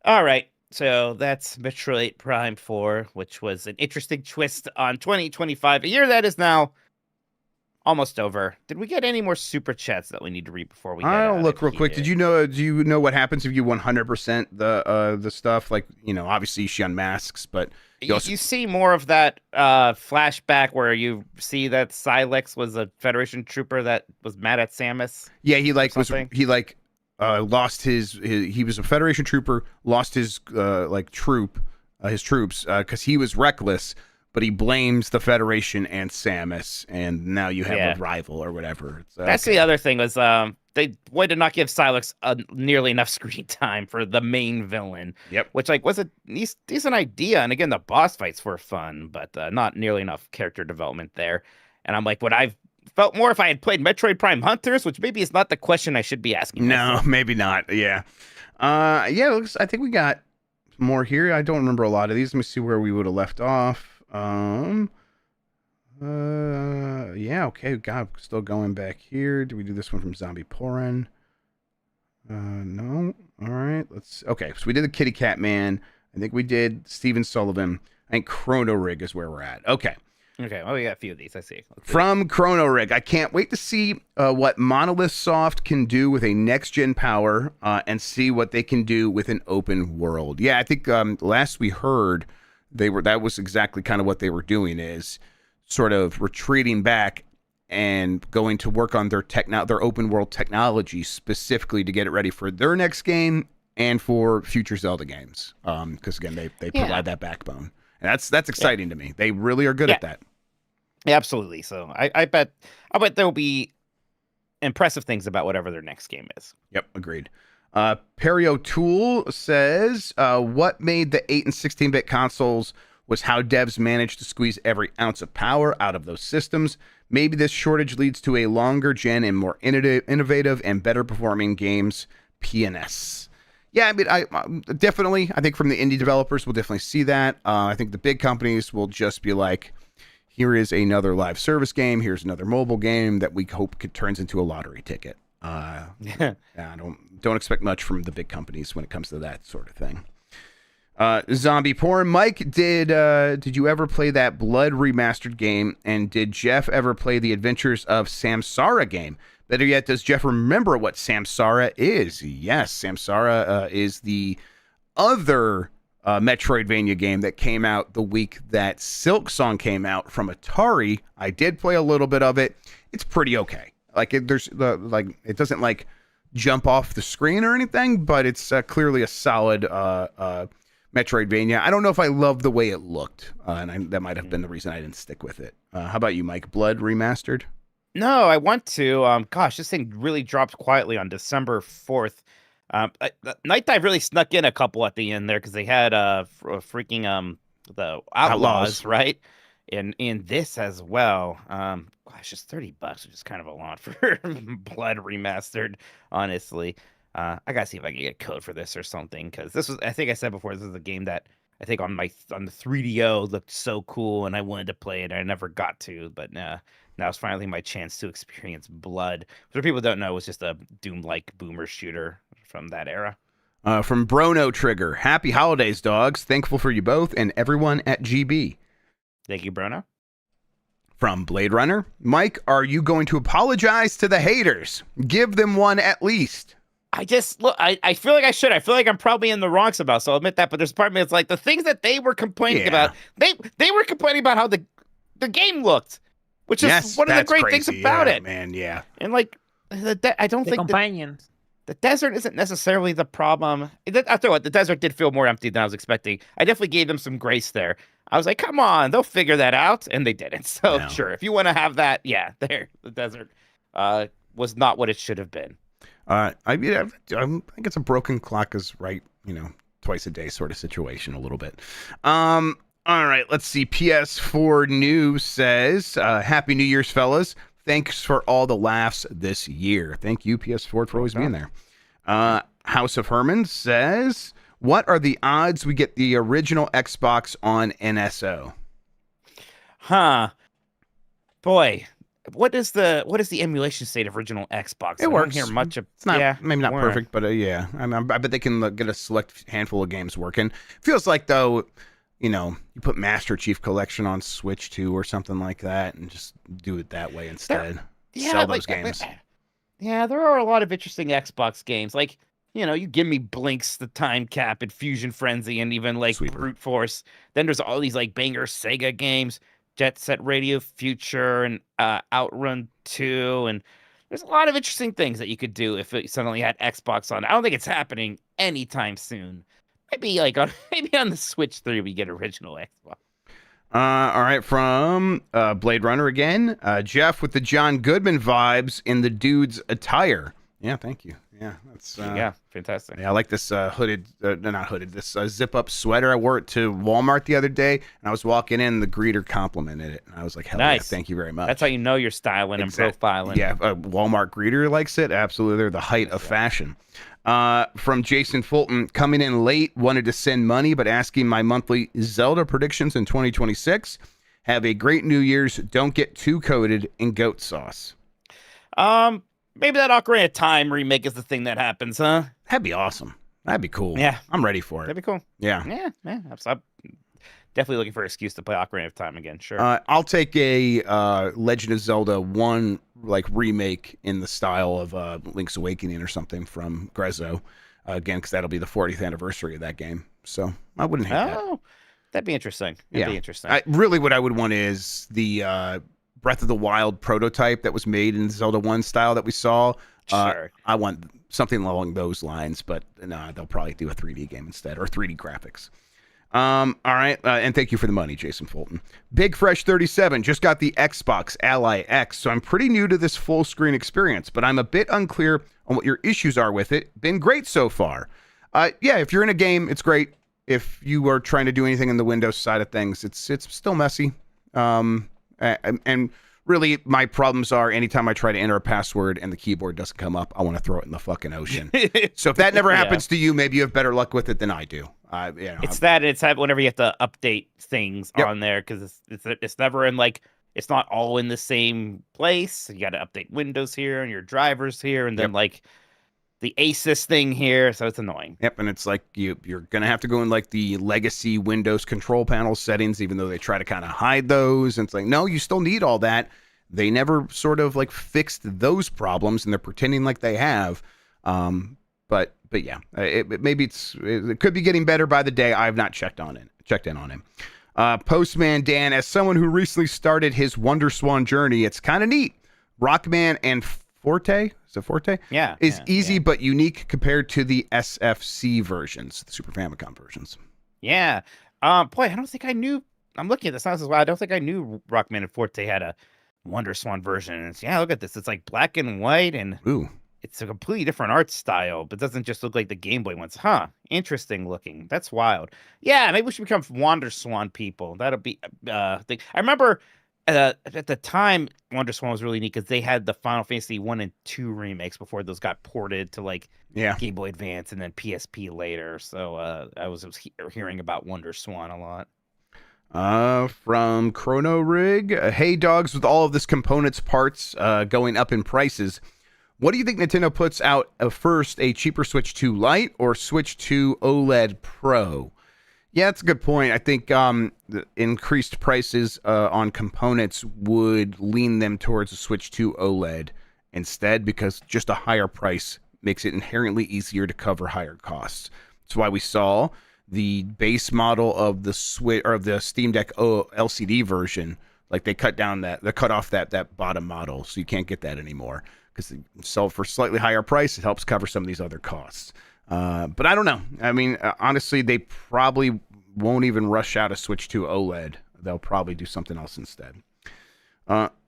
All right. So that's Metroid Prime 4, which was an interesting twist on 2025, a year that is now almost over. Did we get any more super chats that we need to read before we? I'll look real quick. Do you know what happens if you 100% the stuff? Like, obviously she unmasks, but you see more of that flashback where you see that Silex was a Federation trooper that was mad at Samus. Yeah, he lost he was a Federation trooper, lost his troops because he was reckless. But he blames the Federation and Samus, and now you have a rival or whatever. That's the other thing was they wanted to not give Silex nearly enough screen time for the main villain. Yep. Which was a decent idea, and again the boss fights were fun, but not nearly enough character development there. And I'm like, would I've felt more if I had played Metroid Prime Hunters, which maybe is not the question I should be asking. No, maybe not. Yeah. I think we got more here. I don't remember a lot of these. Let me see where we would have left off. Okay. God, still going back here. Do we do this one from Zombie Porin? No. All right. Okay. So we did the Kitty Cat Man. I think we did Steven Sullivan. I think Chrono Rig is where we're at. Okay. Well, we got a few of these. I see. From Chrono Rig. I can't wait to see what Monolith Soft can do with a next-gen power and see what they can do with an open world. Yeah, I think last we heard, that was exactly kind of what they were doing, is sort of retreating back and going to work on their open world technology specifically to get it ready for their next game and for future Zelda games. Because again, they provide that backbone, and that's exciting to me. They really are good at that. Yeah, absolutely. So I bet there will be impressive things about whatever their next game is. Yep, agreed. Perio Tool says, what made the 8 and 16-bit consoles was how devs managed to squeeze every ounce of power out of those systems. Maybe this shortage leads to a longer gen and more innovative and better performing games. PNS. Yeah, I mean, I definitely, I think from the indie developers, we'll definitely see that. I think the big companies will just be like, here is another live service game. Here's another mobile game that we hope turns into a lottery ticket. I don't expect much from the big companies when it comes to that sort of thing. Zombie Porn. Mike, did you ever play that Blood remastered game? And did Jeff ever play the Adventures of Samsara game? Better yet, does Jeff remember what Samsara is? Yes, Samsara is the other Metroidvania game that came out the week that Silksong came out from Atari. I did play a little bit of it. It's pretty okay. Like it doesn't like jump off the screen or anything, but it's clearly a solid Metroidvania. I don't know if I love the way it looked, and that might have been the reason I didn't stick with it. How about you, Mike? Blood remastered? No, I want to. Gosh, this thing really dropped quietly on December 4th. Night Dive really snuck in a couple at the end there because they had freaking the Outlaws, right? And in this as well. Gosh, it's $30, which is kind of a lot for Blood remastered, honestly. I gotta see if I can get a code for this or something, because this was, I think I said before, this is a game that I think on the 3DO looked so cool and I wanted to play it. I never got to, but now's finally my chance to experience Blood. For people who don't know, it was just a Doom-like boomer shooter from that era. From Brono Trigger. Happy holidays, dogs. Thankful for you both and everyone at GB. Thank you, Brono. From Blade Runner. Mike, are you going to apologize to the haters? Give them one at least. I feel like I should. I feel like I'm probably in the wrong somehow, so I'll admit that. But there's a part of me that's like, the things that they were complaining about, they were complaining about how the game looked, which is one of the great things about it. Man, yeah. And like, I don't think companions. the desert isn't necessarily the problem. I'll tell you what, the desert did feel more empty than I was expecting. I definitely gave them some grace there. I was like, come on, they'll figure that out, and they didn't. So No. sure, if you want to have that, yeah, there, the desert was not what it should have been. I think it's a broken clock is right, twice a day sort of situation a little bit. All right, let's see. PS4 News says, Happy New Year's, fellas. Thanks for all the laughs this year. Thank you, PS4, for always being there. House of Herman says, what are the odds we get the original Xbox on NSO? Boy, what is the emulation state of original Xbox? It works. I don't hear much of. It's not maybe not perfect, but yeah. I bet they can get a select handful of games working. Feels like though, you put Master Chief Collection on Switch 2 or something like that, and just do it that way instead. Sell those games. Yeah, there are a lot of interesting Xbox games. Like, you give me Blinks, the Time Cap, and Fusion Frenzy, and even like Sweeper. Brute Force. Then there's all these like banger Sega games, Jet Set Radio Future, and Outrun 2, and there's a lot of interesting things that you could do if it suddenly had Xbox on. I don't think it's happening anytime soon. Maybe on the Switch 3 we get original Xbox. All right, from Blade Runner again. Jeff with the John Goodman vibes in the dude's attire. Yeah, thank you. Yeah, that's fantastic. Yeah, I like this not hooded, this zip-up sweater. I wore it to Walmart the other day, and I was walking in, the greeter complimented it, and I was like, hell nice. Yeah, thank you very much. That's how you know you're styling and profiling. Yeah, Walmart greeter likes it. Absolutely, they're the height of fashion. From Jason Fulton, coming in late, wanted to send money, but asking my monthly Zelda predictions in 2026. Have a great New Year's. Don't get too coated in goat sauce. Maybe that Ocarina of Time remake is the thing that happens, huh? That'd be awesome. That'd be cool. Yeah. I'm ready for it. That'd be cool. Yeah. Yeah. I'm definitely looking for an excuse to play Ocarina of Time again. Sure. I'll take a Legend of Zelda 1 remake in the style of Link's Awakening or something from Grezzo again, because that'll be the 40th anniversary of that game. So I wouldn't hate that. That'd be interesting. That'd be interesting. Really, what I would want is the Breath of the Wild prototype that was made in Zelda 1 style that we saw. Sure. I want something along those lines, but no, they'll probably do a 3D game instead, or 3D graphics. All right, and thank you for the money, Jason Fulton. Big Fresh 37 just got the Xbox Ally X, so I'm pretty new to this full screen experience, but I'm a bit unclear on what your issues are with it. Been great so far. Yeah, if you're in a game, it's great. If you are trying to do anything in the Windows side of things, it's still messy. And really, my problems are anytime I try to enter a password and the keyboard doesn't come up, I want to throw it in the fucking ocean. So if that never happens to you, maybe you have better luck with it than I do. It's whenever you have to update things on there, because it's never in it's not all in the same place. You got to update Windows here and your drivers here, and then the ASUS thing here, so it's annoying. Yep, and it's like you're gonna have to go in the legacy Windows control panel settings, even though they try to kind of hide those. And it's like, no, you still need all that. They never sort of fixed those problems, and they're pretending like they have. But yeah, it could be getting better by the day. I've not checked in on him. Postman Dan, as someone who recently started his Wonder Swan journey, it's kind of neat. Rockman and Forte, is it Forte? Yeah. Is easy but unique compared to the SFC versions, the Super Famicom versions. Yeah. Boy, I don't think I knew. I'm looking at this now as well. I don't think I knew Rockman and Forte had a Wonder Swan version. And look at this. It's black and white, and it's a completely different art style, but doesn't just look like the Game Boy ones. Huh. Interesting looking. That's wild. Yeah, maybe we should become Wonder Swan people. That'll be thing. I remember at the time, Wonder Swan was really neat because they had the Final Fantasy 1 and 2 remakes before those got ported to Game Boy Advance and then PSP later. So I was hearing about Wonder Swan a lot. From Chrono Rig, hey dogs, with all of this components parts going up in prices, what do you think Nintendo puts out first, a cheaper Switch 2 Lite or Switch 2 OLED Pro? Yeah, that's a good point. I think the increased prices on components would lean them towards a Switch 2 OLED instead, because just a higher price makes it inherently easier to cover higher costs. That's why we saw the base model of the Switch or of the Steam Deck LCD version, they cut off that bottom model, so you can't get that anymore. because they sell for slightly higher price. It helps cover some of these other costs. But I don't know. I mean, honestly, they probably won't even rush out a Switch to OLED. They'll probably do something else instead.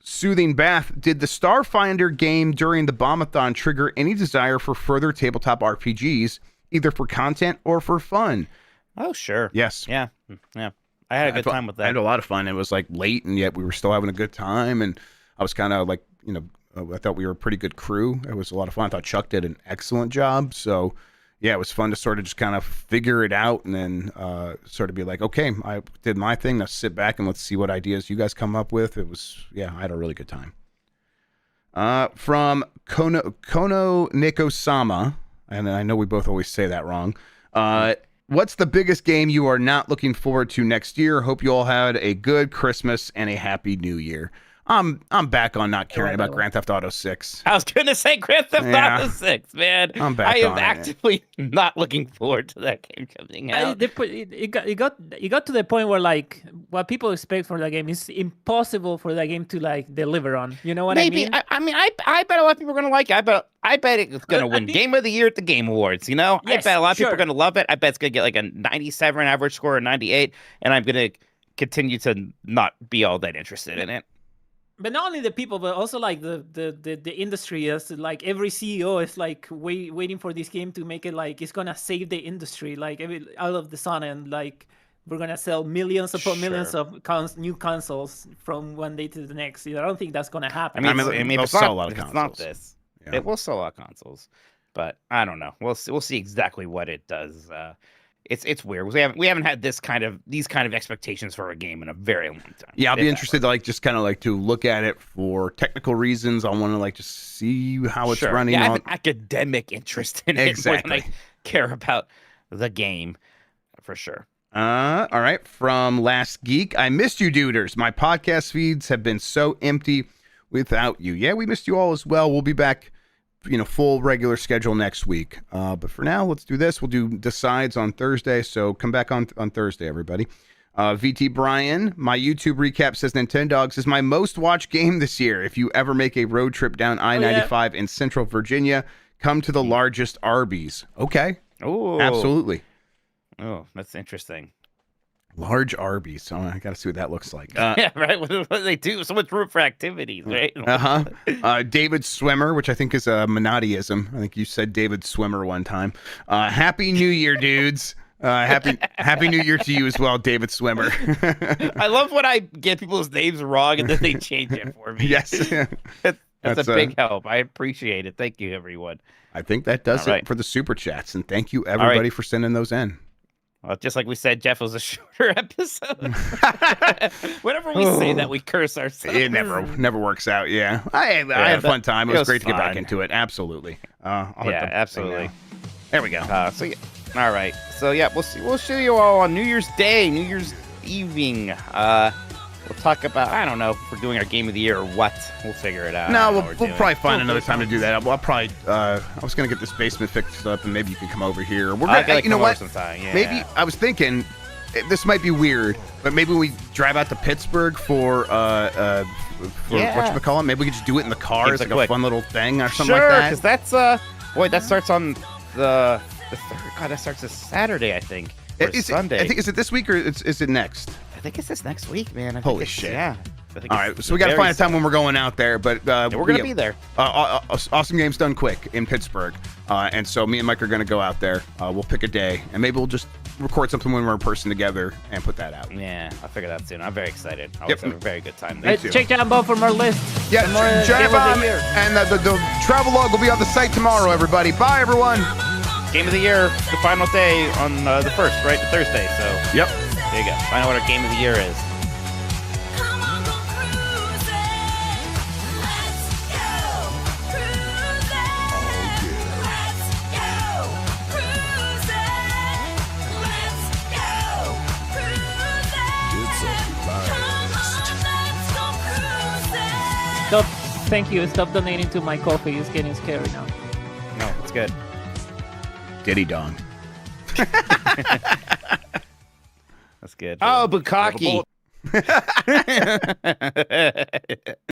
Soothing Bath, did the Starfinder game during the Bombathon trigger any desire for further tabletop RPGs, either for content or for fun? Oh, sure. Yes. Yeah. I had a good time with that. I had a lot of fun. It was like late, and yet we were still having a good time. And I was kind of like, I thought we were a pretty good crew. It was a lot of fun. I thought Chuck did an excellent job. So, yeah, it was fun to sort of just kind of figure it out and then sort of be like, okay, I did my thing. Now sit back and let's see what ideas you guys come up with. It was, I had a really good time. From Kono Nikosama, and I know we both always say that wrong. What's the biggest game you are not looking forward to next year? Hope you all had a good Christmas and a happy New Year. I'm back on not caring about Grand Theft Auto 6. I was going to say Grand Theft Auto 6, man. I'm back I am on it. actively not looking forward to that game coming out. It got to the point where like what people expect from that game is impossible for that game to like deliver on. You know what I mean? I bet a lot of people are going to like it. I bet it's going to win Game of the Year at the Game Awards, you know? Yes, I bet a lot of people sure. are going to love it. I bet it's going to get like a 97 average score or 98, and I'm going to continue to not be all that interested in it. But not only the people, but also like the industry is like every CEO is like waiting for this game to make it like it's gonna save the industry like out of the sun, and like we're gonna sell millions upon millions of new consoles from one day to the next. I don't think that's gonna happen. I mean, they'll it's sell not, a lot of it's consoles. not this. Yeah. It will sell a lot of consoles, but I don't know. We'll see exactly what it does. It's weird. We haven't had these kind of expectations for a game in a very long time. Yeah, I'll be interested to like just kind of like to look at it for technical reasons. I want to like just see how it's running. Yeah, I have an academic interest in it more than I care about the game, for sure. All right. From Last Geek, I missed you, duders. My podcast feeds have been so empty without you. Yeah, we missed you all as well. We'll be back, full regular schedule next week. But for now, let's do this. We'll do Decides on Thursday. So come back on Thursday, everybody. VT Brian, my YouTube recap says Nintendogs is my most watched game this year. If you ever make a road trip down I-95 in Central Virginia, come to the largest Arby's. Okay. Oh, Absolutely. Oh, that's interesting. Large Arby's. Oh, I got to see what that looks like. Yeah, right. What do they do? So much room for activities, right? David Swimmer, which I think is a Monadiism. I think you said David Swimmer one time. Happy New Year, dudes. Happy New Year to you as well, David Swimmer. I love when I get people's names wrong and then they change it for me. Yes. That's a big help. I appreciate it. Thank you, everyone. I think that does it for the super chats. And thank you, everybody, for sending those in. Well, just like we said, Jeff, was a shorter episode. Whenever we say that, we curse ourselves. It never works out. Yeah, I had a fun time. It was great to get back into it. Absolutely. Absolutely. There we go. All right. So yeah, we'll see you all on New Year's Day, New Year's evening. We'll talk about, I don't know if we're doing our game of the year or what. We'll figure it out. No, we'll probably find another time to do that. I'll probably, I was going to get this basement fixed up, and maybe you can come over here. We're gonna, you know what? Sometime, yeah. Maybe, I was thinking, this might be weird, but maybe we drive out to Pittsburgh for whatchamacallit. Maybe we could just do it in the car as like a fun little thing or something like that. Sure, because that's, that starts on the 3rd. God, that starts this Saturday, I think. Or Sunday. I think, is it this week or is it next? I think it's this next week, man. Holy shit. Yeah. All right, so we got to find a time when we're going out there, but we're going to be there. Awesome Games Done Quick in Pittsburgh, and so me and Mike are going to go out there. We'll pick a day, and maybe we'll just record something when we're in person together and put that out. Yeah, I'll figure that soon. I'm very excited. I always have a very good time. Check John Bob for more lists. Yeah, John Bob, and the travel log will be on the site tomorrow, everybody. Bye, everyone. Game of the year, the final day on the 1st, right? Thursday, so. Yep. There you go. Find out what our game of the year is. Stop. Thank you. Stop donating to my coffee. It's getting scary now. No, it's good. Diddy dong. That's good. Oh, Bukaki.